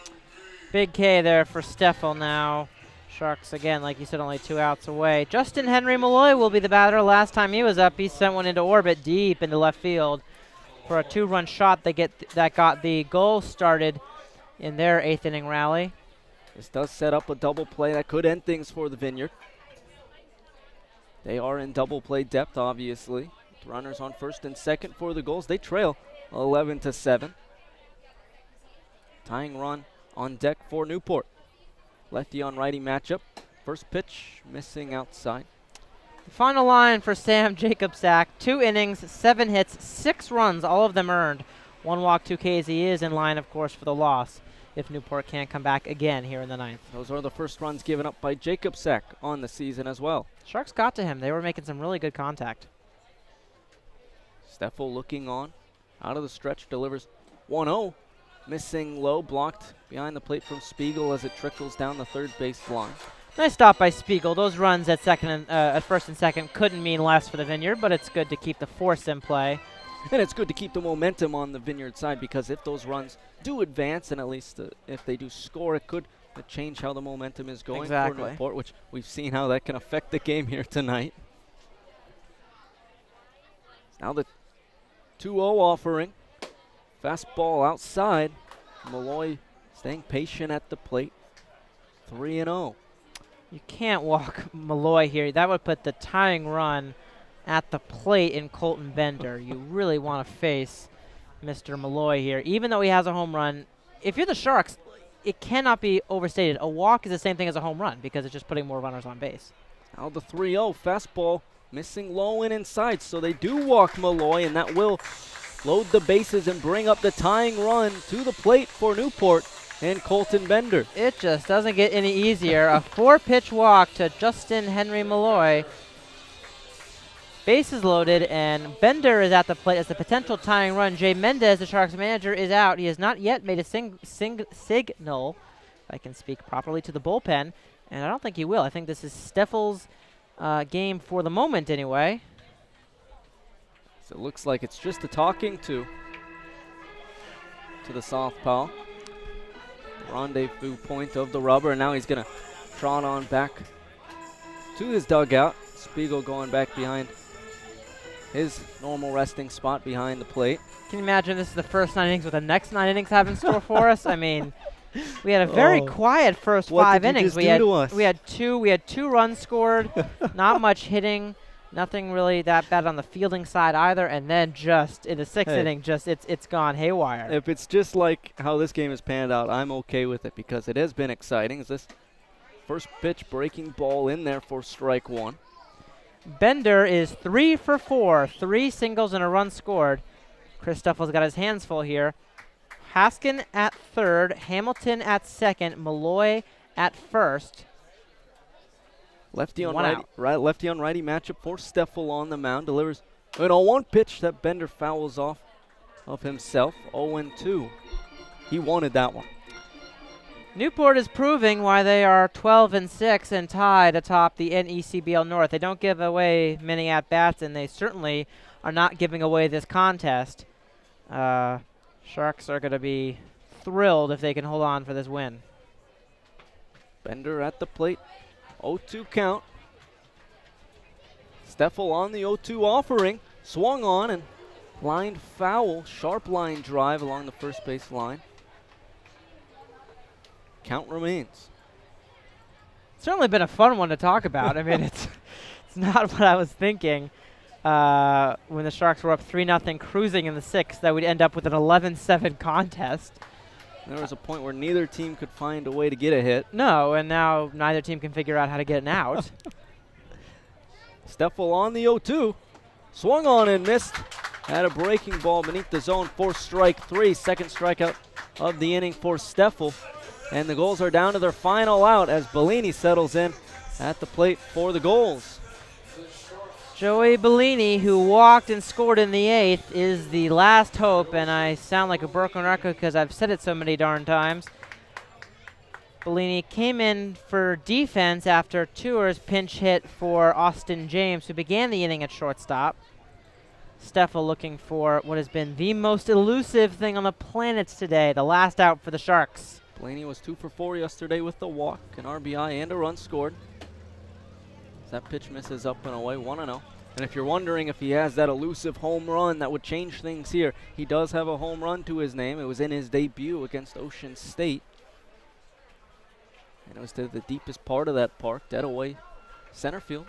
Big K there for Steffel now. Sharks, again, like you said, only 2 outs away. Justin Henry Malloy will be the batter. Last time he was up, he sent one into orbit deep into left field for a 2-run shot that got the Gulls started in their 8th inning rally. This does set up a double play that could end things for the Vineyard. They are in double play depth, obviously. Runners on first and second for the Gulls. They trail 11-7. Tying run on deck for Newport. Lefty on righty matchup. First pitch missing outside. The final line for Sam Jacobsack: 2 innings, 7 hits, 6 runs, all of them earned. 1 walk, 2 Ks. He is in line, of course, for the loss if Newport can't come back again here in the 9th. Those are the first runs given up by Jacobsek on the season as well. Sharks got to him. They were making some really good contact. Steffel looking on. Out of the stretch, delivers 1-0. Missing low, blocked behind the plate from Spiegel as it trickles down the third base line. Nice stop by Spiegel. Those runs at first and second couldn't mean less for the Vineyard, but it's good to keep the force in play. And it's good to keep the momentum on the Vineyard side, because if those runs do advance, and at least if they do score, it could change how the momentum is going for Newport, which we've seen how that can affect the game here tonight. Now the 2-0 offering. Fastball outside. Malloy staying patient at the plate. 3-0. You can't walk Malloy here. That would put the tying run at the plate in Colton Bender. You really want to face Mr. Malloy here. Even though he has a home run, if you're the Sharks, it cannot be overstated. A walk is the same thing as a home run because it's just putting more runners on base. Now the 3-0 fastball missing low and inside, so they do walk Malloy, and that will load the bases and bring up the tying run to the plate for Newport and Colton Bender. It just doesn't get any easier. A 4-pitch walk to Justin Henry Malloy. Bases loaded, and Bender is at the plate as the potential tying run. Jay Mendez, the Sharks manager, is out. He has not yet made a signal, if I can speak properly, to the bullpen, and I don't think he will. I think this is Steffel's game for the moment anyway. So it looks like it's just a talking to the southpaw. Rendezvous point of the rubber, and now he's going to trot on back to his dugout. Spiegel going back behind his normal resting spot behind the plate. Can you imagine this is the first 9 innings what the next 9 innings have in store for us? I mean, we had a very quiet first 5 innings. We had 2 runs scored, not much hitting, nothing really that bad on the fielding side either, and then just in the 6th inning, just it's gone haywire. If it's just like how this game has panned out, I'm okay with it because it has been exciting. Is this first pitch breaking ball in there for strike 1? Bender is 3 for 4, 3 singles and a run scored. Chris Steffel's got his hands full here. Haskin at third, Hamilton at second, Malloy at first. Lefty on righty matchup for Steffel on the mound. Delivers an 0-1 pitch that Bender fouls off of himself. 0-2. He wanted that one. Newport is proving why they are 12-6 and tied atop the NECBL North. They don't give away many at-bats, and they certainly are not giving away this contest. Sharks are going to be thrilled if they can hold on for this win. Bender at the plate. 0-2 count. Steffel on the 0-2 offering. Swung on and lined foul. Sharp line drive along the first base line. Count remains. Certainly been a fun one to talk about. I mean, it's not what I was thinking when the Sharks were up 3-0 cruising in the 6th that we'd end up with an 11-7 contest. There was a point where neither team could find a way to get a hit. No, and now neither team can figure out how to get an out. Steffel on the 0-2. Swung on and missed. Had a breaking ball beneath the zone for strike 3. Second strikeout of the inning for Steffel. And the Gulls are down to their final out as Bellini settles in at the plate for the Gulls. Joey Bellini, who walked and scored in the 8th, is the last hope, and I sound like a broken record because I've said it so many darn times. Bellini came in for defense after Tours pinch hit for Austin James, who began the inning at shortstop. Steffel looking for what has been the most elusive thing on the planet today, the last out for the Sharks. Bellini was 2 for 4 yesterday with the walk, an RBI, and a run scored. That pitch misses up and away, 1-0. And if you're wondering if he has that elusive home run that would change things here, he does have a home run to his name. It was in his debut against Ocean State. And it was to the deepest part of that park, dead away center field.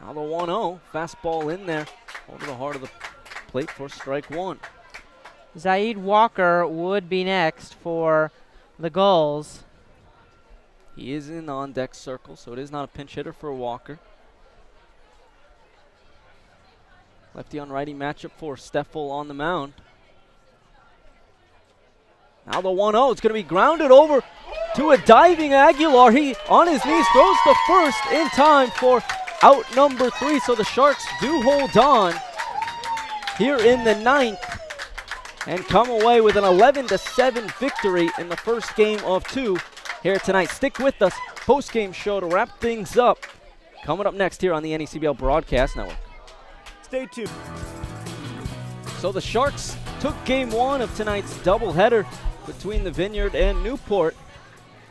Now the 1-0, fastball in there over the heart of the plate for strike 1. Zaid Walker would be next for the Gulls. He is in on-deck circle, so it is not a pinch hitter for Walker. Lefty on righty matchup for Steffel on the mound. Now the 1-0, it's going to be grounded over to a diving Aguilar. He, on his knees, throws to first in time for out number 3. So the Sharks do hold on here in the 9th and come away with an 11-7 victory in the first game of 2 here tonight. Stick with us, post-game show to wrap things up. Coming up next here on the NECBL Broadcast Network. Stay tuned. So the Sharks took game 1 of tonight's doubleheader between the Vineyard and Newport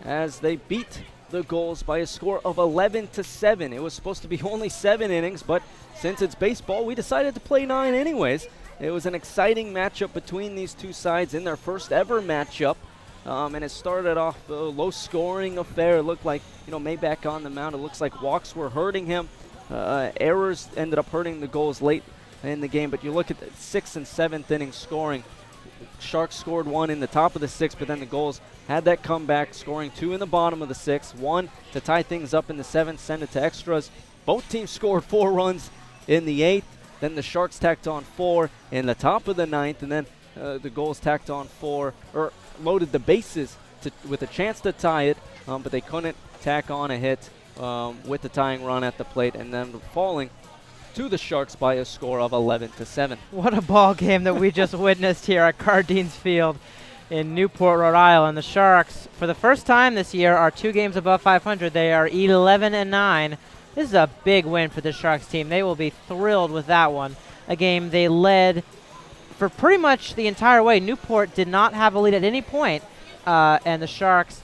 as they beat the Gulls by a score of 11-7. It was supposed to be only 7 innings, but since it's baseball, we decided to play 9 anyways. It was an exciting matchup between these two sides in their first ever matchup. And it started off a low-scoring affair. It looked like, Maybach on the mound. It looks like walks were hurting him. Errors ended up hurting the Gulls late in the game. But you look at the 6th and 7th inning scoring. Sharks scored 1 in the top of the 6th, but then the Gulls had that comeback, scoring 2 in the bottom of the 6th, 1 to tie things up in the 7th, send it to extras. Both teams scored 4 runs in the 8th. Then the Sharks tacked on 4 in the top of the 9th, and then the Gulls tacked on 4, or loaded the bases with a chance to tie it, but they couldn't tack on a hit with the tying run at the plate, and then falling to the Sharks by a score of 11-7. What a ball game that we just witnessed here at Cardines Field in Newport, Rhode Island. The Sharks, for the first time this year, are 2 games above 500. They are 11-9. This is a big win for the Sharks team. They will be thrilled with that one. A game they led for pretty much the entire way. Newport did not have a lead at any point, and the Sharks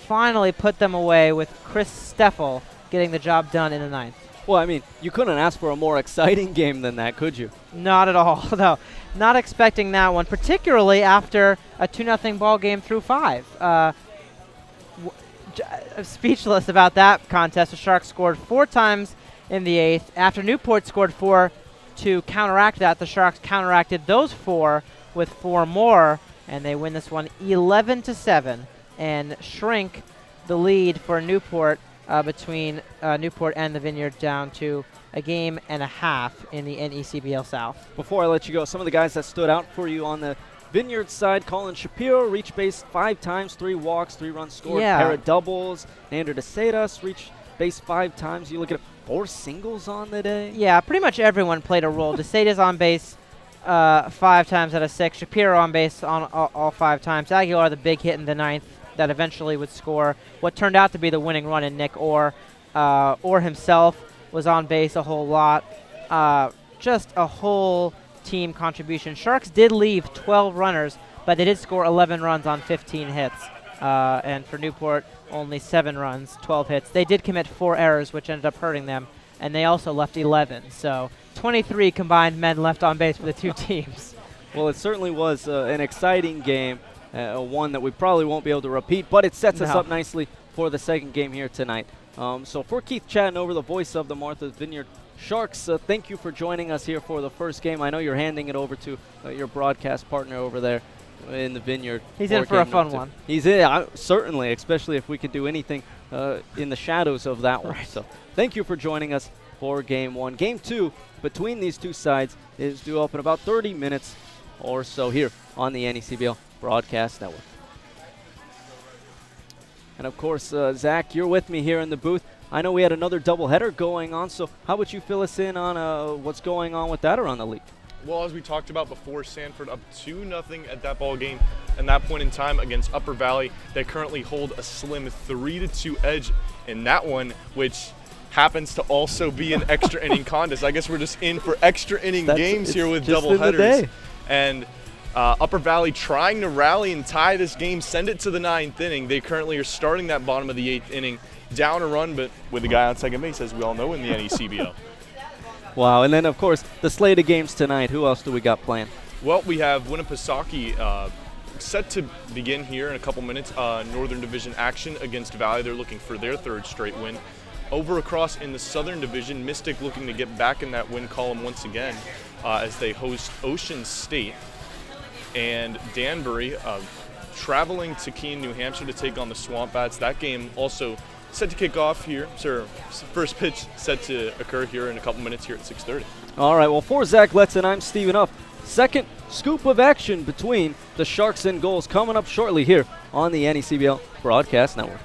finally put them away with Chris Steffel getting the job done in the 9th. Well, I mean, you couldn't ask for a more exciting game than that, could you? Not at all, no. Not expecting that one, particularly after a 2-0 ball game through 5. Speechless about that contest. The Sharks scored 4 times in the 8th. After Newport scored 4 to counteract that, the Sharks counteracted those 4 with 4 more, and they win this one 11-7 and shrink the lead for Newport between Newport and the Vineyard down to a game and a half in the NECBL South. Before I let you go, some of the guys that stood out for you on the Vineyard side: Colin Shapiro reached base 5 times, 3 walks, 3 runs scored, pair of doubles. Nander DeSadas reached base 5 times. You look at 4 singles on the day. Yeah, pretty much everyone played a role. DeSadas on base 5 times out of 6. Shapiro on base on all 5 times. Aguilar, the big hit in the 9th that eventually would score what turned out to be the winning run, in Nick Orr. Orr himself was on base a whole lot. Just a whole team contribution. Sharks did leave 12 runners, but they did score 11 runs on 15 hits. And for Newport, only 7 runs, 12 hits. They did commit 4 errors, which ended up hurting them, and they also left 11. So 23 combined men left on base for the 2 teams. Well, it certainly was an exciting game, one that we probably won't be able to repeat, but it sets us up nicely for the second game here tonight. So for Keith Chattonover, the voice of the Martha's Vineyard Sharks, thank you for joining us here for the first game. I know you're handing it over to your broadcast partner over there in the Vineyard. He's in for a fun one. He's in, certainly, especially if we could do anything in the shadows of that one. So thank you for joining us for Game 1. Game 2 between these two sides is due up in about 30 minutes or so here on the NECBL Broadcast Network. And of course, Zach, you're with me here in the booth. I know we had another doubleheader going on, so how would you fill us in on what's going on with that around the league? Well, as we talked about before, Sanford up 2-0 at that ball game and that point in time against Upper Valley. They currently hold a slim 3-2 edge in that one, which happens to also be an extra inning contest. I guess we're just in for extra inning games here with doubleheaders. And Upper Valley trying to rally and tie this game, send it to the 9th inning. They currently are starting that bottom of the 8th inning, down a run, but with a guy on second base, as we all know, in the NECBL. Wow, and then, of course, the slate of games tonight. Who else do we got playing? Well, we have Winnipesaukee set to begin here in a couple minutes. Northern Division action against Valley. They're looking for their 3rd straight win. Over across in the Southern Division, Mystic looking to get back in that win column once again as they host Ocean State. And Danbury traveling to Keene, New Hampshire to take on the Swamp Bats. That game also set to kick off here. First pitch set to occur here in a couple minutes here at 6:30. All right, well, for Zach Letson, I'm Stephen Huff. Second scoop of action between the Sharks and Gulls coming up shortly here on the NECBL Broadcast Network.